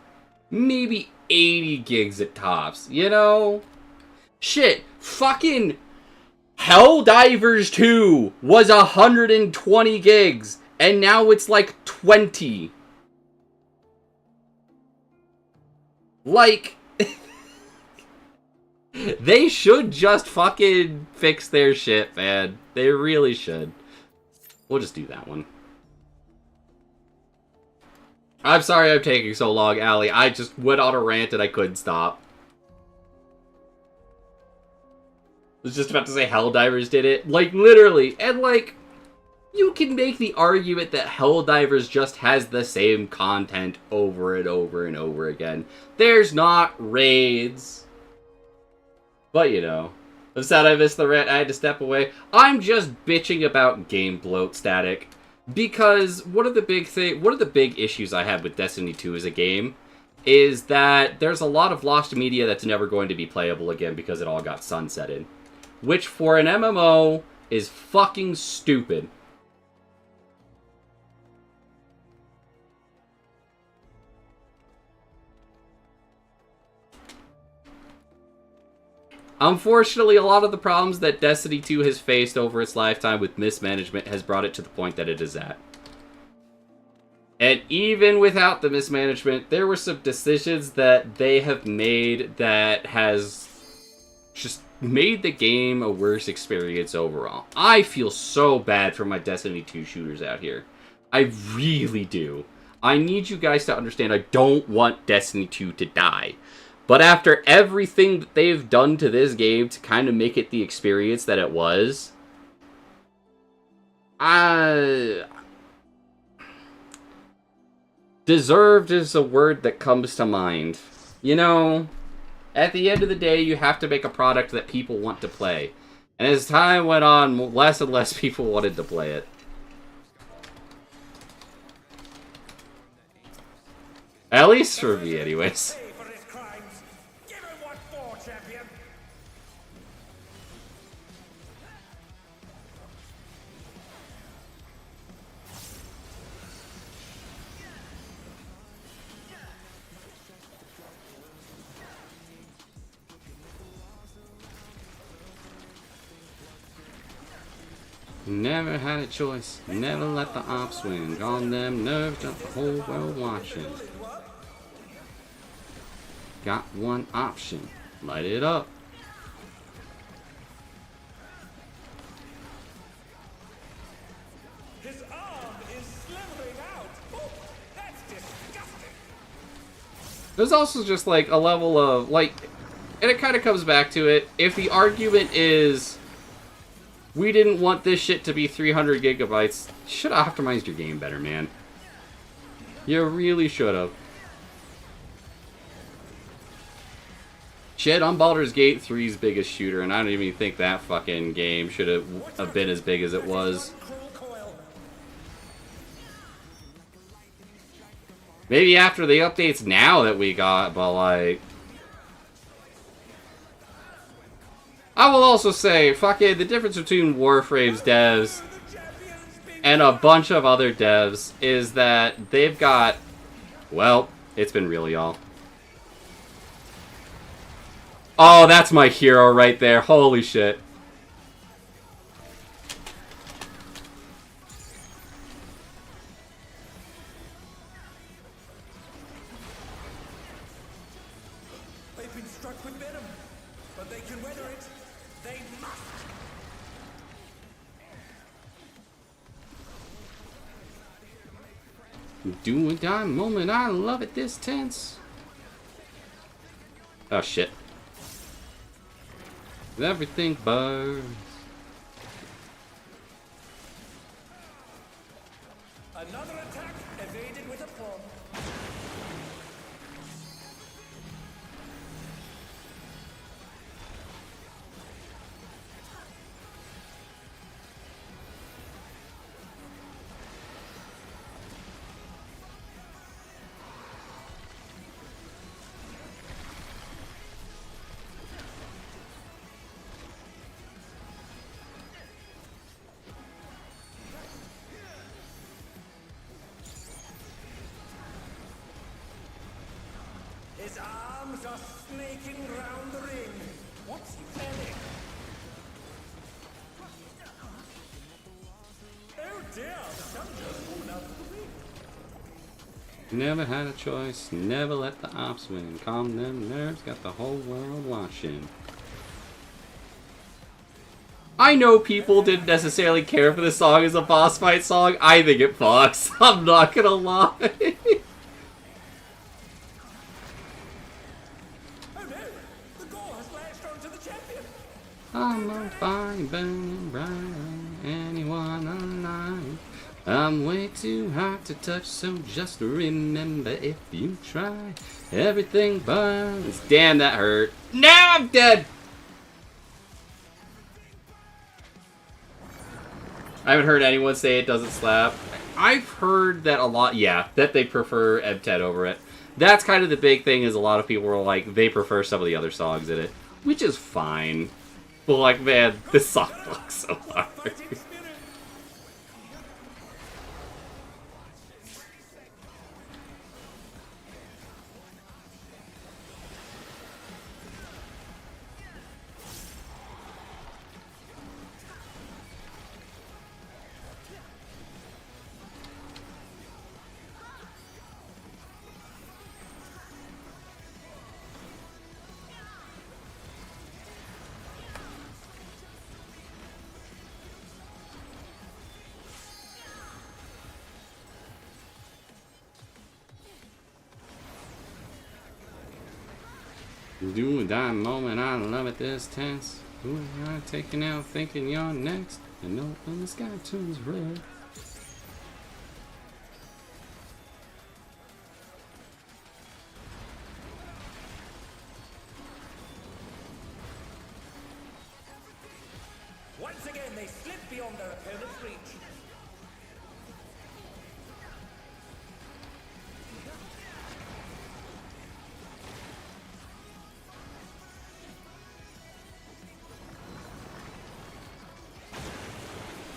[SPEAKER 1] Maybe 80 gigs at tops, you know? Shit, fucking Helldivers 2 was 120 gigs, and now it's like 20. Like, they should just fucking fix their shit, man. They really should. We'll just do that one. I'm sorry I'm taking so long, Allie. I just went on a rant and I couldn't stop. I was just about to say Helldivers did it. Like, literally. And, like, you can make the argument that Helldivers just has the same content over and over and over again. There's not raids. But, you know. I'm sad I missed the rant. I had to step away. I'm just bitching about game bloat static. Because one of the big issues I have with Destiny 2 as a game is that there's a lot of lost media that's never going to be playable again because it all got sunsetted. Which for an MMO is fucking stupid. Unfortunately, a lot of the problems that Destiny 2 has faced over its lifetime with mismanagement has brought it to the point that it is at. And even without the mismanagement, there were some decisions that they have made that has just made the game a worse experience overall. I feel so bad for my Destiny 2 shooters out here. I really do. I need you guys to understand I don't want Destiny 2 to die. But after everything that they've done to this game to kind of make it the experience that it was, deserved is a word that comes to mind. You know, at the end of the day, you have to make a product that people want to play. And as time went on, less and less people wanted to play it. At least for me, anyways. Never had a choice. Never let the ops win. On them nerves, got the whole world watching. Got one option. Light it up.
[SPEAKER 14] His arm is slithering out. Oh, that's disgusting.
[SPEAKER 1] There's also just like a level of like, and it kind of comes back to it. If the argument is, we didn't want this shit to be 300 gigabytes, you should have optimized your game better, man. You really should have. Shit, on Baldur's Gate 3's biggest shooter, and I don't even think that fucking game should have been as big as it was. Maybe after the updates now that we got, but like... I will also say, fucking, the difference between Warframe's devs and a bunch of other devs is that they've got... Well, it's been real, y'all. Oh, that's my hero right there. Holy shit.
[SPEAKER 14] They've been struck with venom, but they can weather it. They must.
[SPEAKER 1] Do or die moment. I love it this tense. Oh, shit. Everything burns.
[SPEAKER 14] Another attack evaded with aplomb. His arms are snaking round the ring. What's he planning? Oh dear, the soldier's fallen out of the ring.
[SPEAKER 1] Never had a choice. Never let the ops win. Calm them nerves. Got the whole world watching. I know people didn't necessarily care for this song as a boss fight song. I think it fucks. I'm not gonna lie. I'm on fire, burning bright. Anyone alive? I'm way too hot to touch, so just remember if you try, everything burns. Damn, that hurt. Now I'm dead! I haven't heard anyone say it doesn't slap. I've heard that a lot, yeah, that they prefer M10 over it. That's kind of the big thing, is a lot of people are like, they prefer some of the other songs in it, which is fine. But like, man, this song fucks so hard. Do a die moment, I love it this tense. Who am I taking out, thinking you're next? And no, when the sky turns red.
[SPEAKER 14] Once again, they slip beyond their opponent's reach.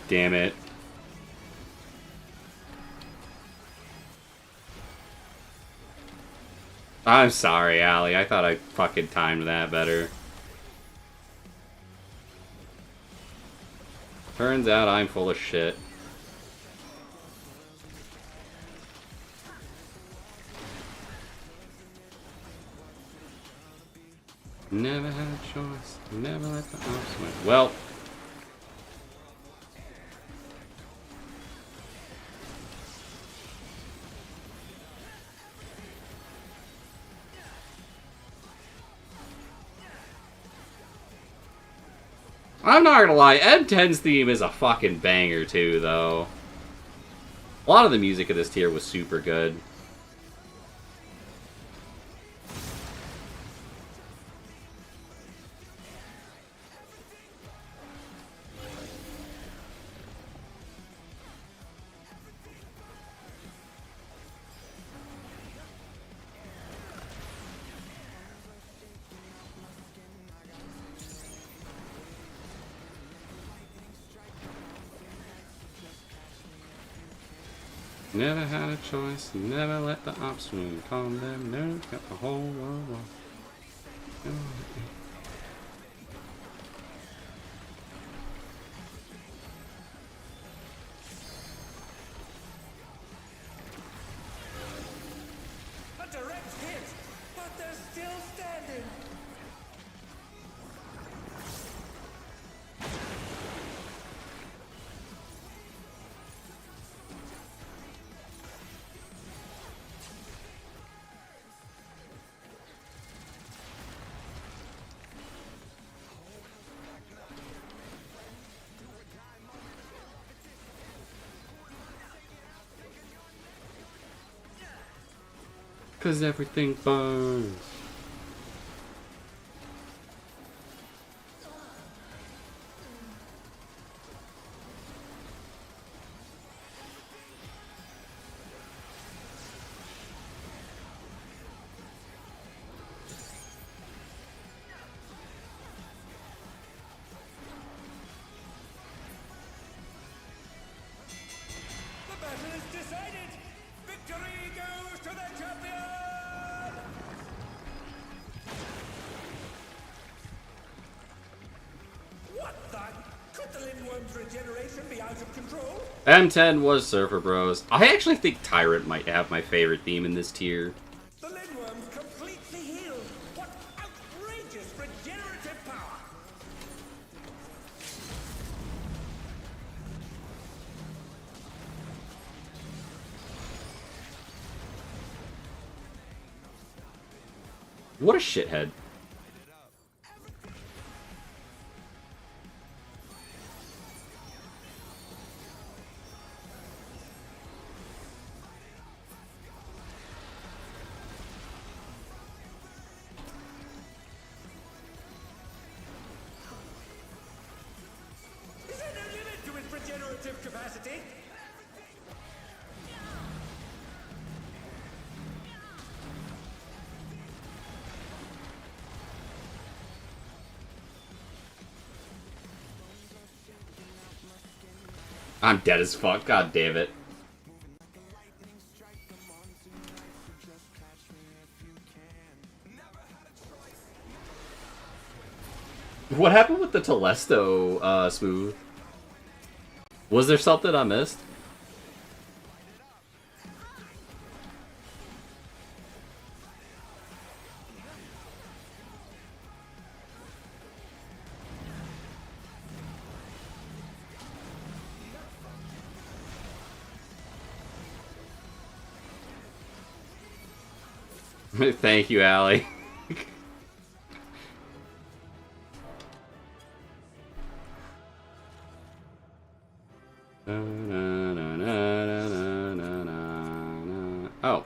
[SPEAKER 1] Damn it. I'm sorry, Allie. I thought I fucking timed that better. Turns out I'm full of shit. Never had a choice. Never let the ops win. Well. I'm not gonna lie, M10's theme is a fucking banger too, though. A lot of the music of this tier was super good. Never had a choice, never let the ops win. Calm them nerves, got the whole world wrong.
[SPEAKER 14] A direct hit, but they're still standing.
[SPEAKER 1] Cause everything burns.
[SPEAKER 14] The battle is decided. Victory goes to the champion. What the? Could the Lindworm's regeneration be out of control?
[SPEAKER 1] M10 was Surfer Bros. I actually think Tyrant might have my favorite theme in this tier.
[SPEAKER 14] The Lindworm's completely healed. What outrageous regenerative power!
[SPEAKER 1] What a shithead.
[SPEAKER 14] Is there no limit to its regenerative capacity?
[SPEAKER 1] I'm dead as fuck, god damn it. What happened with the Telesto, Smooth? Was there something I missed? Thank you, Allie. Oh.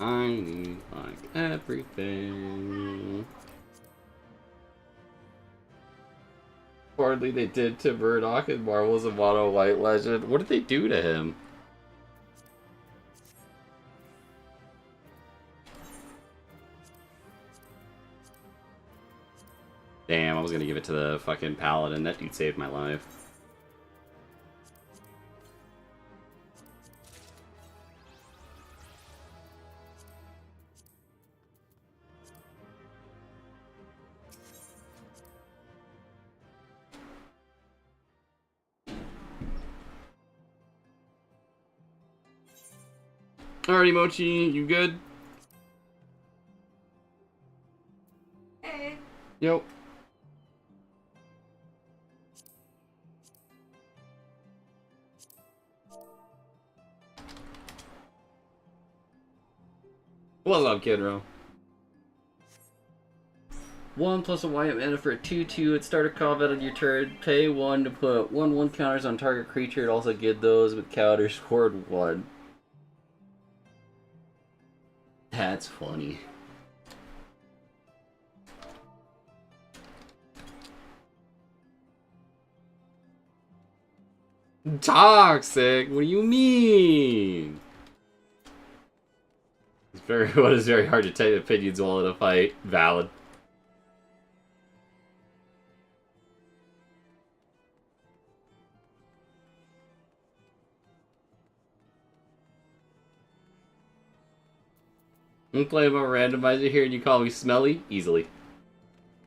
[SPEAKER 1] I need like everything. Hardly they did to Murdoch in Marvel's a Mono White Legend. What did they do to him? Damn, I was gonna give it to the fucking Paladin. That dude saved my life. Alrighty, Mochi, you good?
[SPEAKER 15] Hey.
[SPEAKER 1] Yo. What's up, Kidro? 1 plus a white mana for a 2/2 at start of combat on your turn. Pay 1 to put 1/1 counters on target creature. It also get those with counters scored 1. That's funny. Toxic? What do you mean? It's very what is very hard to take opinions while in a fight. Valid. I'm playing my randomizer here and you call me smelly? Easily.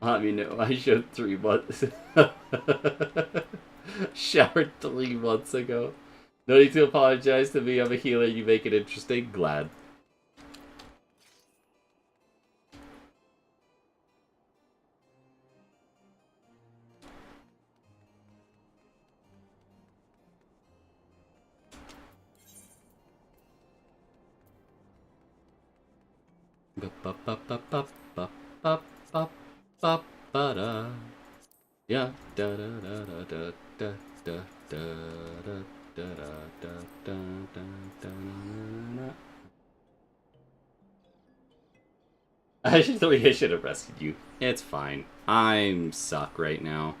[SPEAKER 1] I mean, no, I showed 3 months. Showered 3 months ago. No need to apologize to me. I'm a healer. You make it interesting. Glad. Yeah. Da da da da da da da da da da da da da. I should have rescued you. It's fine. I'm suck right now.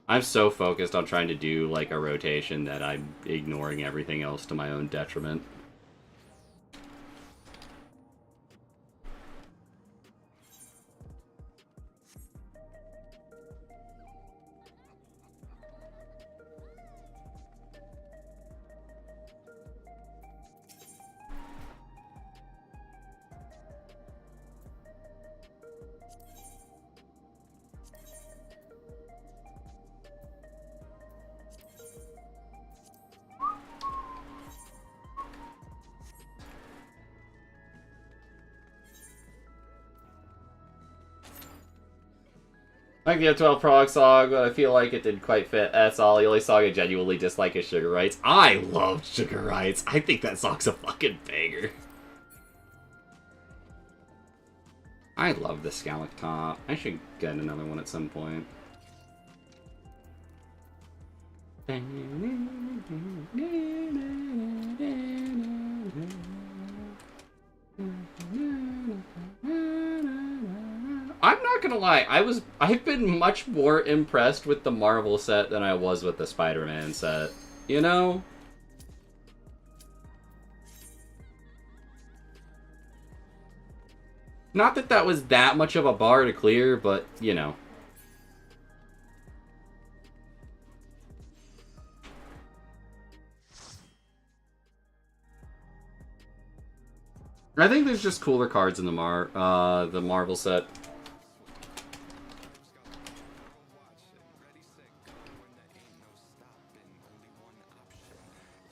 [SPEAKER 1] I'm so focused on trying to do like a rotation that I'm ignoring everything else to my own detriment. I can get 12 prog song, but I feel like it didn't quite fit. That's all. The only song I genuinely dislike is Sugar Rights. I love Sugar Rights. I think that song's a fucking banger. I love the Scalic Top. I should get another one at some point. I'm not gonna lie, I've been much more impressed with the Marvel set than I was with the Spider-Man set. You know? Not that that was that much of a bar to clear, but, you know. I think there's just cooler cards in the Marvel set.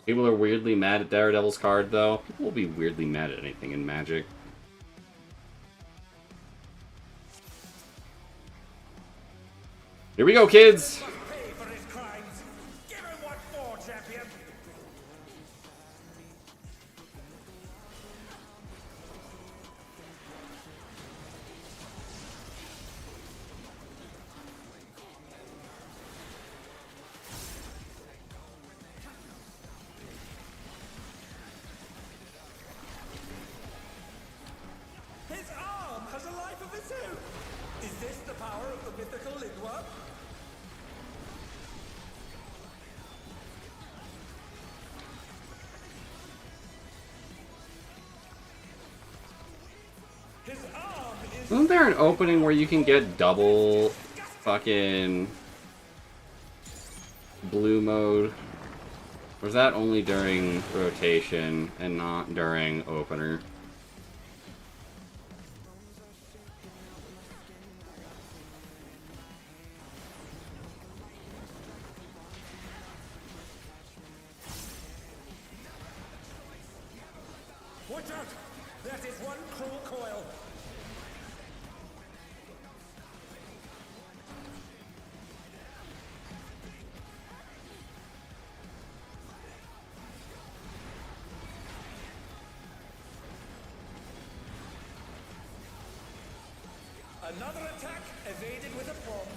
[SPEAKER 1] People are weirdly mad at Daredevil's card, though. People will be weirdly mad at anything in Magic. Here we go, kids! Isn't there an opening where you can get double fucking blue mode? Or is that only during rotation and not during opener?
[SPEAKER 14] attack! That is one cruel coil. Another attack evaded with a bomb.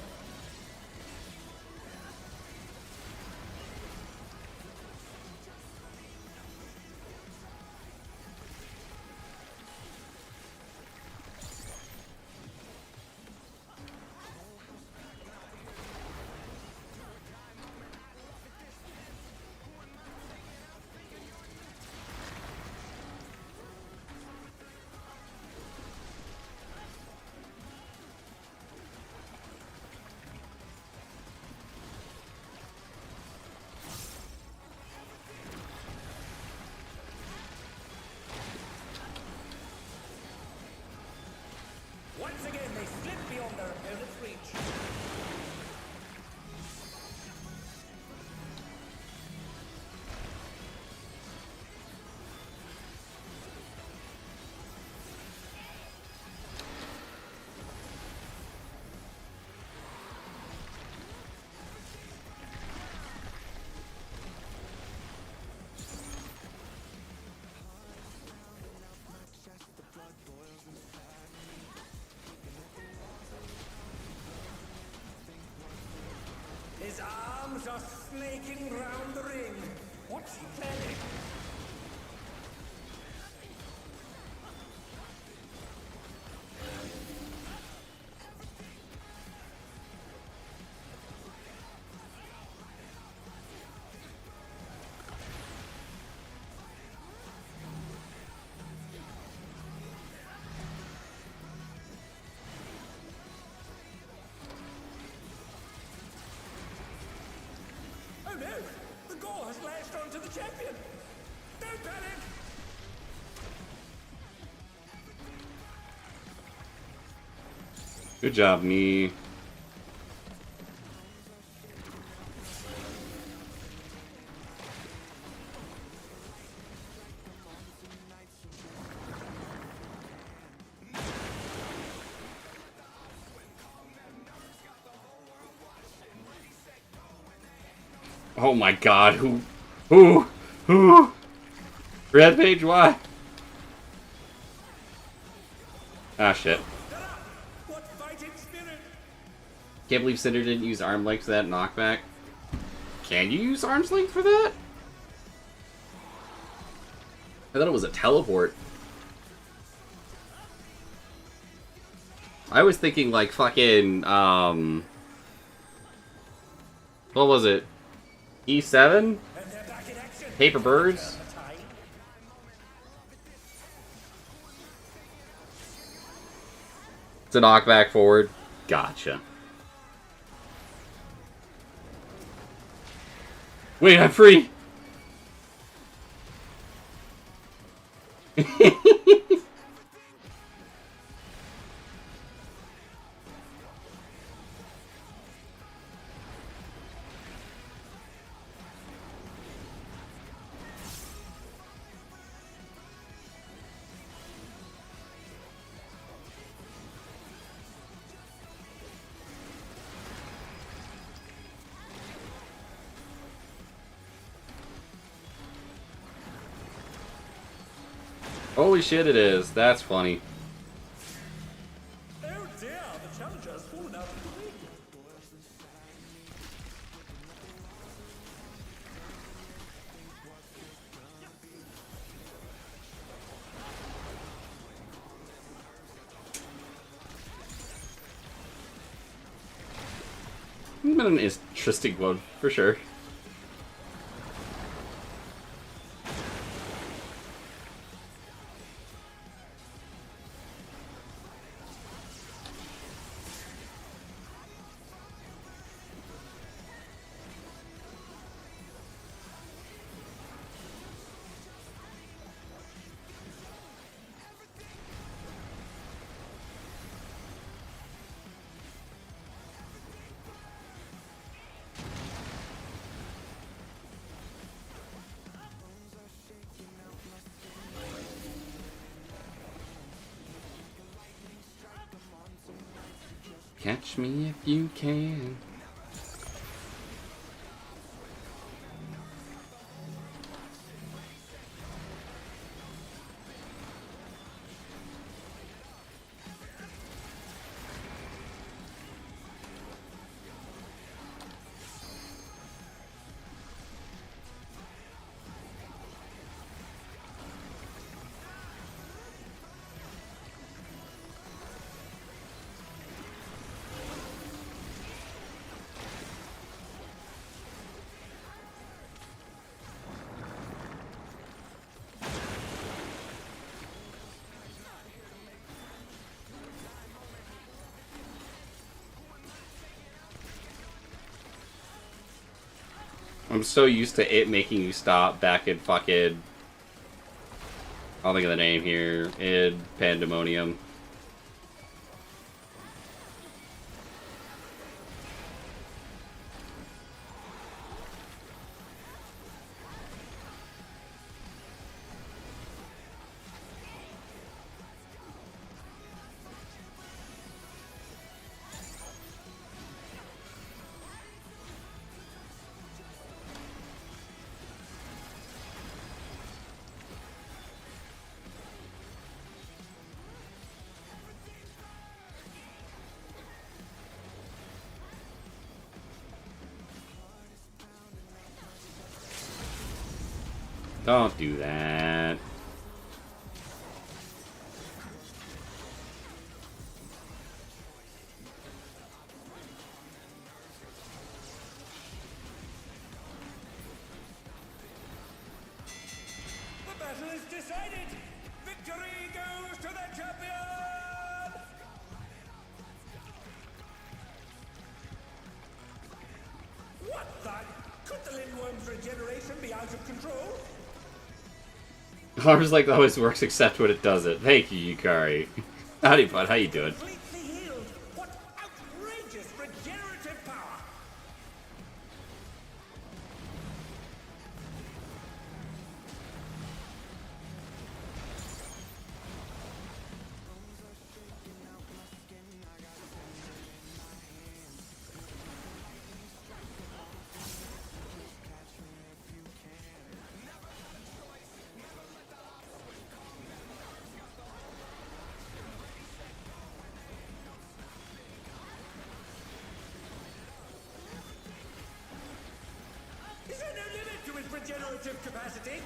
[SPEAKER 14] Once again, they slip beyond their opponent's reach. His arms are snaking round the ring. What's he planning? Oh no! The gore has latched onto the champion! Don't panic!
[SPEAKER 1] Good job, me. Oh my god, who? Red page, why? Ah, shit. Can't believe Cinder didn't use arm length for that knockback. Can you use arm's length for that? I thought it was a teleport. I was thinking like fucking, what was it? E7? Paper birds? It's a knockback forward. Gotcha. Wait, I'm free! Holy shit, it is. That's funny.
[SPEAKER 14] Oh dear, the challenger has fallen out of the ring.
[SPEAKER 1] It's been an interesting one, for sure. Catch me if you can. I'm so used to it making you stop back in fucking... I'll think of the name here. In Pandemonium. Don't do that.
[SPEAKER 14] The battle is decided! Victory goes to the champion! What the? Could the Lindworm's regeneration be out of control?
[SPEAKER 1] Arms like that always works except when it doesn't. Thank you, Yukari. Howdy, bud. How you doing?
[SPEAKER 14] Completely healed! What outrageous regenerative power! Is there no limit to his regenerative capacity?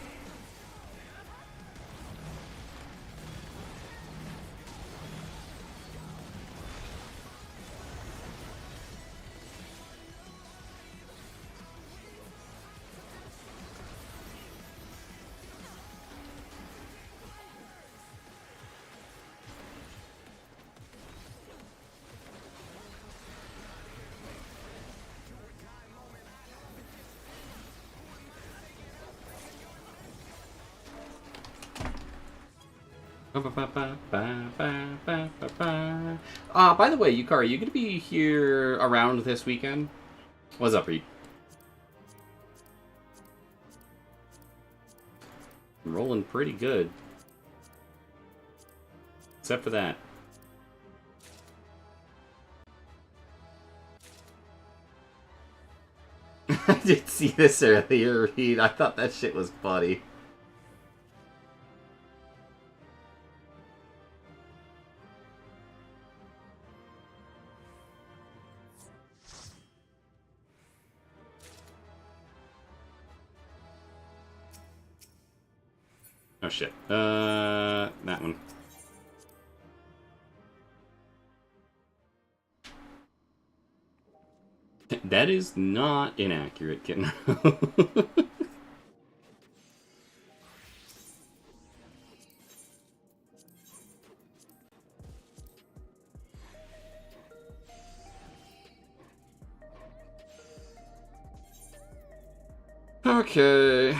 [SPEAKER 1] By the way, Yukari, you gonna be here around this weekend? What's up, Reed? I'm rolling pretty good. Except for that. I did see this earlier, Reed. I thought that shit was funny. Oh shit. That one. That is not inaccurate, kitten. Okay.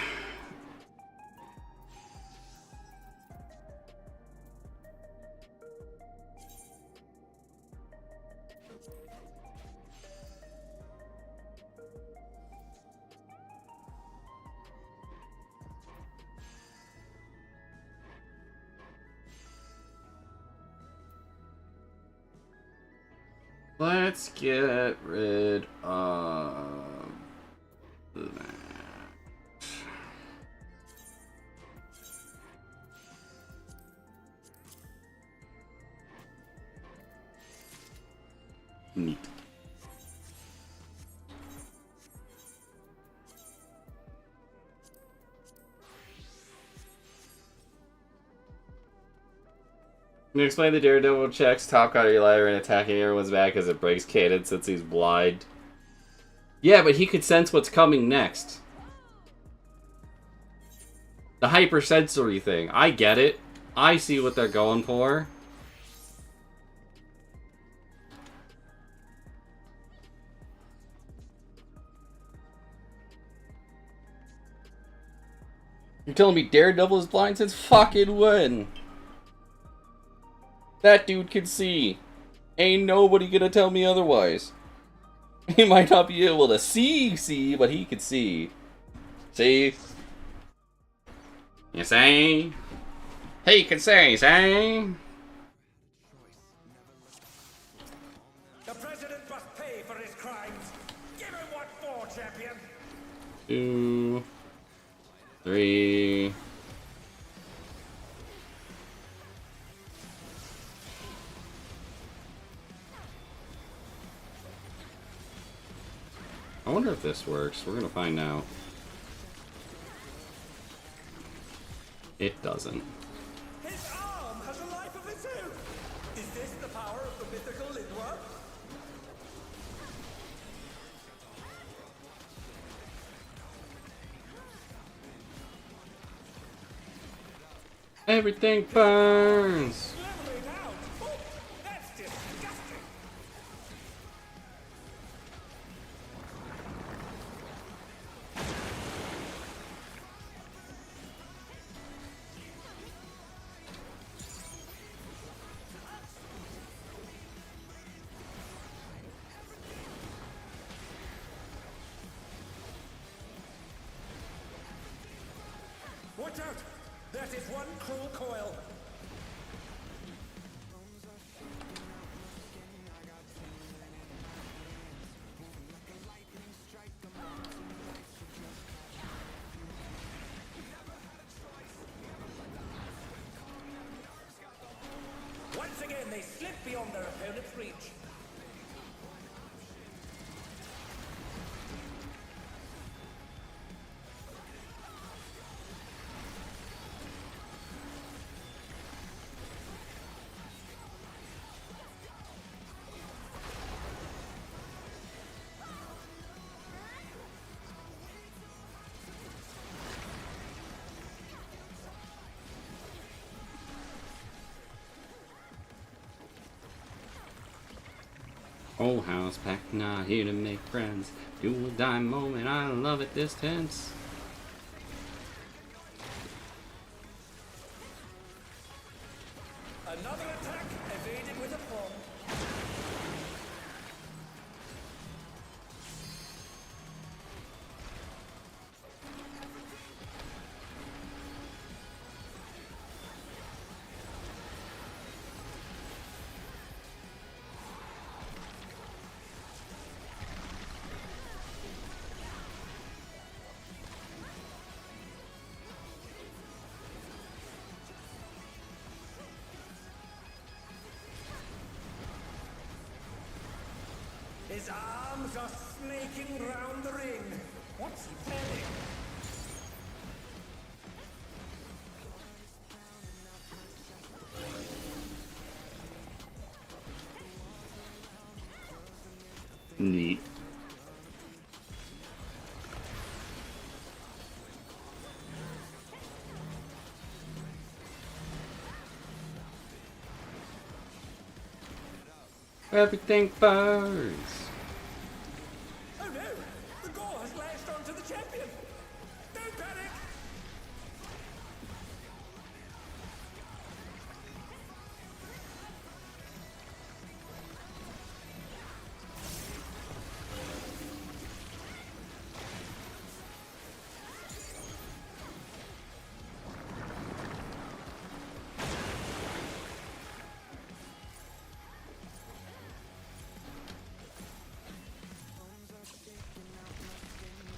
[SPEAKER 1] Let's get rid of that. Neat. Can you explain the Daredevil checks top card ladder and attacking everyone's back as it breaks cadence since he's blind? Yeah, but he could sense what's coming next. The hypersensory thing. I get it. I see what they're going for. You're telling me Daredevil is blind since fucking when? That dude can see. Ain't nobody gonna tell me otherwise. He might not be able to see, but he can see. See? You see? He can see, see?
[SPEAKER 14] The president must pay for his crimes. Give him what for, champion.
[SPEAKER 1] 2, 3. I wonder if this works. We're gonna find out. It doesn't.
[SPEAKER 14] His arm has a life of its own. Is this the power of the mythical Lindwa?
[SPEAKER 1] Everything burns!
[SPEAKER 14] Leveling out. Oh, that's disgusting. Watch out! That is one cruel coil. Once again, they slip beyond their opponent's reach.
[SPEAKER 1] Whole house packed, not here to make friends. Do or die moment, I love it this tense.
[SPEAKER 14] Another attack evaded with a bomb. His arms are snaking round the ring. What's he planning?
[SPEAKER 1] Neat. Everything burns.
[SPEAKER 14] Oh no! The gore has lashed onto the champion! Don't panic!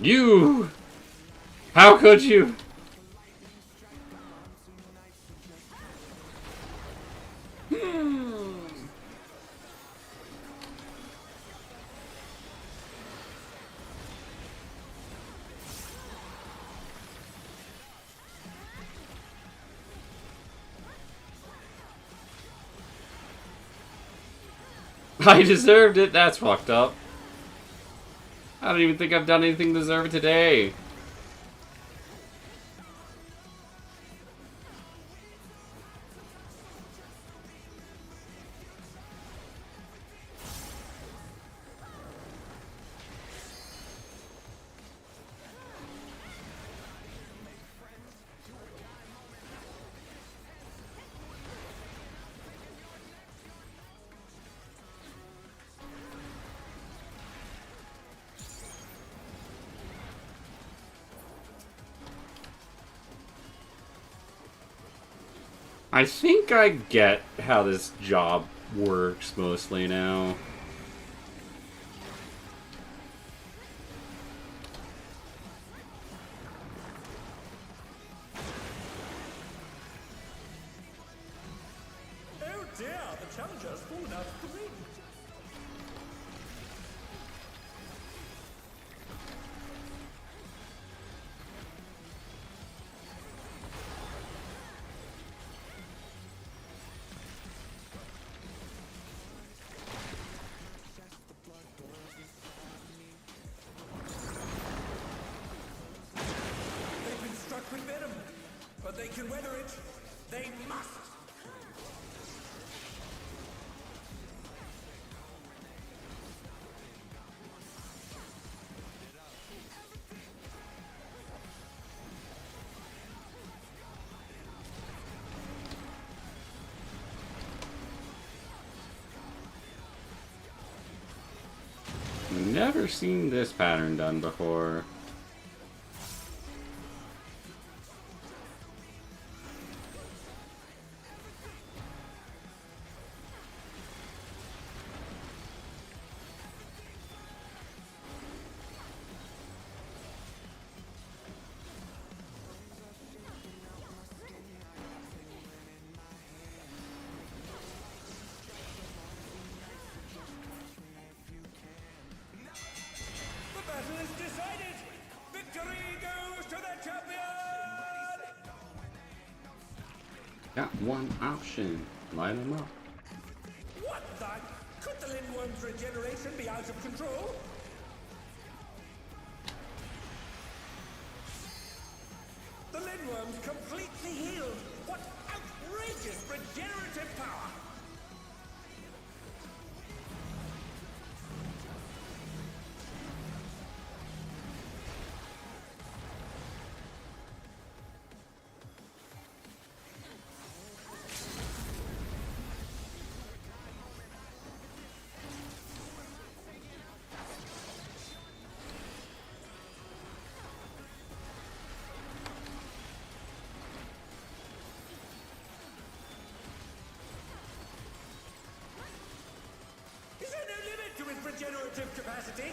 [SPEAKER 1] You! How could you? I deserved it. That's fucked up. I don't even think I've done anything to deserve it today. I think I get how this job works mostly now.
[SPEAKER 14] Oh dear, the challenger's fallen out of the ring. They've been struck with venom, but they can weather it. They must.
[SPEAKER 1] Never seen this pattern done before.
[SPEAKER 14] The battle is decided. Victory goes to the champion.
[SPEAKER 1] Got one option. Line them up.
[SPEAKER 14] What the? Could the Lindworm's regeneration be out of control? The Lindworm's completely healed. What outrageous regenerative power! Is there no limit to his regenerative capacity?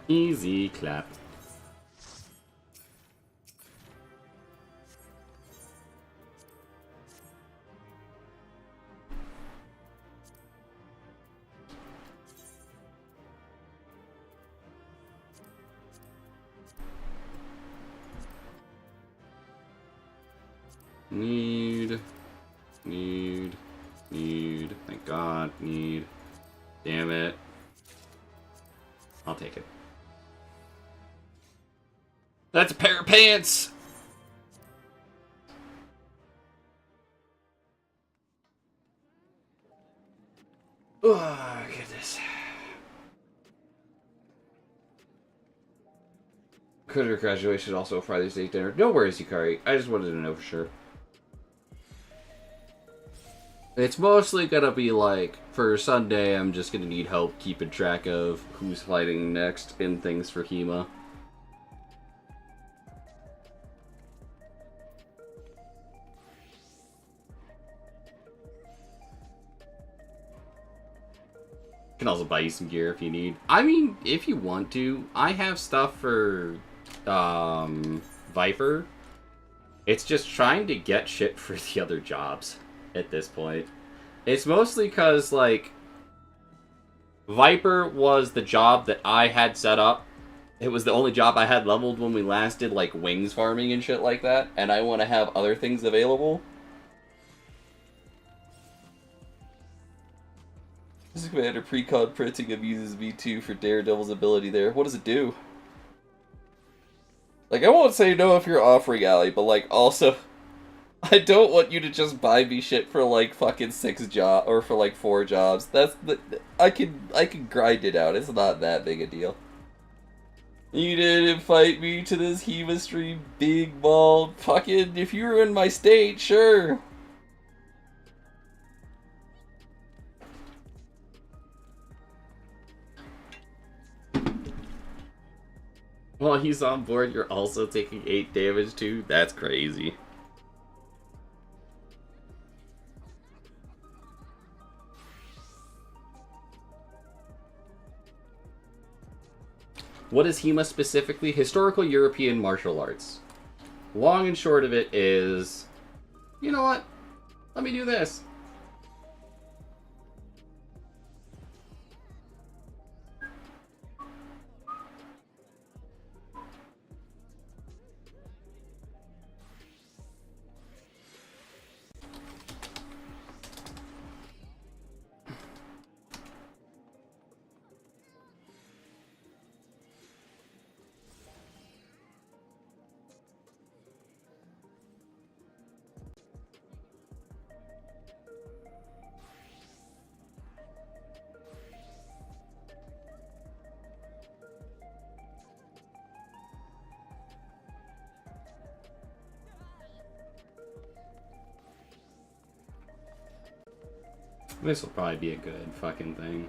[SPEAKER 1] Easy clap. Need. Thank God, need. Damn it. I'll take it. That's a pair of pants! Oh, goodness. Could her graduation also a Friday steak dinner? No worries, Yukari. I just wanted to know for sure. It's mostly gonna be like, for Sunday, I'm just gonna need help keeping track of who's fighting next and things for Hema. Can also buy you some gear if you need. I mean, if you want to, I have stuff for Viper. It's just trying to get shit for the other jobs at this point. It's mostly because, like, Viper was the job that I had set up. It was the only job I had leveled when we last did, like, wings farming and shit like that, and I want to have other things available. This commander precon printing of uses V2 for Daredevil's ability there. What does it do? Like, I won't say no if you're offering, Allie, but, like, also, I don't want you to just buy me shit for, like, fucking 6 jobs, or for, like, 4 jobs. That's the, I can grind it out. It's not that big a deal. You didn't invite me to this Hema stream, big bald. Fucking, if you were in my state, sure. While he's on board, you're also taking 8 damage too? That's crazy. What is HEMA specifically? Historical European Martial Arts. Long and short of it is... You know what? Let me do this. This will probably be a good fucking thing.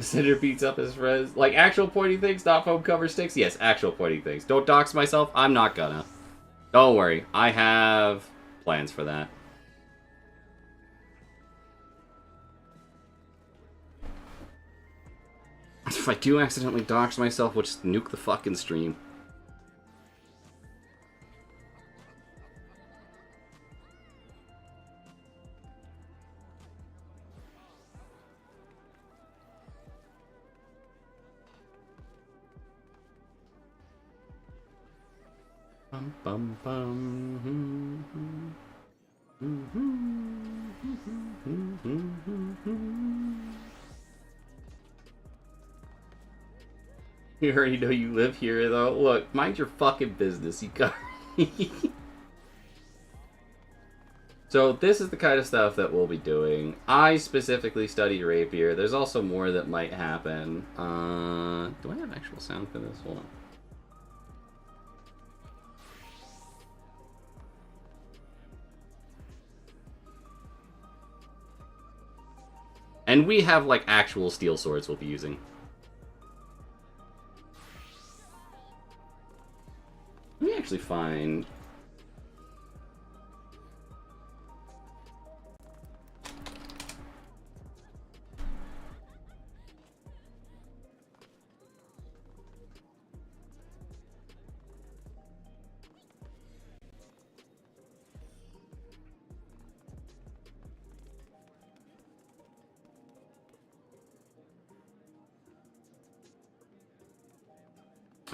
[SPEAKER 1] Cinder beats up his friends. Like actual pointy things, not foam cover sticks? Yes, actual pointy things. Don't dox myself. I'm not gonna. Don't worry. I have plans for that. If I do accidentally dox myself, we'll just nuke the fucking stream. Bum, bum, bum. You already know you live here, though. Look, mind your fucking business, you got. So this is the kind of stuff that we'll be doing. I specifically study rapier. There's also more that might happen. Do I have actual sound for this? Hold on. And we have, like, actual steel swords we'll be using. Let me actually find...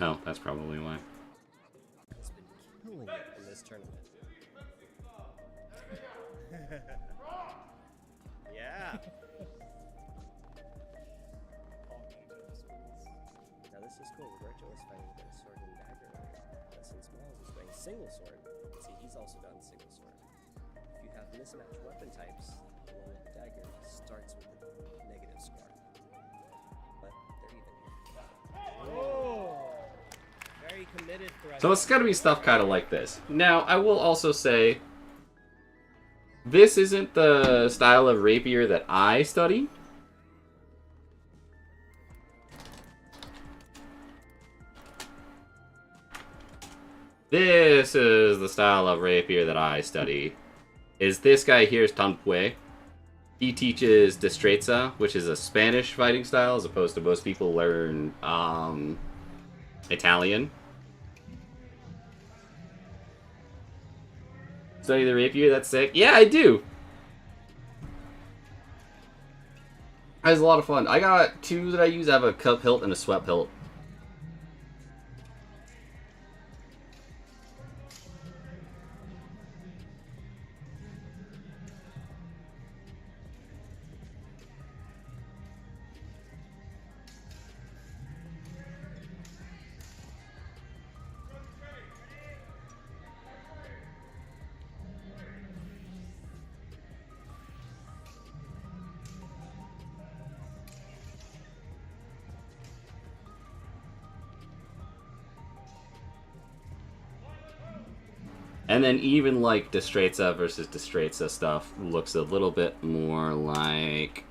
[SPEAKER 1] Oh, that's probably why.
[SPEAKER 16] Has been killing it in this tournament. Yeah. Now this is cool. Roberto is fighting with a sword and dagger earlier. Since Miles is wearing single sword, see he's also done single sword. If you have mismatched weapon types, the one with the dagger starts with a negative spark. But they're even here. Oh! very committed for us.
[SPEAKER 1] So it's gotta be stuff kind of like this. Now, I will also say, this isn't the style of rapier that I study. This is the style of rapier that I study. Is this guy here is Tanpue. He teaches destreza, which is a Spanish fighting style, as opposed to most people learn Italian. Study the rapier, that's sick. Yeah, I do. It was a lot of fun. I got two that I use. I have a cup hilt and a swept hilt. And then even like destreza versus destreza stuff looks a little bit more like...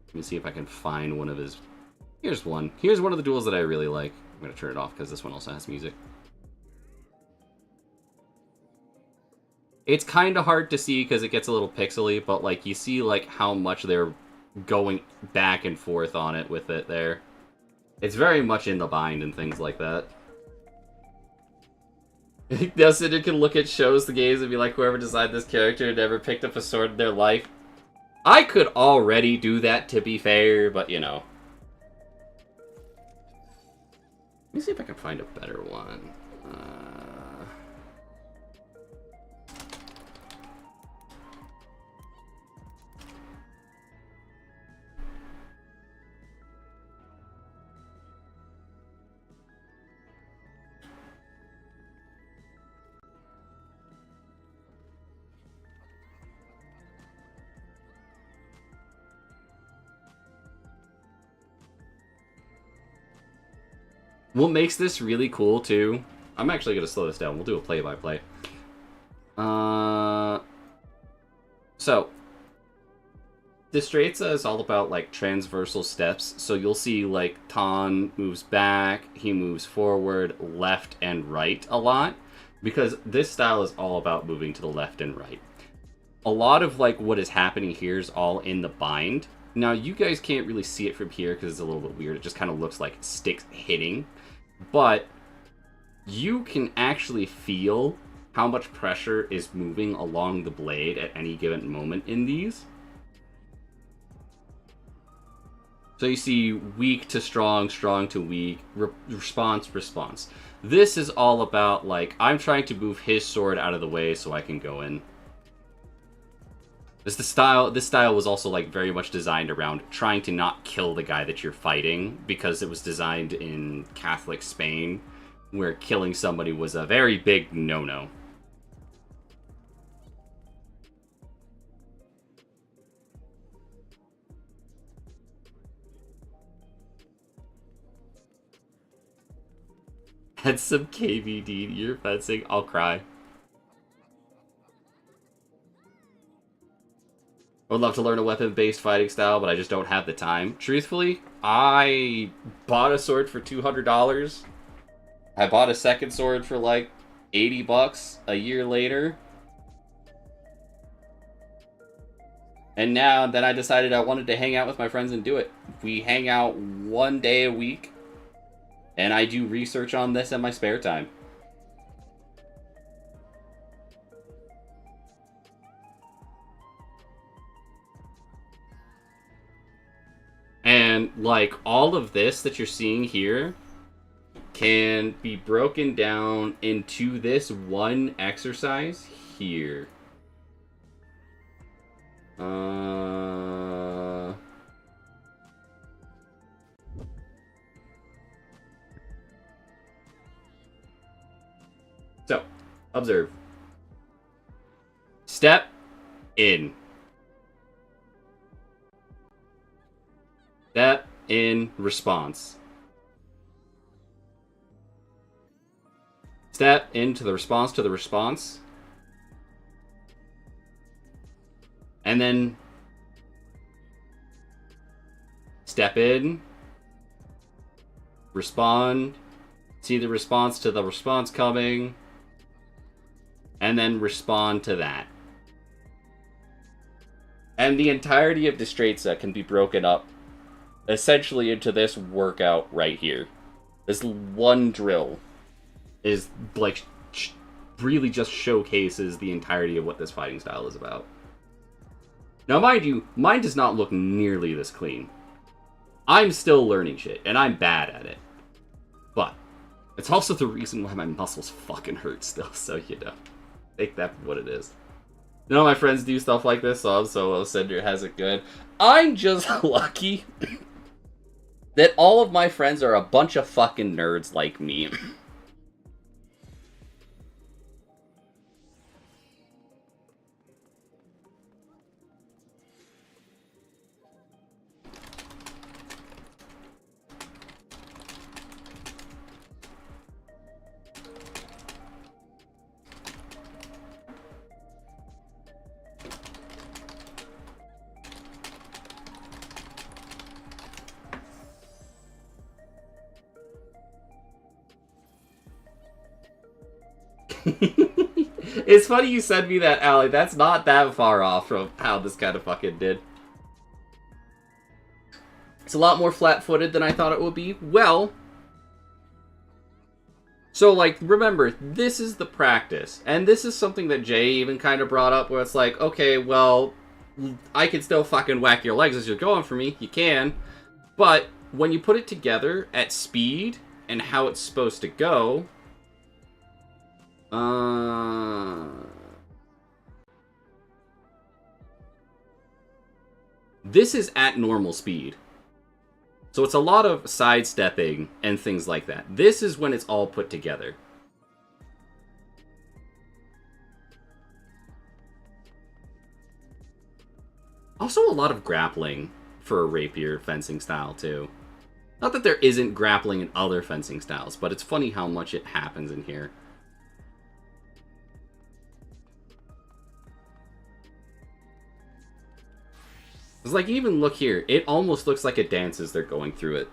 [SPEAKER 1] Let me see if I can find one of his... Here's one. Here's one of the duels that I really like. I'm going to turn it off because this one also has music. It's kind of hard to see because it gets a little pixely, but like you see like how much they're going back and forth on it with it there. It's very much in the bind and things like that. Yes, you can look at shows, the games, and be like, whoever designed this character never picked up a sword in their life. I could already do that, to be fair, but you know. Let me see if I can find a better one. What makes this really cool, too... I'm actually going to slow this down. We'll do a play-by-play. So, destreza is all about, like, transversal steps. So you'll see, like, Tan moves back, he moves forward, left, and right a lot. Because this style is all about moving to the left and right. A lot of, like, what is happening here is all in the bind. Now, you guys can't really see it from here because it's a little bit weird. It just kind of looks like sticks hitting. But you can actually feel how much pressure is moving along the blade at any given moment in these. So you see weak to strong, strong to weak, response, response. This is all about, like, I'm trying to move his sword out of the way so I can go in. This style was also, like, very much designed around trying to not kill the guy that you're fighting, because it was designed in Catholic Spain, where killing somebody was a very big no-no. Had some KVD to your fencing, I'll cry. I would love to learn a weapon-based fighting style, but I just don't have the time. Truthfully, I bought a sword for $200. I bought a second sword for like 80 bucks a year later. And now that I decided I wanted to hang out with my friends and do it. We hang out one day a week, and I do research on this in my spare time. And, like, all of this that you're seeing here can be broken down into this one exercise here. So, observe. Step in. in response. Step into the response to the response. And then step in, respond, see the response to the response coming, and then respond to that. And the entirety of Destreza can be broken up essentially into this workout right here. This one drill is like really just showcases the entirety of what this fighting style is about. Now, mind you, mine does not look nearly this clean. I'm still learning shit, and I'm bad at it. But it's also the reason why my muscles fucking hurt still, so you know. Take that for what it is. None of my friends do stuff like this, so I'm solo. Cinder has it good. I'm just lucky that all of my friends are a bunch of fucking nerds like me. It's funny you sent me that, Allie. That's not that far off from how this kind of fucking did. It's a lot more flat-footed than I thought it would be. Well, so, like, remember, this is the practice. And this is something that Jay even kind of brought up, where it's like, okay, well, I can still fucking whack your legs as you're going for me. You can. But when you put it together at speed and how it's supposed to go... This is at normal speed. So it's a lot of sidestepping and things like that. This is when it's all put together. Also a lot of grappling for a rapier fencing style too. Not that there isn't grappling in other fencing styles, but it's funny how much it happens in here. It's like, even look here. It almost looks like it dances they're going through it.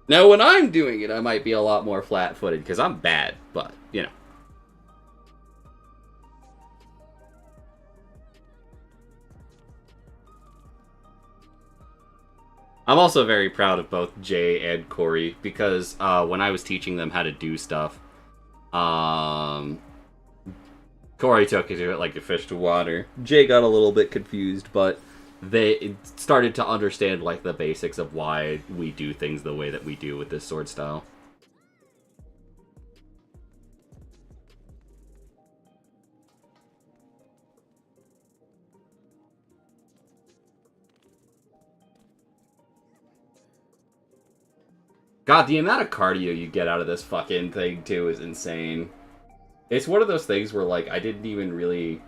[SPEAKER 1] Now, when I'm doing it, I might be a lot more flat-footed, because I'm bad, but, you know. I'm also very proud of both Jay and Corey, because when I was teaching them how to do stuff, Corey took it to it like a fish to water. Jay got a little bit confused, but they started to understand, like, the basics of why we do things the way that we do with this sword style. God, the amount of cardio you get out of this fucking thing, too, is insane. It's one of those things where, like, I didn't even really...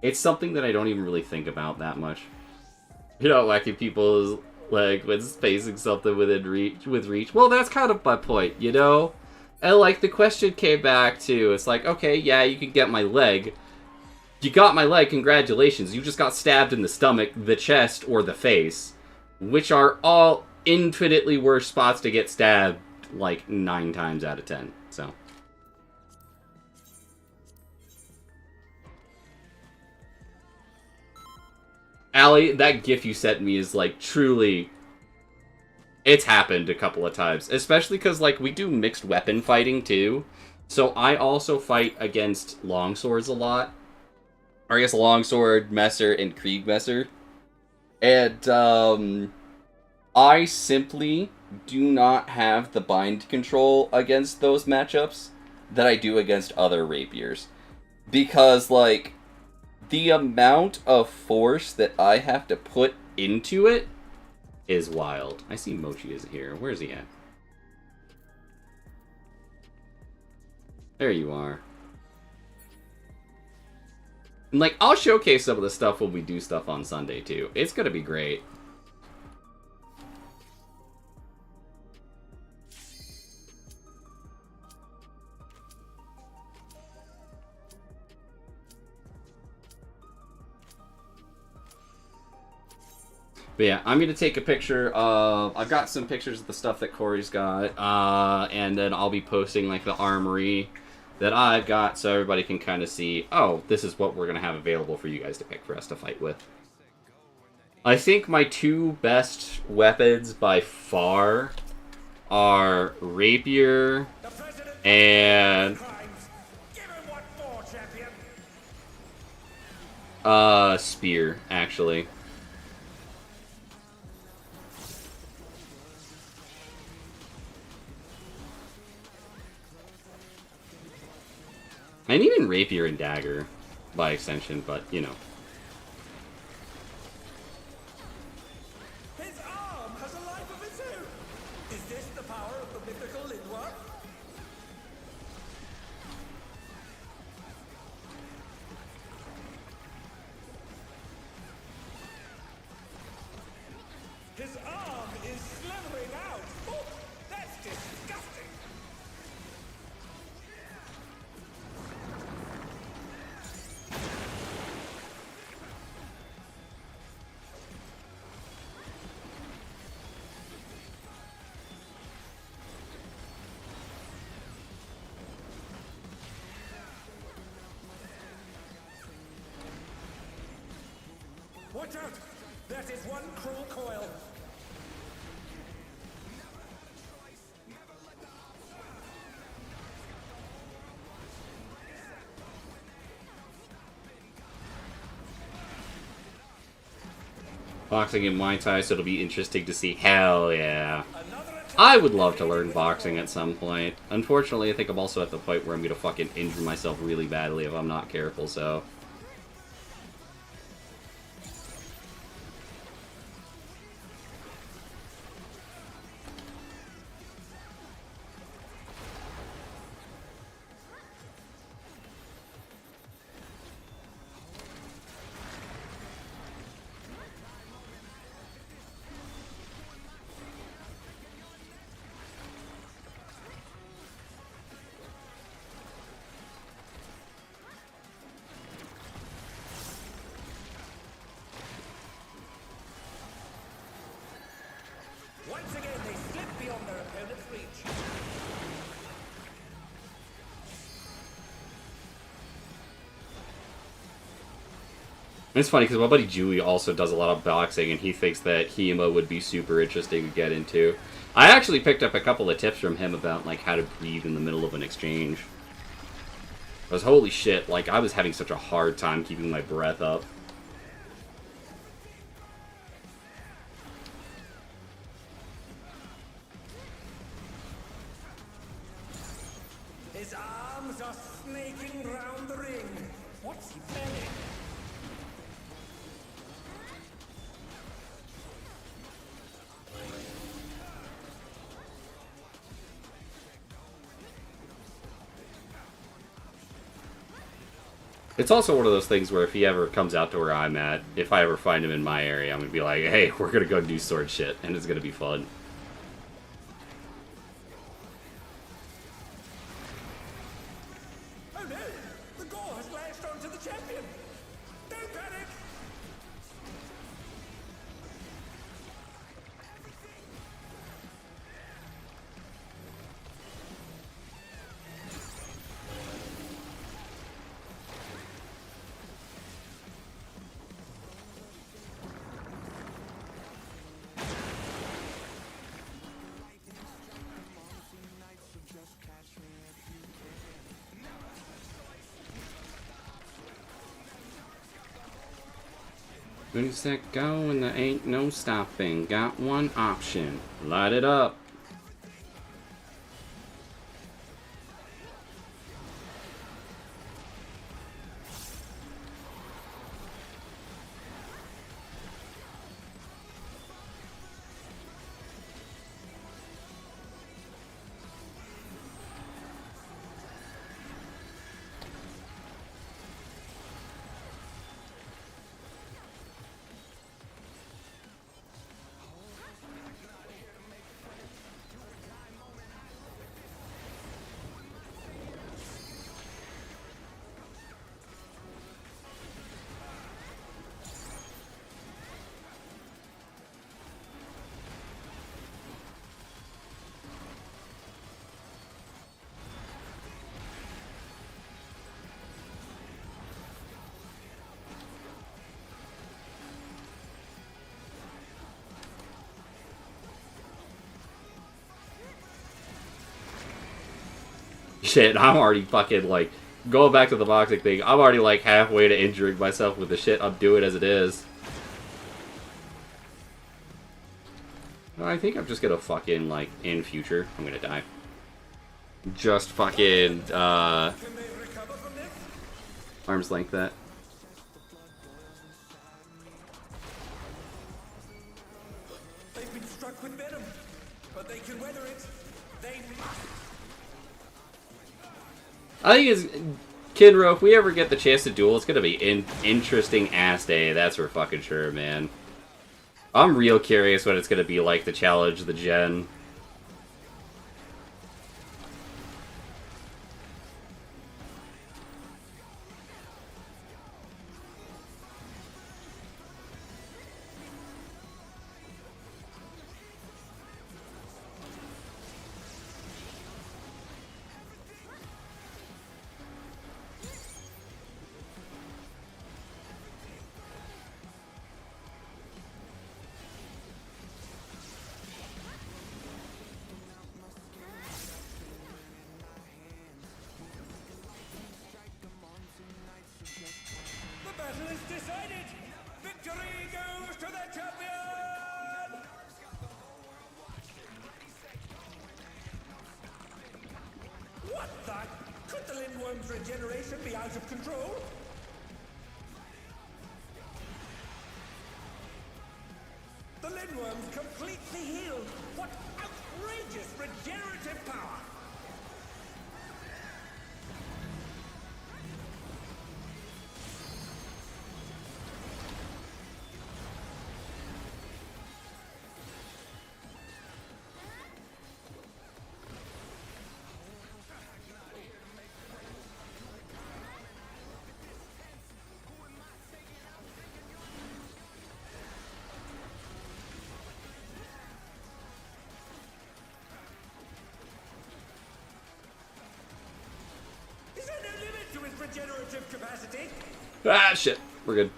[SPEAKER 1] It's something that I don't even really think about that much. You know, whacking people's, like, when facing something within reach. Well, that's kind of my point, you know? And, like, the question came back to, it's like, okay, yeah, you can get my leg. You got my leg, congratulations. You just got stabbed in the stomach, the chest, or the face. Which are all infinitely worse spots to get stabbed, like, 9 times out of 10, so... Allie, that gif you sent me is, like, truly... It's happened a couple of times. Especially because, like, we do mixed weapon fighting, too. So I also fight against longswords a lot. Or I guess longsword, messer, and Kriegmesser. And, I simply do not have the bind control against those matchups that I do against other rapiers. Because, like... the amount of force that I have to put into it is wild. I see Mochi is here. Where's he at? There you are. And, like, I'll showcase some of the stuff when we do stuff on Sunday, too. It's gonna be great. But yeah, I'm going to take a picture of... I've got some pictures of the stuff that Corey's got. And then I'll be posting, like, the armory that I've got so everybody can kind of see, oh, this is what we're going to have available for you guys to pick for us to fight with. I think my two best weapons by far are Rapier and... Spear, actually. And even Rapier and Dagger, by extension, but, you know.
[SPEAKER 14] His arm has a life of its own! Is this the power of the mythical Linwa? His arm is slithering out! Oh, that's disgusting! Watch out! That is one cruel coil!
[SPEAKER 1] Boxing and Muay Thai, so it'll be interesting to see. Hell yeah. I would love to learn boxing at some point. Unfortunately, I think I'm also at the point where I'm going to fucking injure myself really badly if I'm not careful, so...
[SPEAKER 14] Once again, they slip beyond their opponent's reach.
[SPEAKER 1] It's funny because my buddy Julie also does a lot of boxing, and he thinks that HEMA would be super interesting to get into. I actually picked up a couple of tips from him about, like, how to breathe in the middle of an exchange. Because holy shit, like, I was having such a hard time keeping my breath up.
[SPEAKER 14] His arms are snaking round the ring. What's he planning?
[SPEAKER 1] It's also one of those things where if he ever comes out to where I'm at, if I ever find him in my area, I'm going to be like, hey, we're going to go do sword shit, and it's going to be fun.
[SPEAKER 14] Oh no! The gore has latched onto the champion! Don't panic!
[SPEAKER 1] Ready, set, go, and there ain't no stopping. Got one option. Light it up. Shit, I'm already fucking, like, going back to the boxing thing, I'm already, like, halfway to injuring myself with the shit I'm doing as it is. I think I'm just gonna fucking, like, in future, I'm gonna die. Just fucking, arm's length that.
[SPEAKER 14] They've been struck with venom, but they can weather it. They must.
[SPEAKER 1] I think it's Kinro, if we ever get the chance to duel, it's gonna be an interesting ass day, that's for fucking sure, man. I'm real curious what it's gonna be like to challenge the gen.
[SPEAKER 14] The battle is decided. Victory goes to the champion. What the? Could the Lindworm's regeneration be out of control? The Lindworm's completely healed. What outrageous regenerative power! Is there no limit to his regenerative capacity?
[SPEAKER 1] Ah, shit. We're good.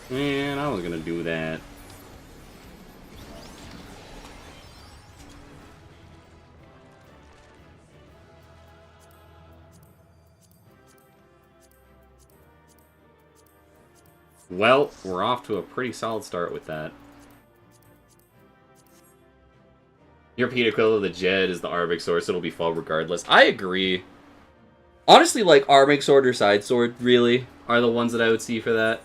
[SPEAKER 1] Man, I was gonna do that. Well, we're off to a pretty solid start with that. European equivalent of the Jed is the Arming Sword, so it'll be fun regardless. I agree. Honestly, like, Arming Sword or Side Sword, really, are the ones that I would see for that.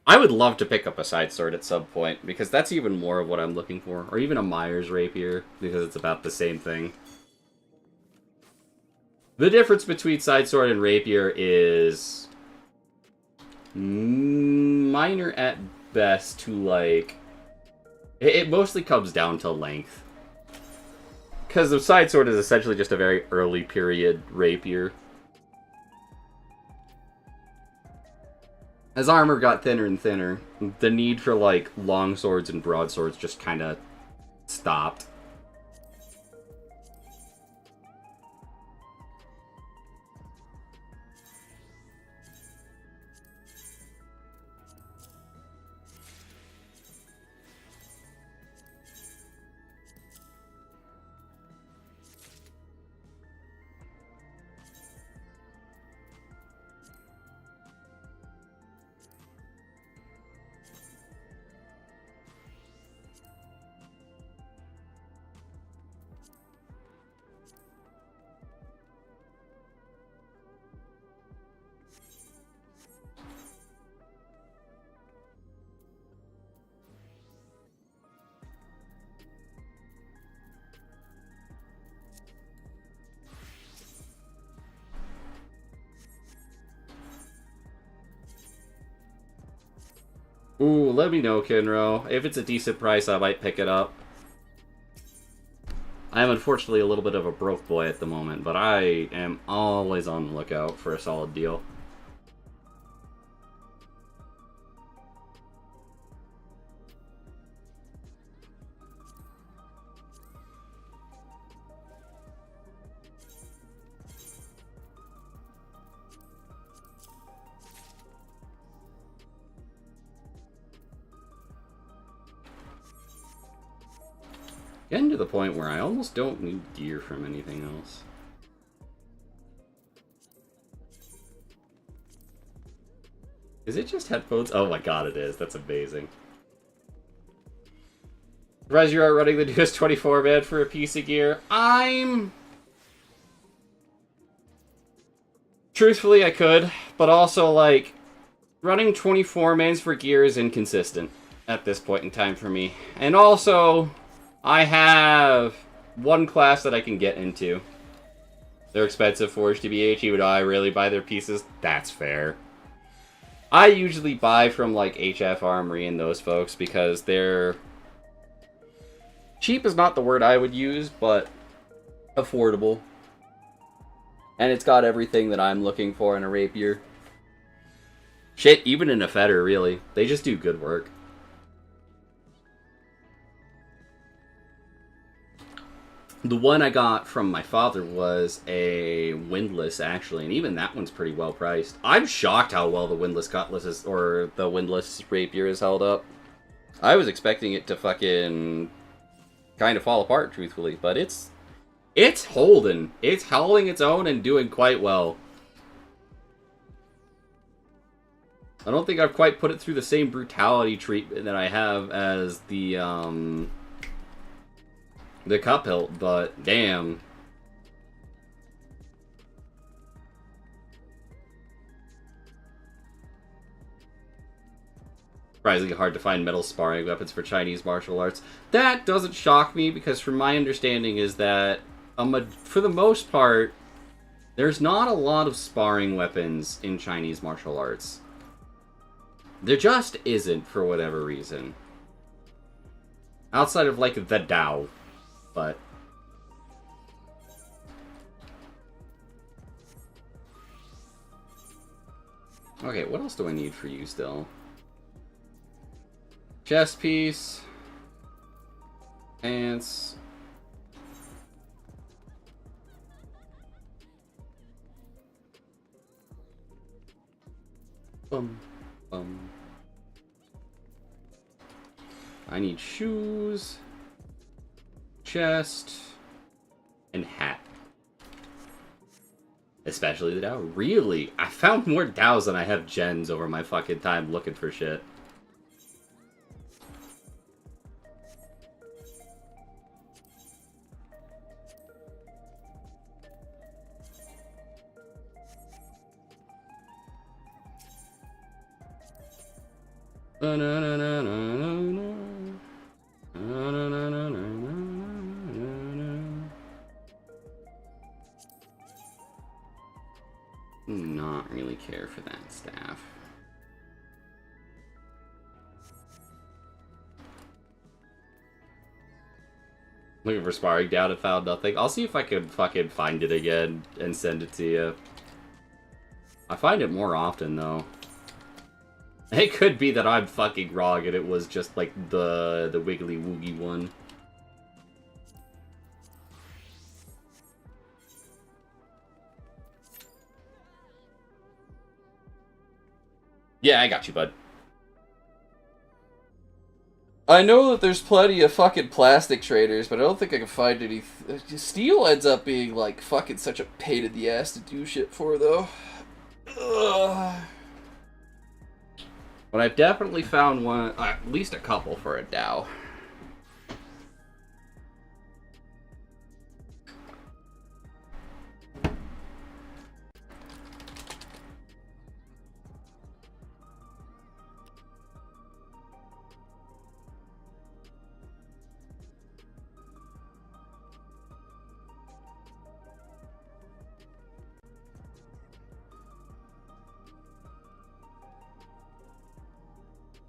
[SPEAKER 1] I would love to pick up a Side Sword at some point, because that's even more of what I'm looking for. Or even a Myers Rapier, because it's about the same thing. The difference between Side Sword and Rapier is minor at best to, like... It mostly comes down to length. Because the Side Sword is essentially just a very early period Rapier. As armor got thinner and thinner, the need for, like, long swords and broadswords just kind of stopped. Ooh, let me know, Kinro. If it's a decent price, I might pick it up. I am unfortunately a little bit of a broke boy at the moment, but I am always on the lookout for a solid deal. Getting to the point where I almost don't need gear from anything else. Is it just headphones? Oh my god, it is. That's amazing. Surprised you are running the newest 24-man for a piece of gear. Truthfully, I could, but also, like, running 24 mans for gear is inconsistent at this point in time for me. And also, I have one class that I can get into. They're expensive for HTBH, even though I really buy their pieces. That's fair. I usually buy from, like, HF Armory and those folks because they're... cheap is not the word I would use, but affordable. And it's got everything that I'm looking for in a rapier. Shit, even in a fetter, really. They just do good work. The one I got from my father was a windlass, actually, and even that one's pretty well priced. I'm shocked how well the windlass cutlass is, or the windlass rapier is held up. I was expecting it to fucking kind of fall apart, truthfully, but it's holding. It's holding its own and doing quite well. I don't think I've quite put it through the same brutality treatment that I have as the cup hilt, but damn. Surprisingly hard to find metal sparring weapons for Chinese martial arts. That doesn't shock me, because from my understanding is that, for the most part, there's not a lot of sparring weapons in Chinese martial arts. There just isn't, for whatever reason. Outside of, like, the Dao. But... okay, what else do I need for you still? Chest piece. Pants. I need shoes, chest, and hat. Especially the Dao. Really? I found more Daos than I have gens over my fucking time looking for shit. Not really care for that staff. Looking for sparring down and found nothing. I'll see if I can fucking find it again and send it to you. I find it more often though. It could be that I'm fucking wrong and it was just like the wiggly woogie one. Yeah, I got you, bud. I know that there's plenty of fucking plastic traders, but I don't think I can find any... Steel ends up being, like, fucking such a pain in the ass to do shit for, though. Ugh. But I've definitely found one, at least a couple for a Dao.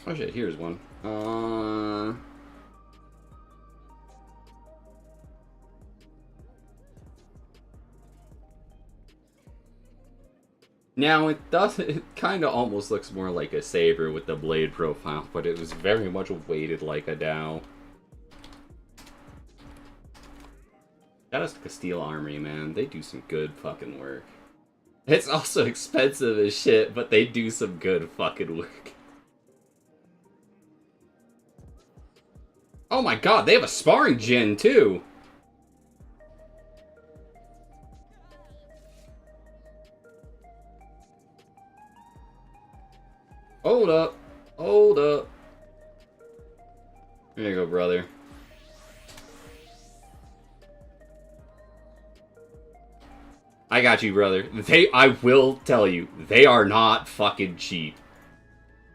[SPEAKER 1] Oh shit, here's one. Now it kind of almost looks more like a saber with the blade profile, but it was very much weighted like a Dao. That is Castile Armory, man. They do some good fucking work. It's also expensive as shit, but they do some good fucking work. Oh my god, they have a sparring gym too. Hold up. Hold up. There you go, brother. I got you, brother. I will tell you, they are not fucking cheap.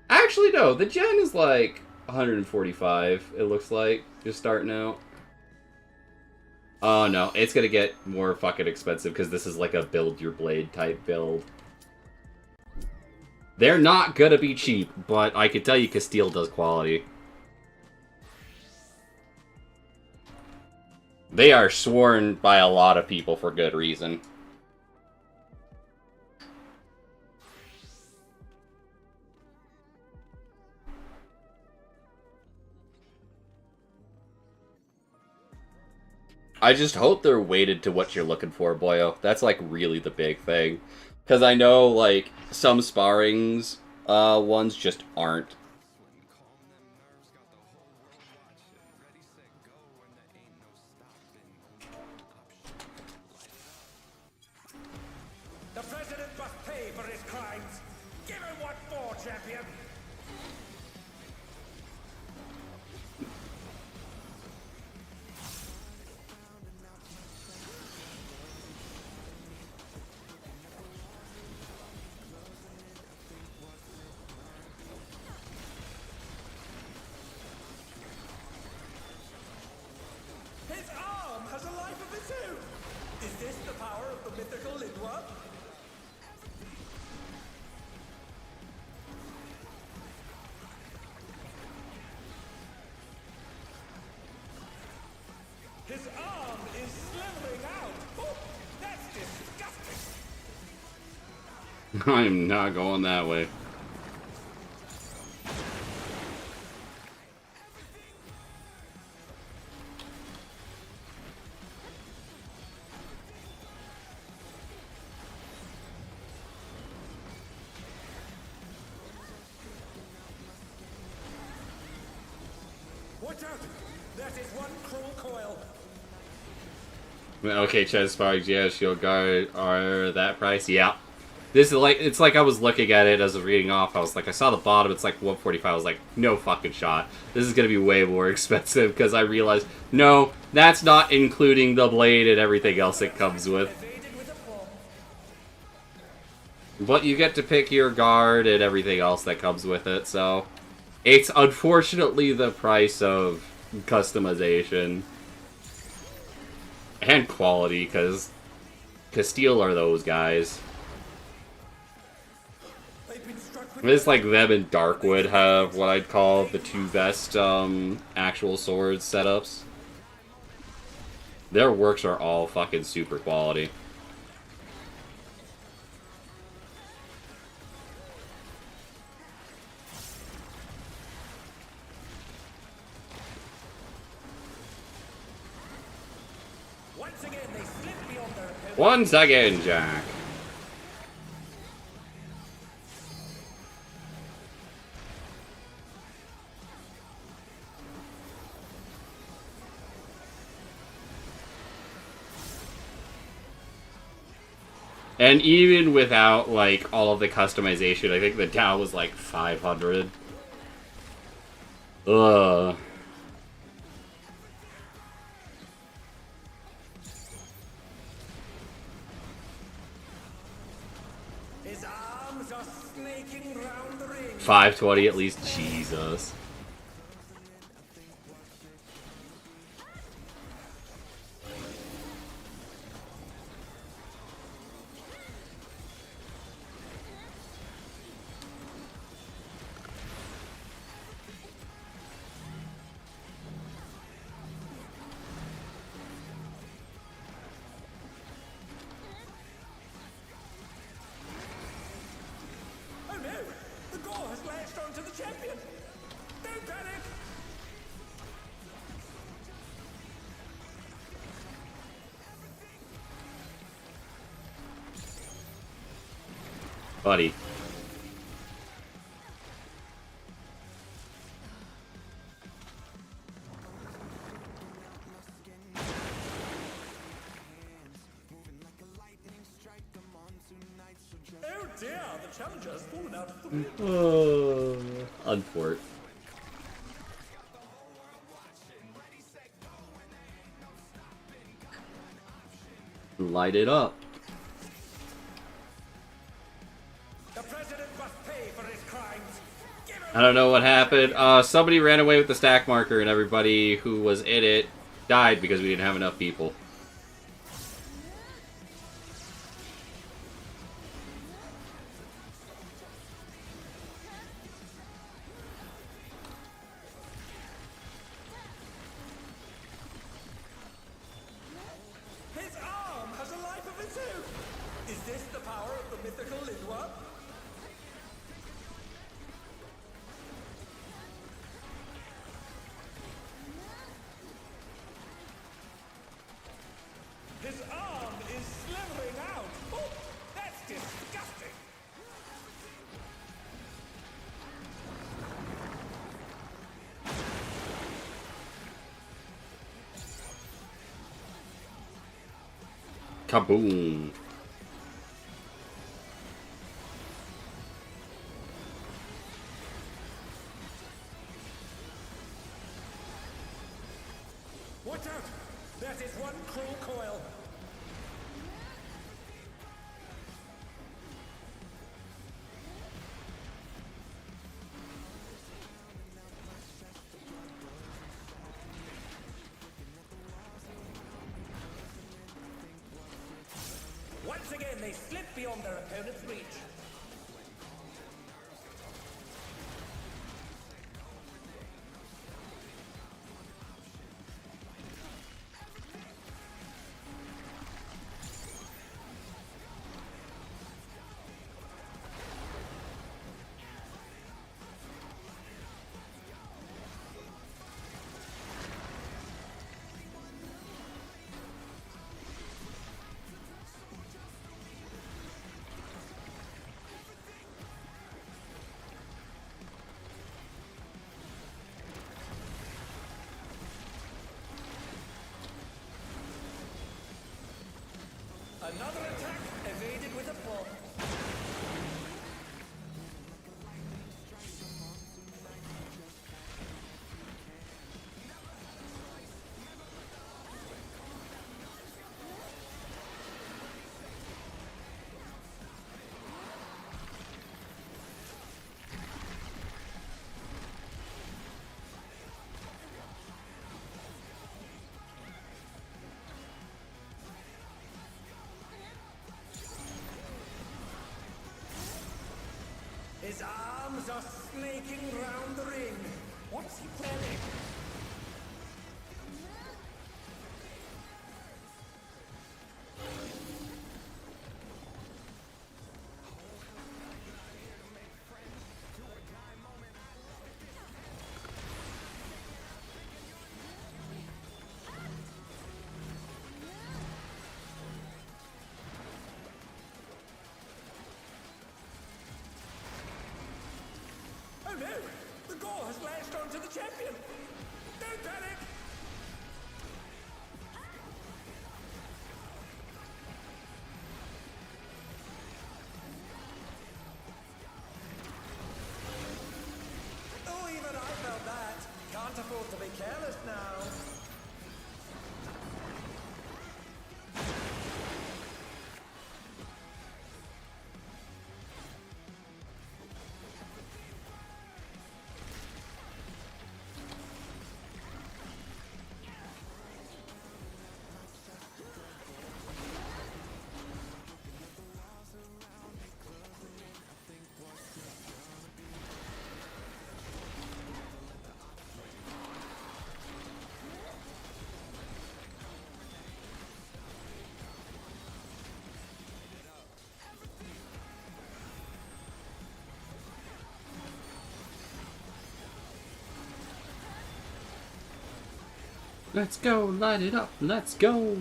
[SPEAKER 1] Actually, no. The gen is like 145, it looks like. Just starting out. Oh, no. It's gonna get more fucking expensive because this is like a build your blade type build. They're not gonna be cheap, but I can tell you Castile does quality. They are sworn by a lot of people for good reason. I just hope they're weighted to what you're looking for, boyo. That's like really the big thing. Because I know like some sparrings ones just aren't.
[SPEAKER 14] The president must pay for his crimes. Give him what for, champion. His arm has a life of its own. Is this the power of the mythical Lindwa? His arm is slithering out. Oh, that's disgusting.
[SPEAKER 1] I'm not going that way.
[SPEAKER 14] Watch out! That is one cruel coil.
[SPEAKER 1] Okay, chest sparks, yeah, shield guard are that price, yeah. This is like, it's like I was looking at it as I was reading off, I was like, I saw the bottom, it's like 145, I was like, no fucking shot. This is gonna be way more expensive, because I realized, no, that's not including the blade and everything else it comes with. But you get to pick your guard and everything else that comes with it, so... It's unfortunately the price of customization. And quality, because Castile are those guys. It's like them and Darkwood have what I'd call the two best actual swords setups. Their works are all fucking super quality. Once again, Jack. And even without, like, all of the customization, I think the Dow was like 500. Ugh.
[SPEAKER 14] His arms are snaking round the ring.
[SPEAKER 1] 520 at least, Jesus.
[SPEAKER 14] Oh no! The gore has latched onto the champion! Don't panic!
[SPEAKER 1] Buddy.
[SPEAKER 17] dear, the challenger has fallen out of the wind.
[SPEAKER 1] Oh, unfort. Light it up.
[SPEAKER 17] The president must pay for his crimes.
[SPEAKER 1] I don't know what happened. Somebody ran away with the stack marker, and everybody who was in it died because we didn't have enough people.
[SPEAKER 17] His arm has a life of its own. Is this the power of the mythical Lindworm? His arm is slithering out. Oh, that's disgusting.
[SPEAKER 1] Kaboom.
[SPEAKER 17] Watch out! That is one cruel coil. Once again, they slip beyond their opponent's reach. Another attack evaded with a block. His arms are snaking round the ring. What's he planning? Oh no! The gore has lashed onto the champion! Don't panic! Oh, even I felt that. Can't afford to be careless now.
[SPEAKER 1] Let's go, light it up, let's go!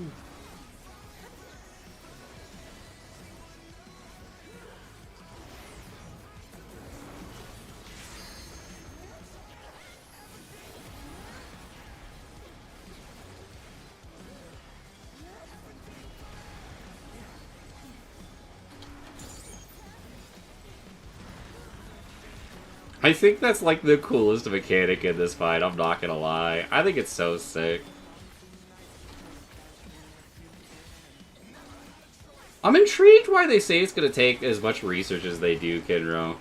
[SPEAKER 1] I think that's like the coolest mechanic in this fight, I'm not gonna lie. I think it's so sick. I'm intrigued why they say it's gonna take as much research as they do, Kinro.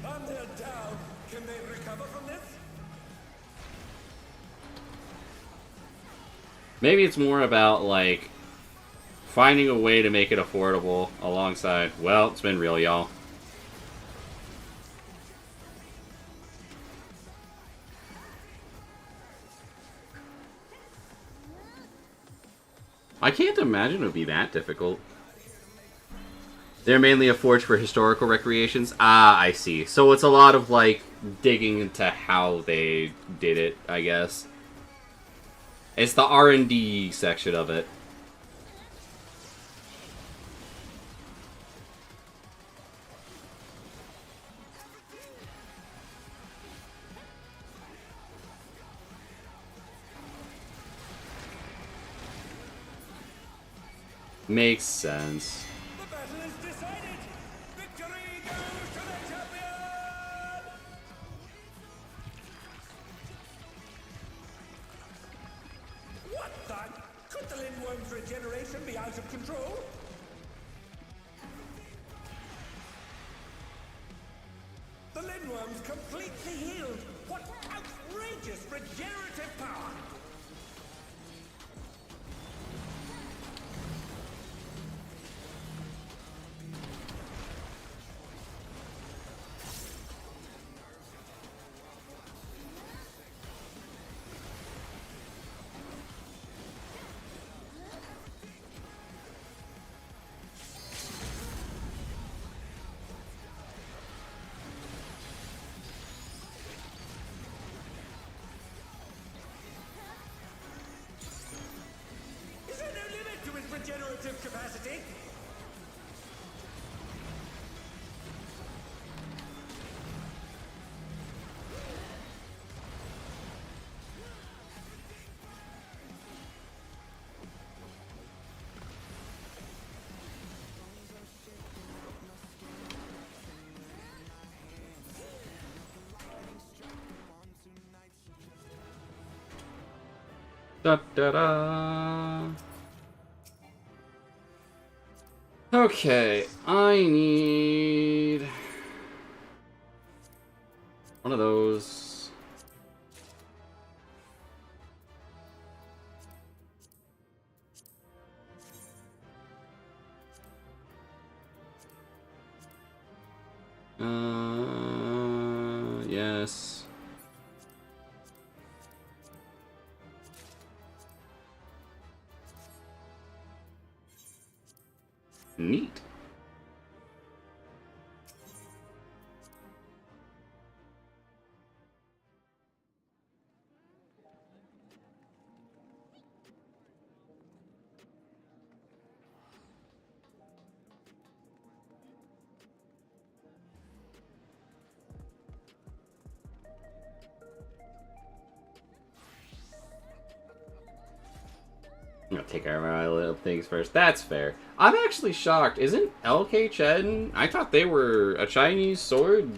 [SPEAKER 17] And they're down. Can they recover from this?
[SPEAKER 1] Maybe it's more about, like, finding a way to make it affordable alongside... Well, it's been real, y'all. I can't imagine it would be that difficult. They're mainly a forge for historical recreations? Ah, I see. So it's a lot of, like, digging into how they did it, I guess. It's the R&D section of it. Makes sense.
[SPEAKER 17] The battle is decided. Victory goes to the champion. What the? Could the Lindworm's regeneration be out of control? The Lindworm's completely healed. What outrageous regenerative power! Is there no limit to his regenerative capacity?
[SPEAKER 1] Da da da. Okay, I need one of those. Yes. Neat. I'm gonna take care of my little things first. That's fair. I'm actually shocked. Isn't LK Chen? I thought they were a Chinese sword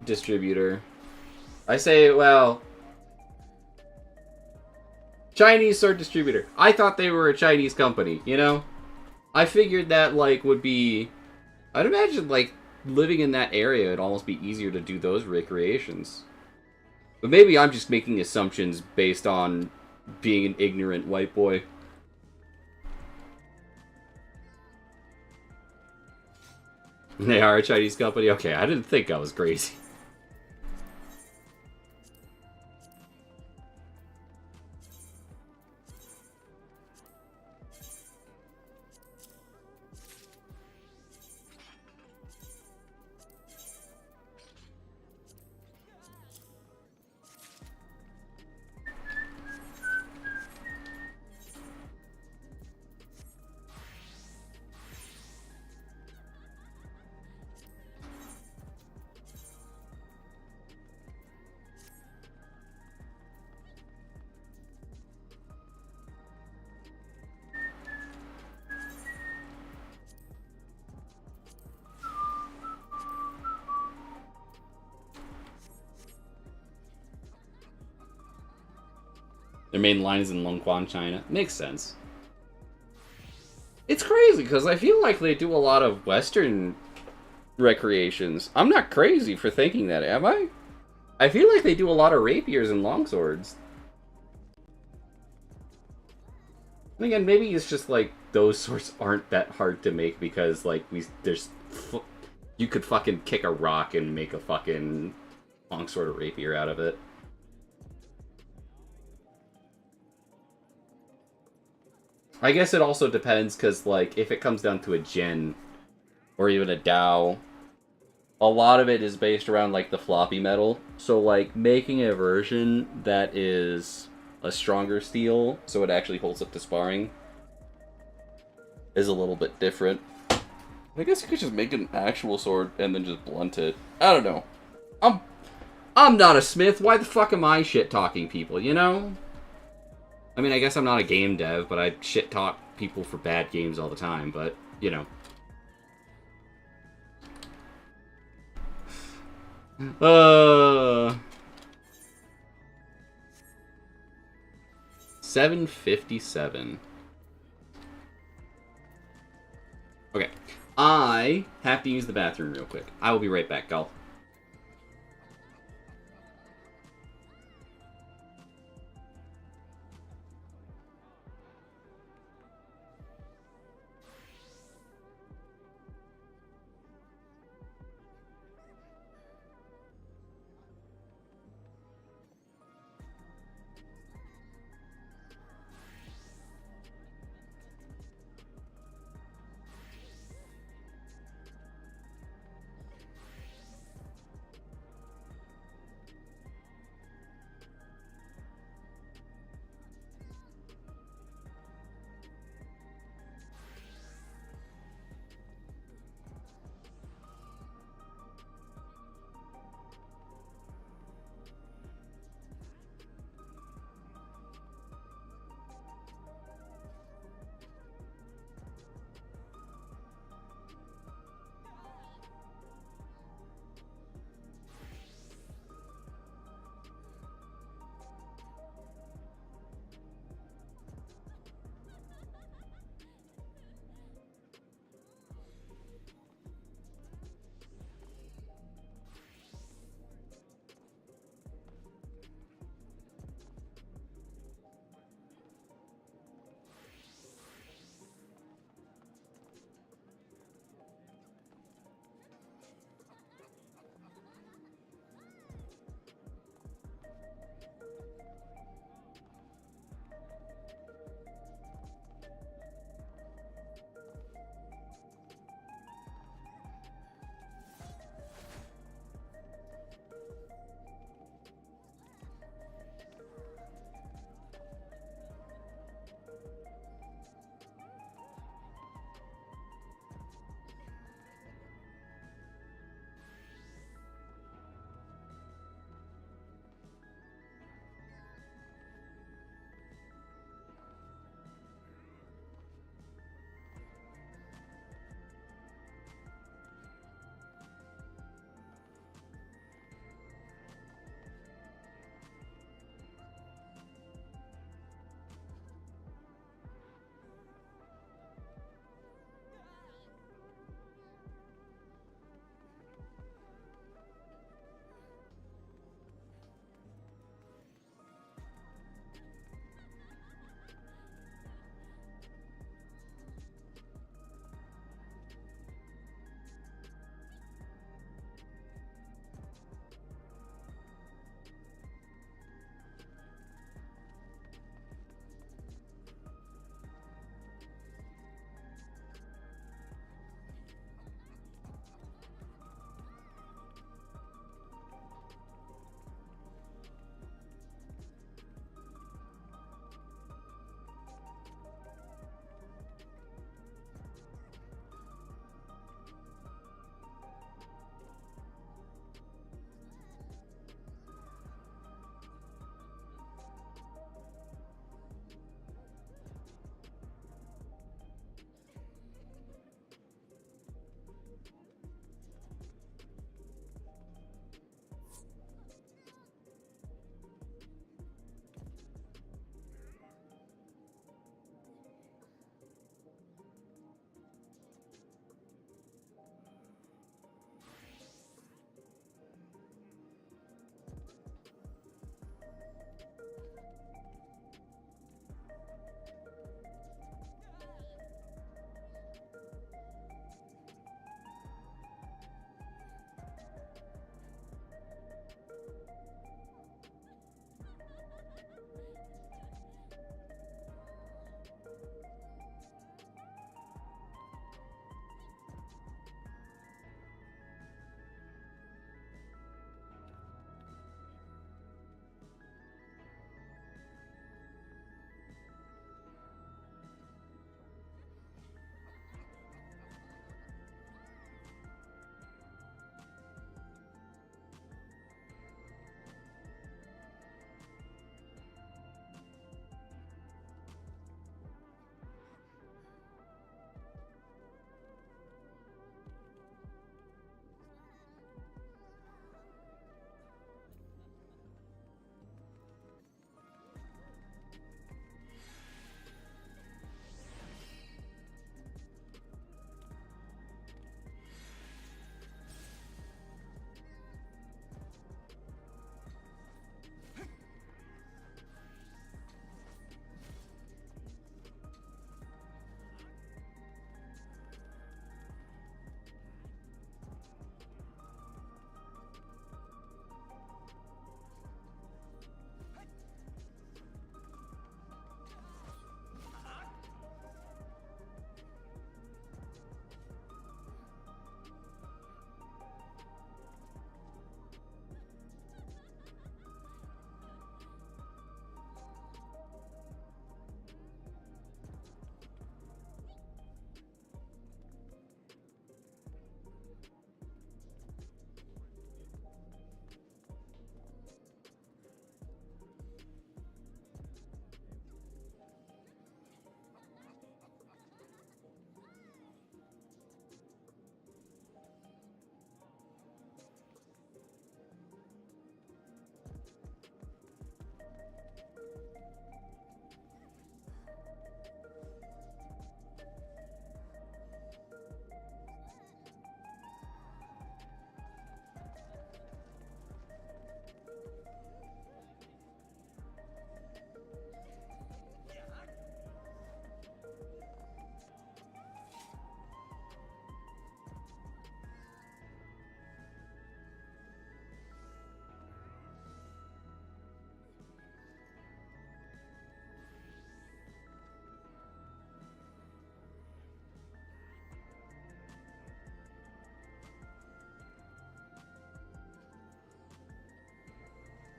[SPEAKER 1] distributor. I say, well, Chinese sword distributor. I thought they were a Chinese company, you know? I figured that, like, would be... I'd imagine, like, living in that area, it'd almost be easier to do those recreations. But maybe I'm just making assumptions based on being an ignorant white boy. They are a Chinese company? Okay, I didn't think I was crazy. Their main line is in Longquan, China. Makes sense. It's crazy, because I feel like they do a lot of Western recreations. I'm not crazy for thinking that, am I? I feel like they do a lot of rapiers and longswords. And again, maybe it's just like those swords aren't that hard to make because like you could fucking kick a rock and make a fucking longsword or rapier out of it. I guess it also depends because like if it comes down to a Jin or even a Dao, a lot of it is based around like the floppy metal. So like making a version that is a stronger steel so it actually holds up to sparring is a little bit different. I guess you could just make an actual sword and then just blunt it. I don't know. I'm not a smith. Why the fuck am I shit talking people, you know? I mean, I guess I'm not a game dev, but I shit talk people for bad games all the time, but you know. 7:57. Okay. I have to use the bathroom real quick. I will be right back, y'all.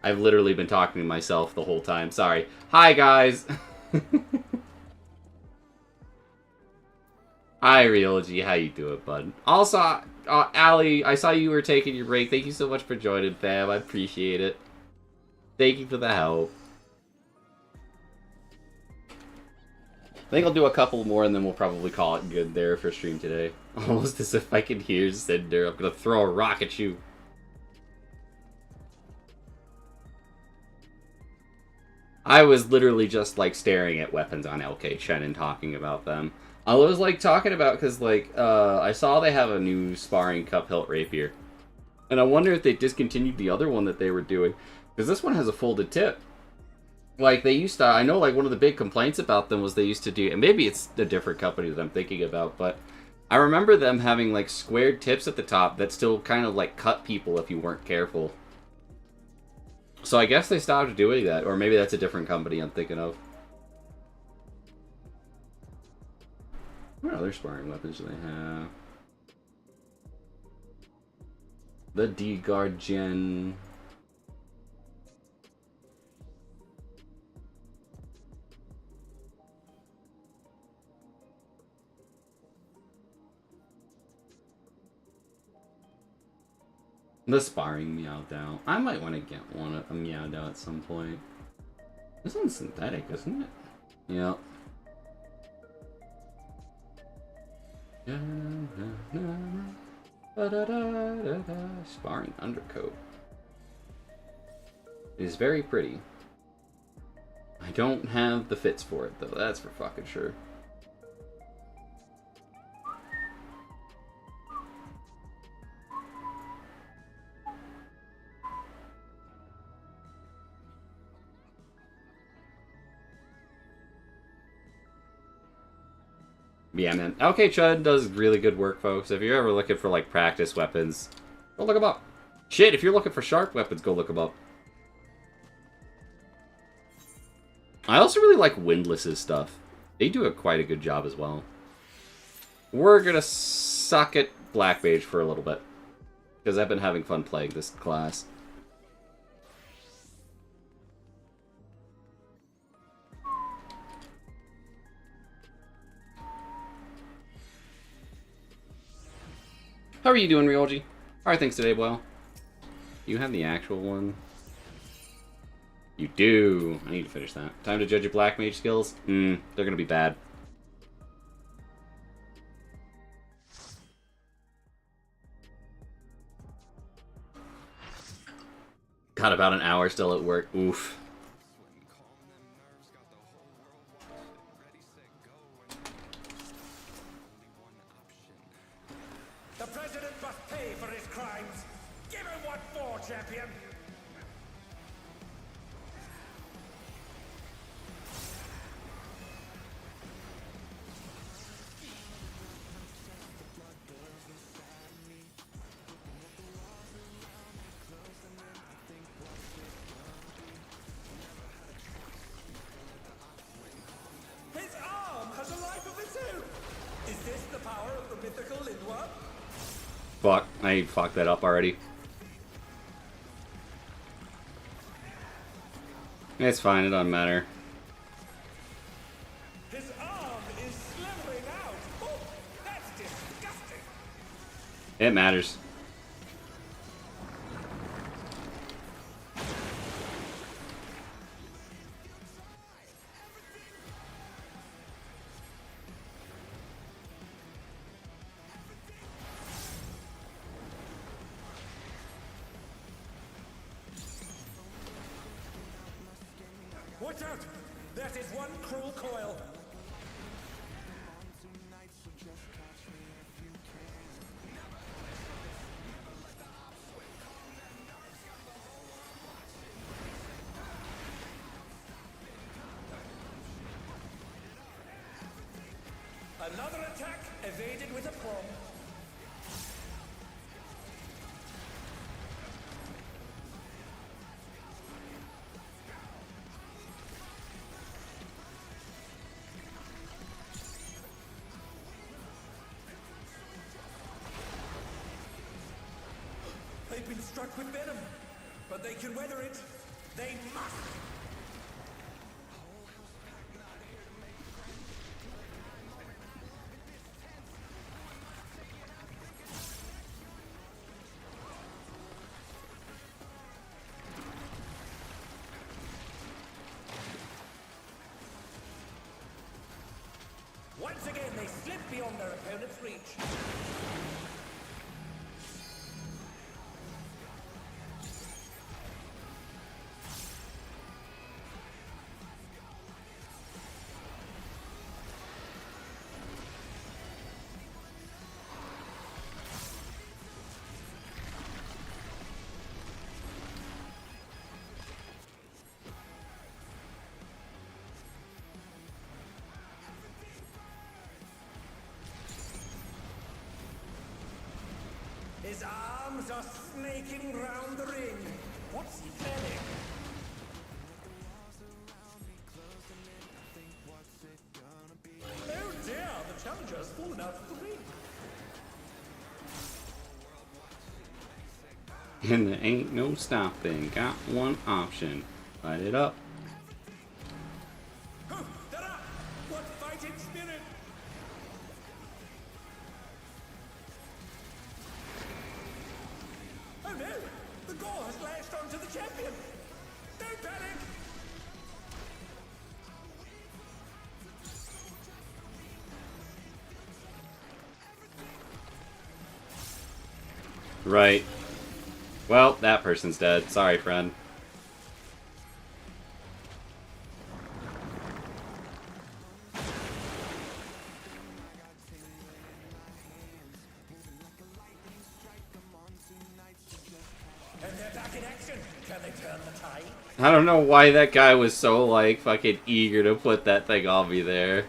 [SPEAKER 1] I've literally been talking to myself the whole time. Sorry. Hi, guys. Hi, Ryoji. How you doing, bud? Also, Allie, I saw you were taking your break. Thank you so much for joining, fam. I appreciate it. Thank you for the help. I think I'll do a couple more and then we'll probably call it good there for stream today. Almost as if I can hear Cinder. I'm gonna throw a rock at you. I was literally just like staring at weapons on LK Chen and talking about them. I was like talking about because like I saw they have a new sparring cup hilt rapier, and I wonder if they discontinued the other one that they were doing because this one has a folded tip. Like they used to, I know like one of the big complaints about them was they used to do, and maybe it's a different company that I'm thinking about, but I remember them having like squared tips at the top that still kind of like cut people if you weren't careful. So I guess they stopped doing that, or maybe that's a different company I'm thinking of. What other sparring weapons do they have? The D-Guardian. The sparring Meow Dao. I might want to get one a Meow Dao at some point. This one's synthetic, isn't it? Yep. Sparring undercoat. It is very pretty. I don't have the fits for it though, that's for fucking sure. Yeah, man. LK Chud does really good work, folks. If you're ever looking for, like, practice weapons, go look them up. Shit, if you're looking for sharp weapons, go look them up. I also really like Windless's stuff. They do quite a good job as well. We're gonna suck at Black Mage for a little bit, because I've been having fun playing this class. How are you doing, Ryoji? How are things today, Boyle? You have the actual one? You do. I need to finish that. Time to judge your Black Mage skills? They're gonna be bad. Got about an hour still at work. Oof.
[SPEAKER 17] The president must pay for his crimes. Give him what for, champion. His arm has a life of its own. Is this the power of the mythical Lindwa?
[SPEAKER 1] Fuck, I fucked that up already. It's fine, it doesn't matter.
[SPEAKER 17] His arm is slithering out. Oh, that's disgusting.
[SPEAKER 1] It matters.
[SPEAKER 17] Watch out! That is one cruel coil. Another attack evaded with a prong. They've been struck with venom, but they can weather it. They must! Once again, they slip beyond their opponent's reach. His arms are snaking round the ring. What's he planning? Oh dear, the challenger's fallen out of the ring.
[SPEAKER 1] And there ain't no stopping. Got one option. Light it up.
[SPEAKER 17] What fighting spirit! Oh no! The gore has lashed onto the champion! Don't panic!
[SPEAKER 1] Right. Well, that person's dead. Sorry, friend.
[SPEAKER 17] And they're back in action! Can they turn the tide?
[SPEAKER 1] I don't know why that guy was so, like, fucking eager to put that thing on me there.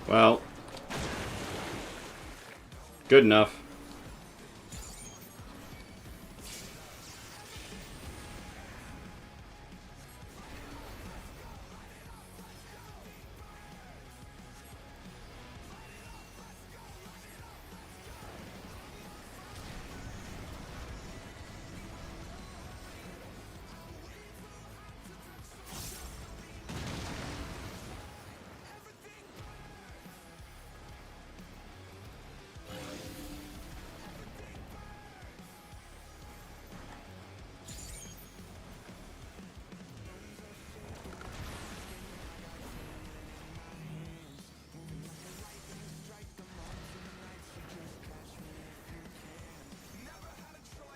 [SPEAKER 1] Well, good enough.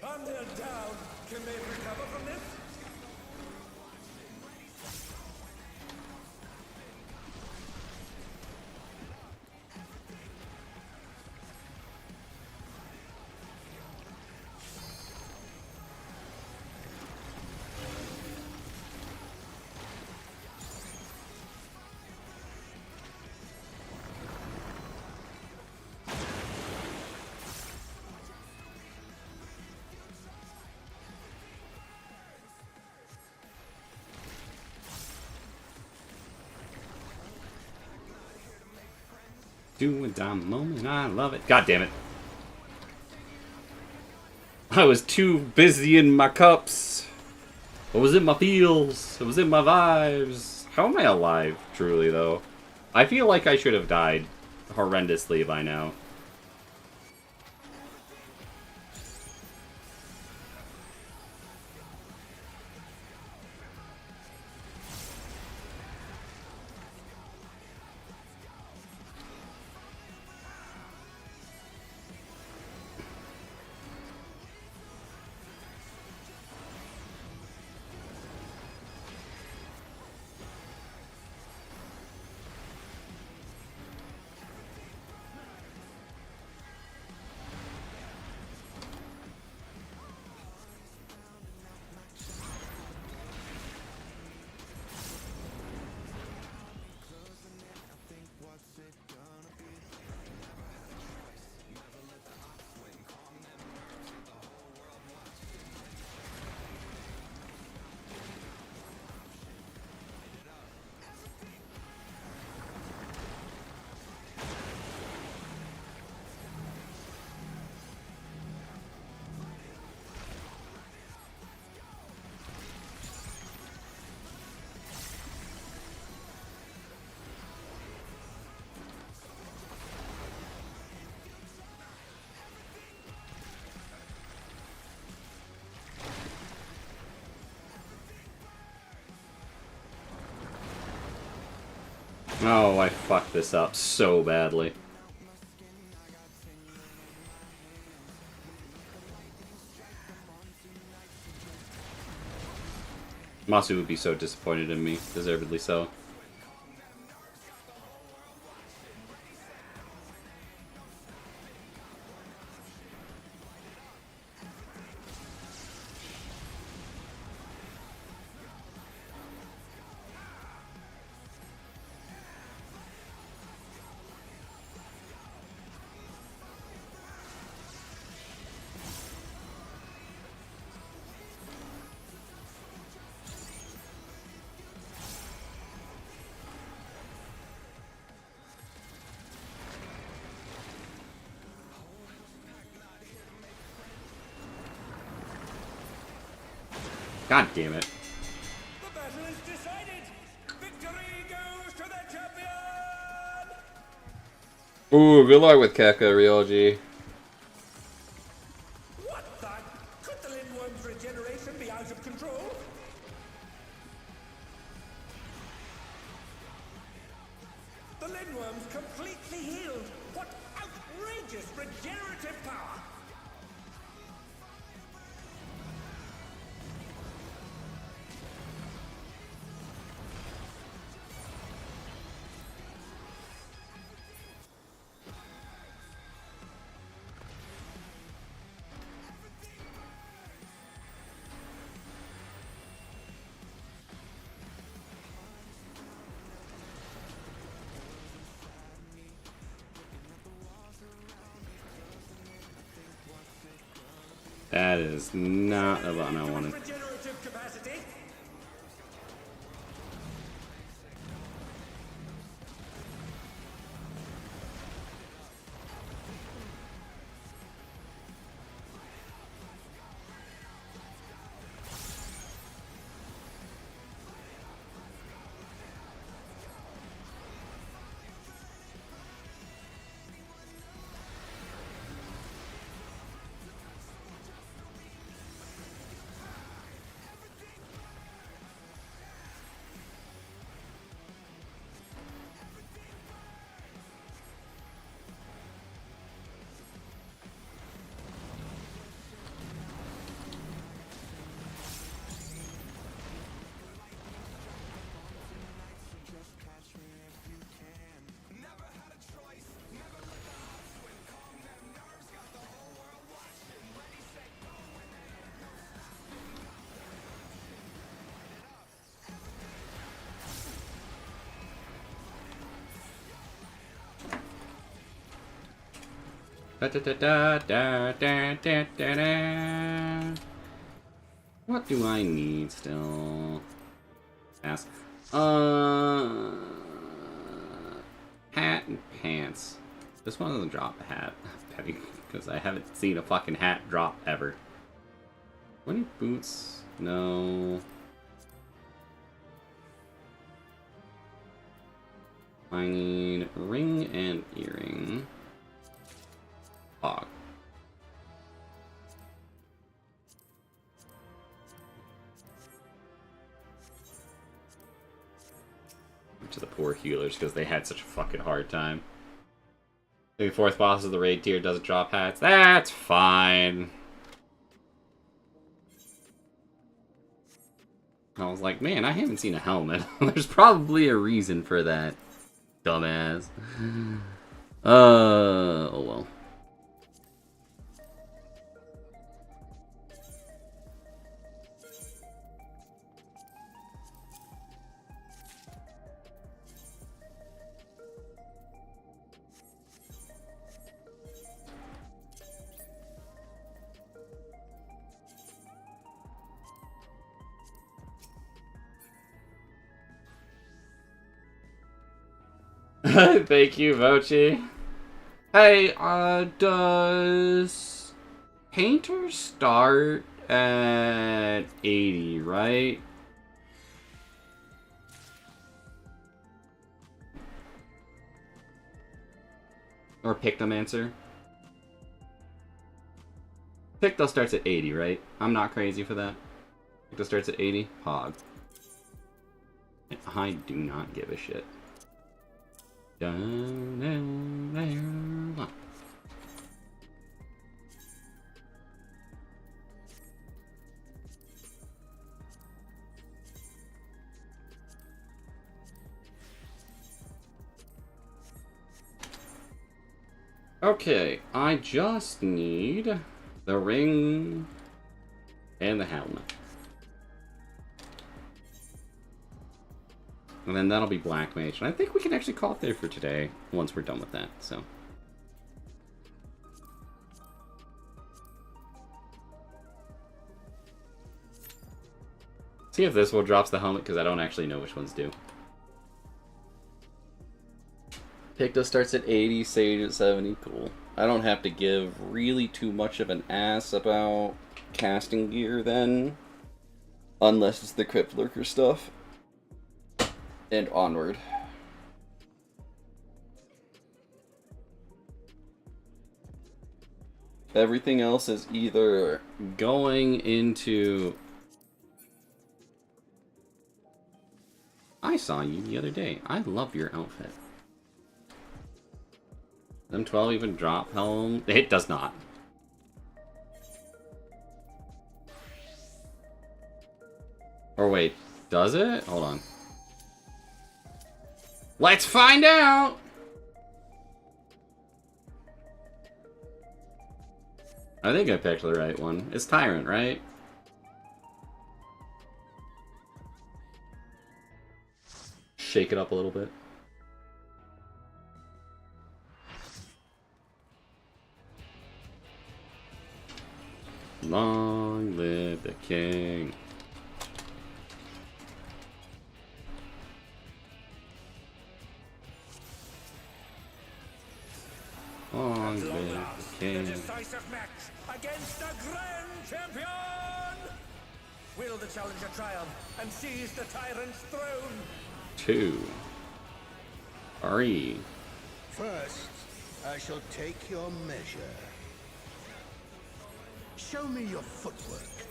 [SPEAKER 17] Under down. Can they recover from this?
[SPEAKER 1] do a dime moment, I love it. God damn it. I was too busy in my cups. I was in my feels. I was in my vibes. How am I alive, truly, though? I feel like I should have died horrendously by now. Oh, I fucked this up so badly. Masu would be so disappointed in me, deservedly so. God damn it.
[SPEAKER 17] The battle is decided. Victory goes to the champion.
[SPEAKER 1] Ooh, good luck with Keka, Ryoji.
[SPEAKER 17] What the? Could the Lindworm's regeneration be out of control? The Lindworm's completely healed. What outrageous regenerative power!
[SPEAKER 1] That is not the button I wanted.
[SPEAKER 17] Regenerative capacity.
[SPEAKER 1] Da, da, da, da, da, da, da, da. What do I need still? Ask. Hat and pants. This one doesn't drop a hat. Because I haven't seen a fucking hat drop ever. Any boots? No. I need ring and earring. Hog. To the poor healers because they had such a fucking hard time. The fourth boss of the raid tier doesn't drop hats. That's fine. I was like, man, I haven't seen a helmet. There's probably a reason for that. Dumbass. Oh well. Thank you, Vochi. Hey, does Painter start at 80, right? Or Pictomancer? Picto starts at 80, right? I'm not crazy for that. Picto starts at 80? Hog. I do not give a shit. Okay, I just need the ring and the helmet. And then that'll be Black Mage. And I think we can actually call it there for today, once we're done with that, so. See if this one drops the helmet, because I don't actually know which ones do. Picto starts at 80, Sage at 70, cool. I don't have to give really too much of an ass about casting gear then. Unless it's the Crypt Lurker stuff. And onward. Everything else is either going into... I saw you the other day. I love your outfit. M12 even drop helm? It does not. Or wait, does it? Hold on. Let's find out! I think I picked the right one. It's Tyrant, right? Shake it up a little bit. Long live the king. Long live the king.
[SPEAKER 17] The decisive match against the Grand Champion! Will the challenger triumph and seize the tyrant's throne?
[SPEAKER 1] 2, 3.
[SPEAKER 9] First, I shall take your measure. Show me your footwork.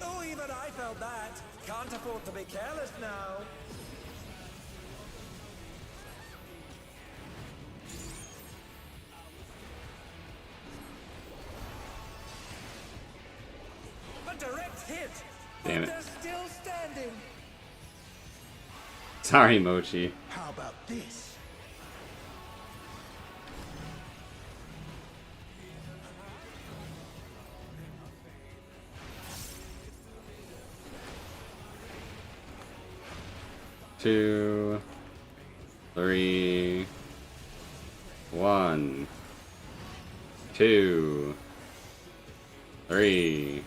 [SPEAKER 17] Oh, even I felt that. Can't afford to be careless now. A direct hit.
[SPEAKER 1] Damn it.
[SPEAKER 17] They're still standing.
[SPEAKER 1] Sorry, Mochi.
[SPEAKER 9] How about this?
[SPEAKER 1] Two, 3, 1, 2, 3,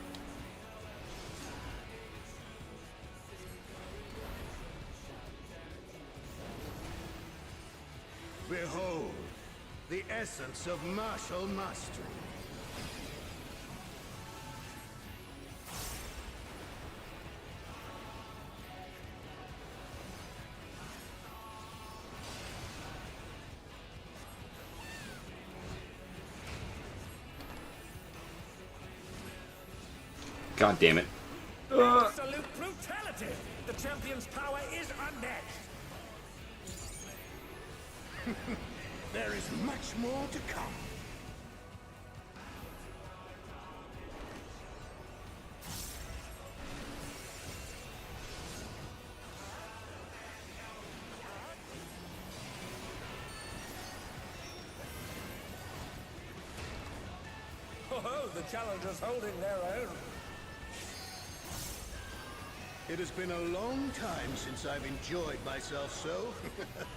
[SPEAKER 6] Behold, the essence of martial mastery.
[SPEAKER 1] God damn it.
[SPEAKER 17] Absolute brutality! The champion's power is unmatched!
[SPEAKER 6] There is much more to come.
[SPEAKER 17] Oh, the challengers holding their own.
[SPEAKER 6] It has been a long time since I've enjoyed myself so.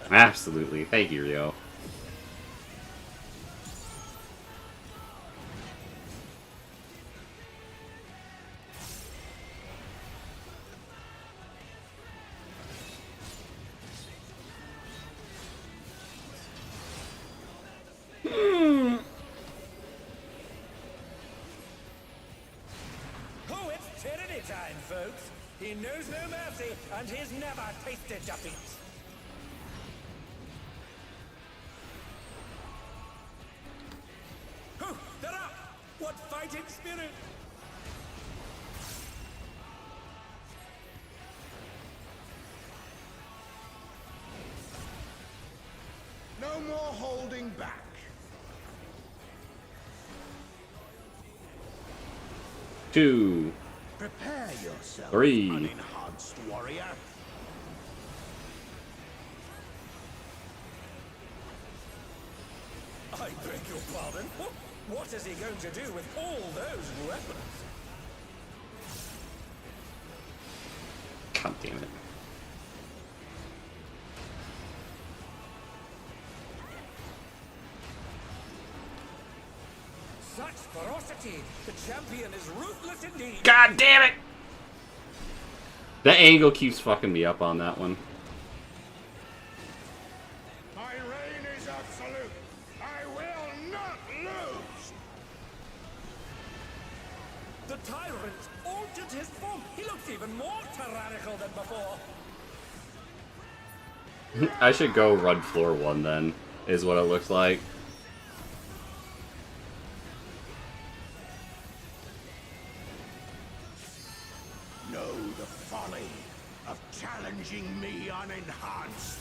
[SPEAKER 1] Absolutely. Thank you, Rio.
[SPEAKER 17] Oh, it's tyranny time, folks. He knows no mercy, and he's never tasted defeat. Oh, they're up! What fighting spirit!
[SPEAKER 6] No more holding back.
[SPEAKER 1] Two.
[SPEAKER 6] Prepare yourself,
[SPEAKER 1] 3.
[SPEAKER 6] unenhanced warrior.
[SPEAKER 17] I beg your pardon? What is he going to do with all those weapons?
[SPEAKER 1] God damn it.
[SPEAKER 17] Such ferocity! The champion is ruthless indeed!
[SPEAKER 1] God damn it! The angle keeps fucking me up on that one.
[SPEAKER 6] My reign is absolute. I will not lose.
[SPEAKER 17] The tyrant altered his form. He looks even more tyrannical than before.
[SPEAKER 1] I should go run floor 1 then, is what it looks like.
[SPEAKER 6] Know the folly of challenging me unenhanced.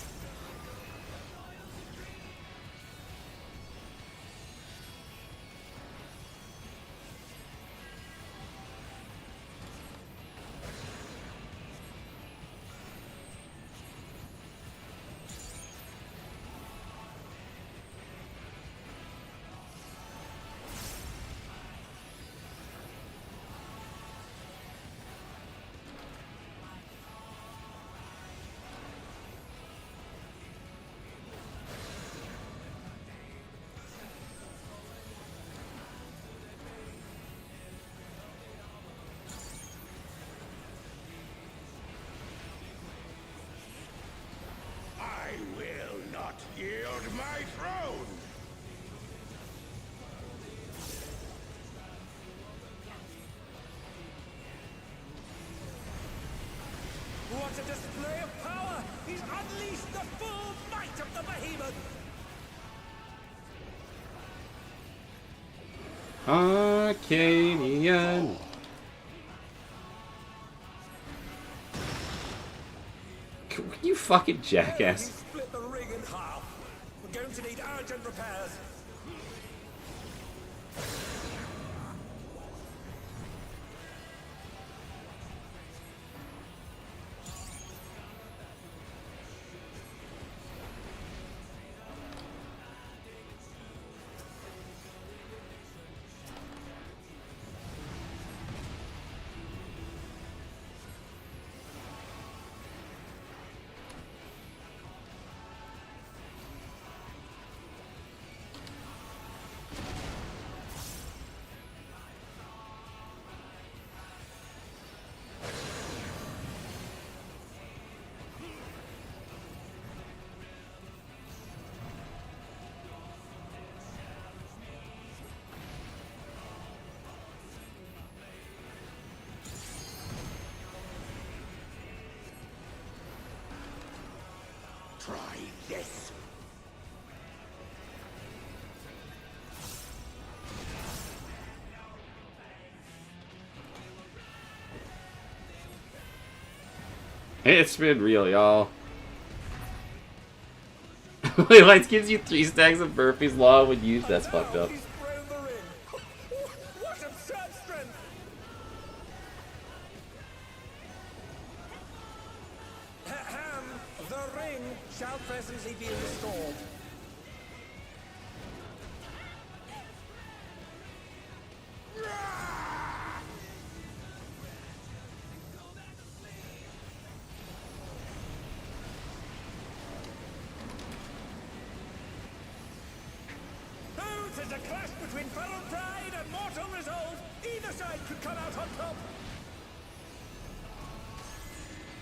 [SPEAKER 6] I will not yield my throne.
[SPEAKER 17] What a display of power! He's unleashed the full might of the behemoth!
[SPEAKER 1] Arcadian. You fucking jackass.
[SPEAKER 17] He split the ring in half. We're going to need urgent repairs.
[SPEAKER 9] Try this.
[SPEAKER 1] It's been real, y'all. Wait, Lights gives you 3 stacks of burpees law when used. That's fucked up.
[SPEAKER 17] What absurd strength! Ahem. The ring shall presently be restored. It is a clash between feral pride and mortal resolve. Either side could come out on top.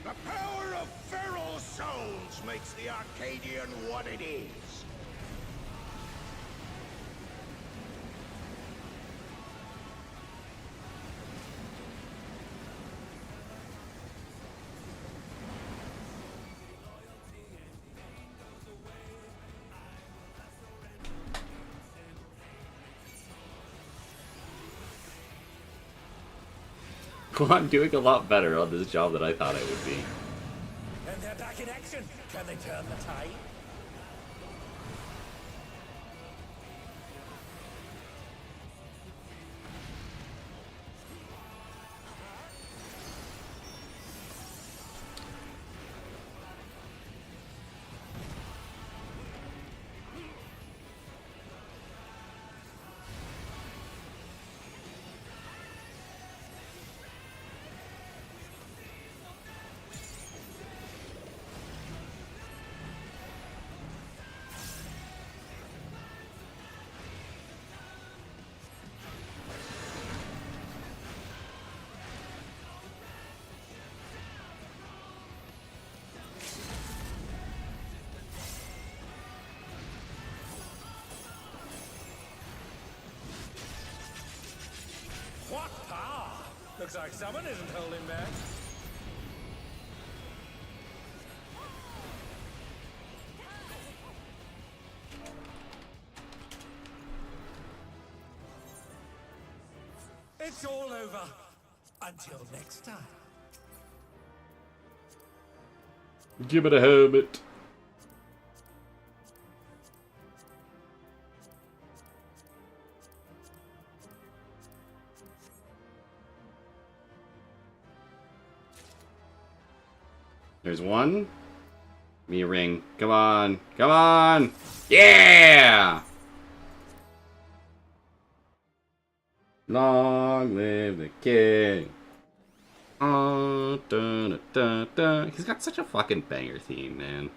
[SPEAKER 9] The power of feral souls makes the Arcadian what it is.
[SPEAKER 1] Well, I'm doing a lot better on this job than I thought I would be.
[SPEAKER 17] And they're back in action. Can they turn the tide? What power! Looks like someone isn't holding back. It's all over. Until next time.
[SPEAKER 1] Give it a helmet. There's one. Give me a ring. Come on. Come on. Yeah! Long live the king. Oh, dun, dun, dun, dun. He's got such a fucking banger theme, man.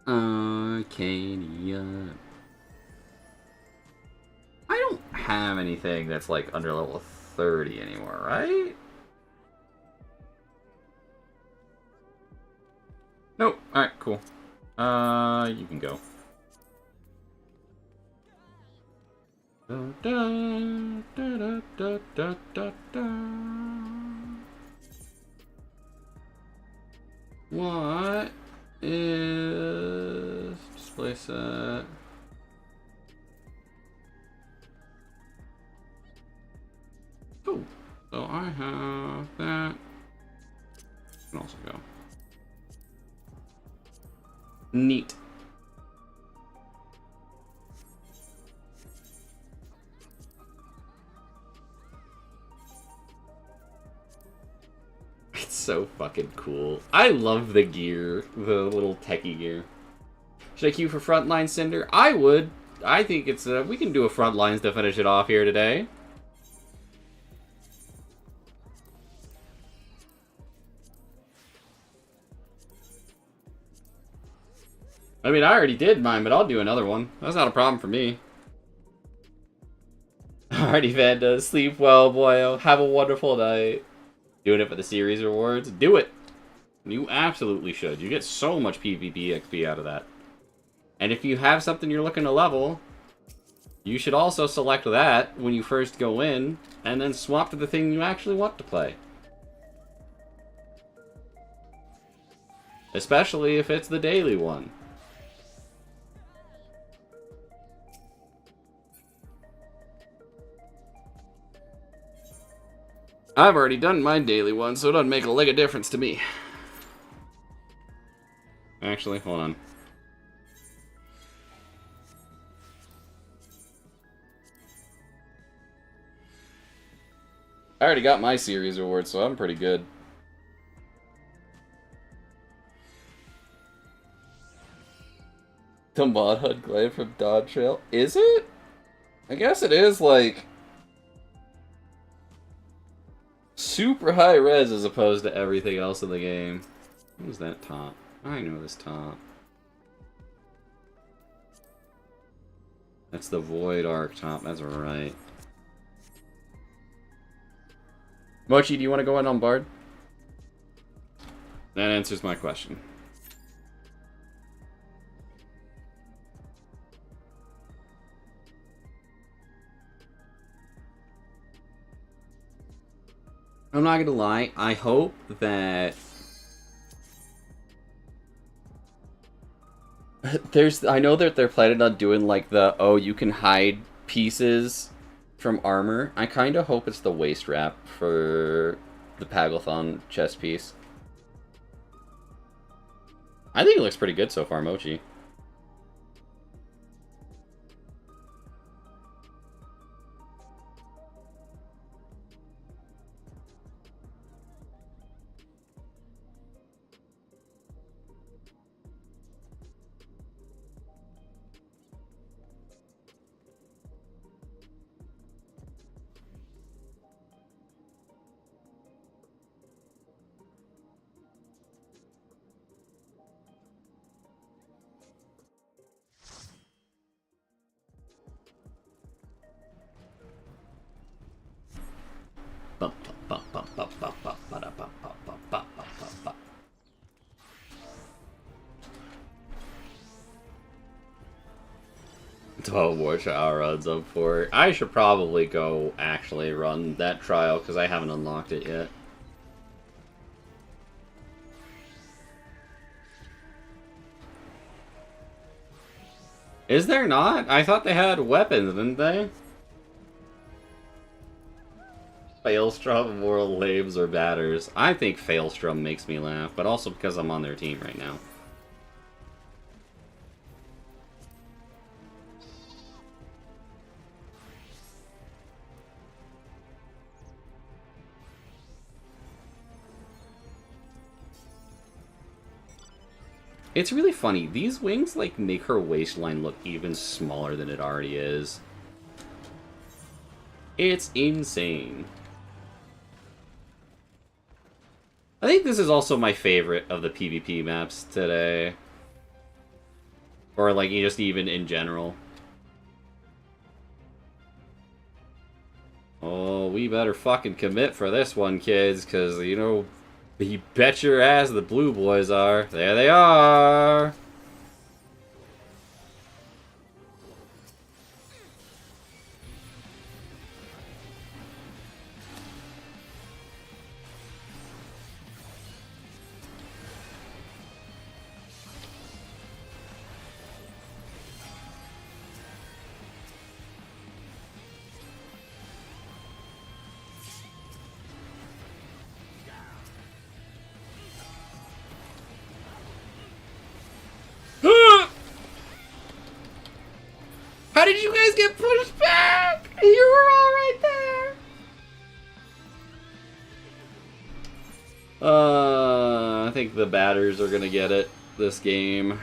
[SPEAKER 1] Arcadia. I don't have anything that's like under level 30 anymore, right? Nope. Alright, cool. You can go. What is display set? Cool. So I have that. Can also go. Neat. so fucking cool. I love the gear, the little techie gear. Should I queue for Frontline Cinder? I would. I think it's we can do a Frontlines to finish it off here today. I mean, I already did mine, but I'll do another one. That's not a problem for me. Alrighty, Vanda. Sleep well, boyo. Have a wonderful night. Doing it for the series rewards? Do it! You absolutely should. You get so much PvP XP out of that. And if you have something you're looking to level, you should also select that when you first go in, and then swap to the thing you actually want to play. Especially if it's the daily one. I've already done my daily one, so it doesn't make a lick of difference to me. Actually, hold on. I already got my series reward, so I'm pretty good. The Mod HUD glide from Dawn Trail? Is it? I guess it is, like, super high res as opposed to everything else in the game. Who's that top? I know this top. That's the Void Arc top, that's right. Mochi, do you want to go in on Bard? That answers my question. I'm not gonna lie, I hope that I know that they're planning on doing like the, oh, you can hide pieces from armor. I kind of hope it's the waist wrap for the Paglathon chest piece. I think it looks pretty good so far, Mochi. War trial runs up for. I should probably go actually run that trial because I haven't unlocked it yet. Is there not? I thought they had weapons, didn't they? Failstrom, Moral Lames, or Batters. I think Failstrom makes me laugh, but also because I'm on their team right now. It's really funny. These wings, like, make her waistline look even smaller than it already is. It's insane. I think this is also my favorite of the PvP maps today. Or, like, just even in general. Oh, we better fucking commit for this one, kids, because, you know, you bet your ass the blue boys are. There they are! How did you guys get pushed back? You were all right there. I think the batters are gonna get it this game.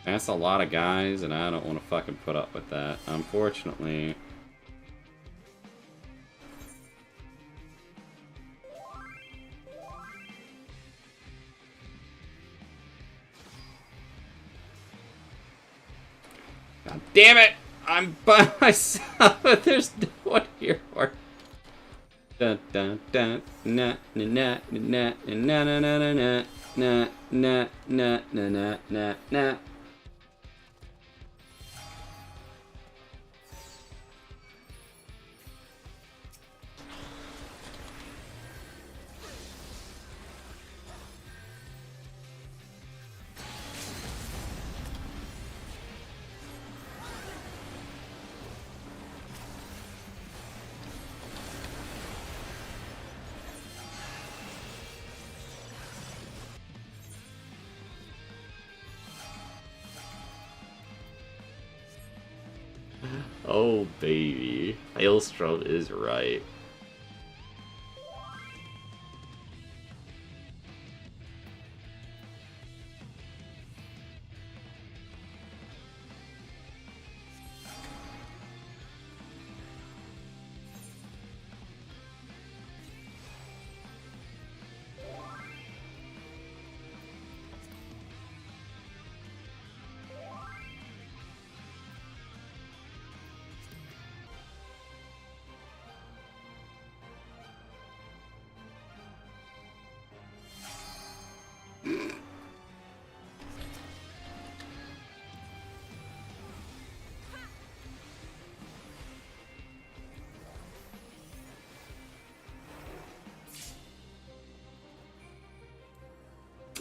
[SPEAKER 1] That's a lot of guys, and I don't want to fucking put up with that, unfortunately. God damn it! I'm by myself, but there's no one here for. Dun dun dun na na na na na na na na na na na na na na. Oh baby, Hailstrom is right.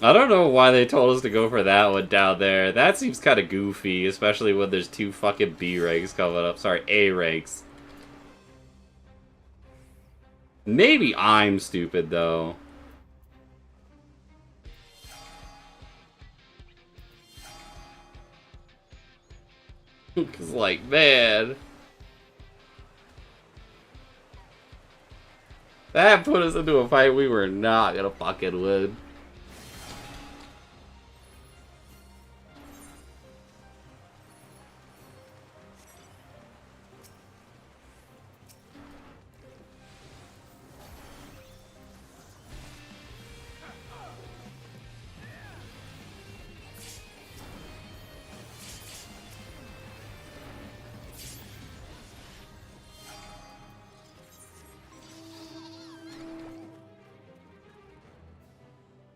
[SPEAKER 1] I don't know why they told us to go for that one down there. That seems kind of goofy, especially when there's 2 fucking B ranks coming up. Sorry, A ranks. Maybe I'm stupid, though. Because, like, man... that put us into a fight we were not gonna fucking win.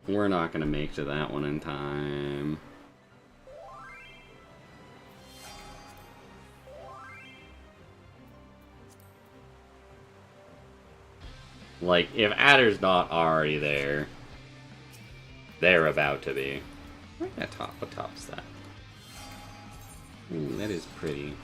[SPEAKER 1] We're not gonna make to that one in time. Like, if Adder's not already there, they're about to be. Where's that top? What top is that? Ooh, that is pretty.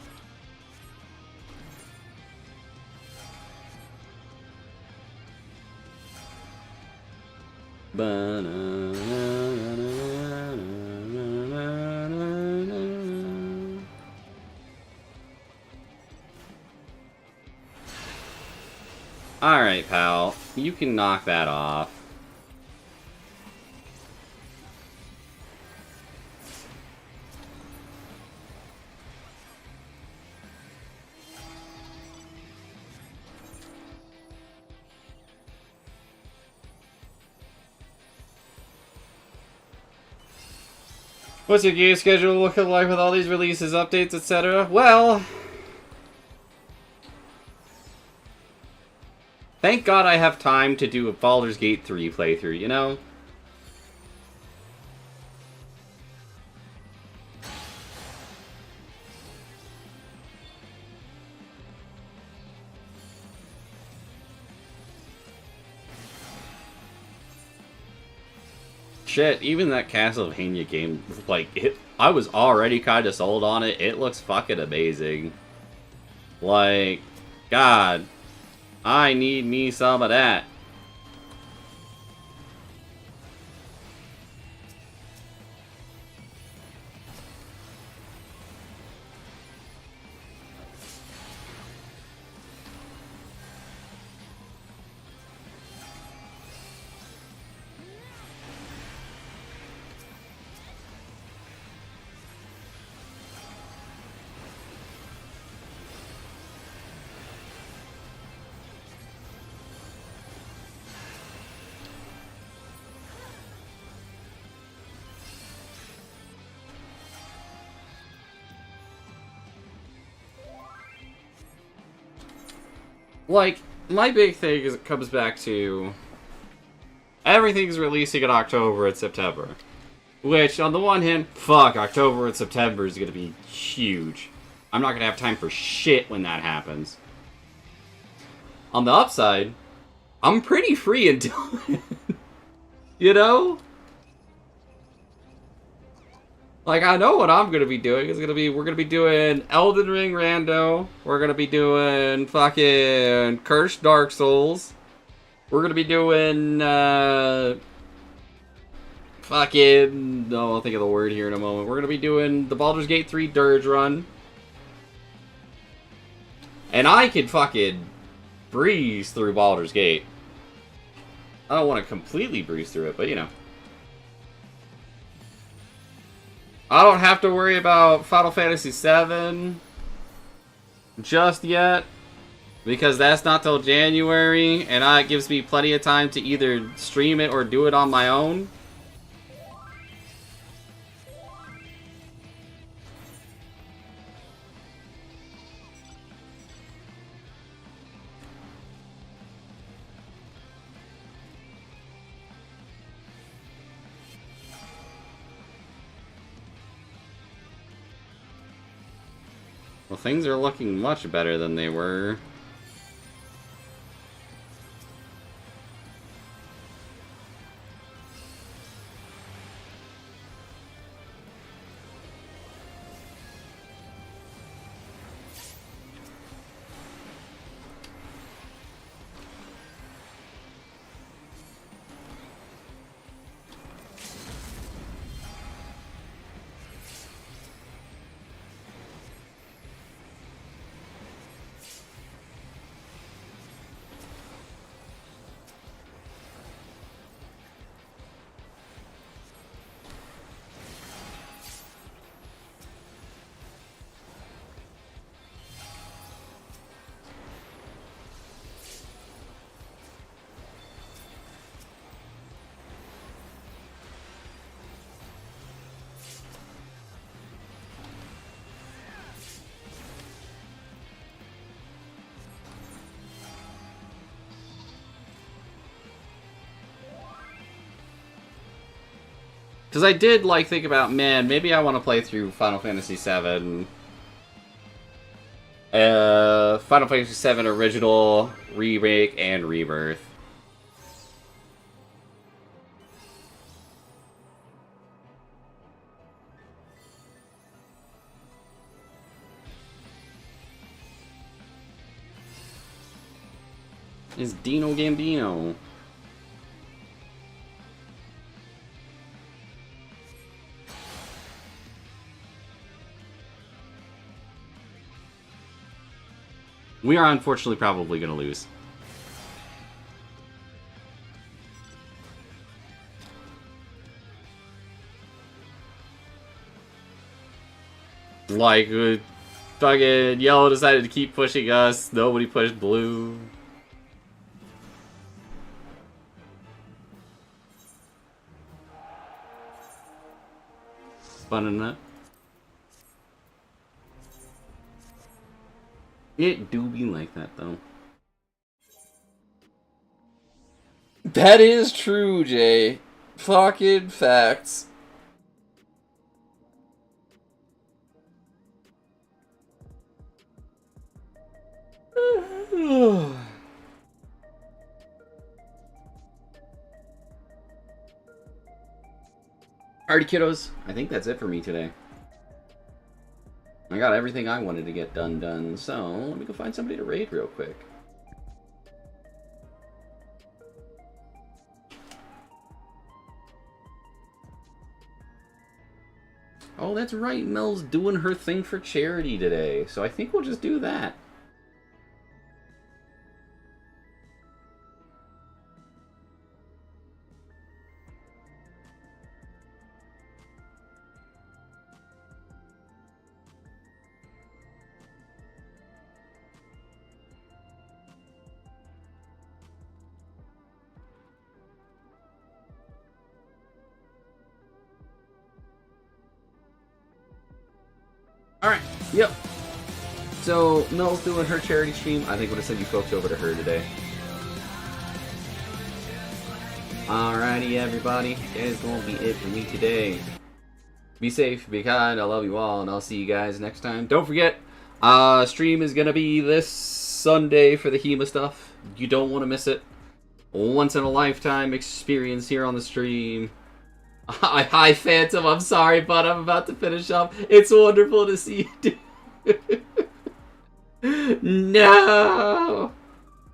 [SPEAKER 1] Alright, pal. You can knock that off. What's your game schedule looking like with all these releases, updates, etc.? Well... thank God I have time to do a Baldur's Gate 3 playthrough, you know? Shit, even that Castlevania game, like, I was already kind of sold on it. It looks fucking amazing. Like, God, I need me some of that. like, my big thing is it comes back to everything's releasing in October and September. Which, on the one hand, fuck, October and September is going to be huge. I'm not going to have time for shit when that happens. On the upside, I'm pretty free until then. You know? Like, I know what I'm going to be doing. We're going to be doing Elden Ring Rando. We're going to be doing fucking Cursed Dark Souls. We're going to be doing, fucking... No, I'll think of the word here in a moment. We're going to be doing the Baldur's Gate 3 Dirge run. And I could fucking breeze through Baldur's Gate. I don't want to completely breeze through it, but you know. I don't have to worry about Final Fantasy VII just yet, because that's not till January, and it gives me plenty of time to either stream it or do it on my own. Well, things are looking much better than they were. Because I did, like, think about, man, maybe I want to play through Final Fantasy VII. Final Fantasy VII Original, Remake, and Rebirth. Is Dino Gambino. We are unfortunately probably going to lose. Like, fucking Yellow decided to keep pushing us. Nobody pushed Blue. Fun in that. It do be like that, though. That is true, Jay. Fucking facts. Alrighty, kiddos. I think that's it for me today. I got everything I wanted to get done, so let me go find somebody to raid real quick. Oh, that's right, Mel's doing her thing for charity today, so I think we'll just do that. Alright, yep. So, Mel's doing her charity stream. I think we're going to send you folks over to her today. Alrighty, everybody. That is going to be it for me today. Be safe, be kind, I love you all, and I'll see you guys next time. Don't forget, stream is going to be this Sunday for the HEMA stuff. You don't want to miss it. Once in a lifetime experience here on the stream. Hi, Phantom. I'm sorry, but I'm about to finish up. It's wonderful to see you do. No!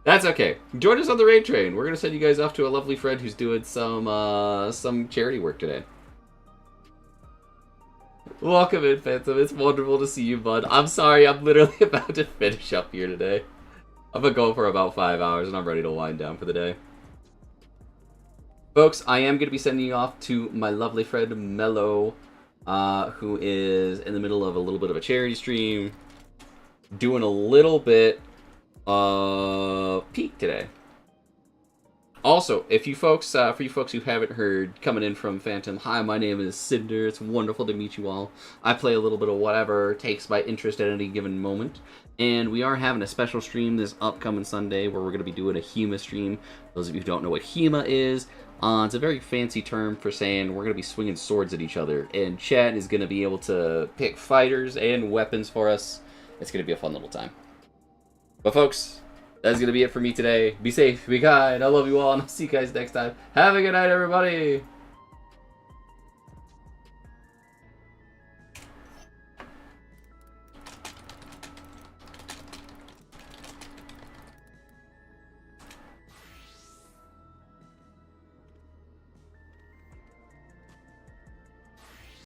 [SPEAKER 1] That's okay. Join us on the raid train. We're going to send you guys off to a lovely friend who's doing some charity work today. Welcome in, Phantom. It's wonderful to see you, bud. I'm sorry, I'm literally about to finish up here today. I've been going for about 5 hours, and I'm ready to wind down for the day. Folks, I am going to be sending you off to my lovely friend, Mello, who is in the middle of a little bit of a charity stream, doing a little bit of Peak today. Also, if you folks, for you folks who haven't heard, coming in from Phantom, hi, my name is Cinder. It's wonderful to meet you all. I play a little bit of whatever takes my interest at any given moment. And we are having a special stream this upcoming Sunday where we're going to be doing a HEMA stream. Those of you who don't know what HEMA is, it's a very fancy term for saying we're going to be swinging swords at each other. And Chad is going to be able to pick fighters and weapons for us. It's going to be a fun little time. But folks, that's going to be it for me today. Be safe, be kind, I love you all, and I'll see you guys next time. Have a good night, everybody!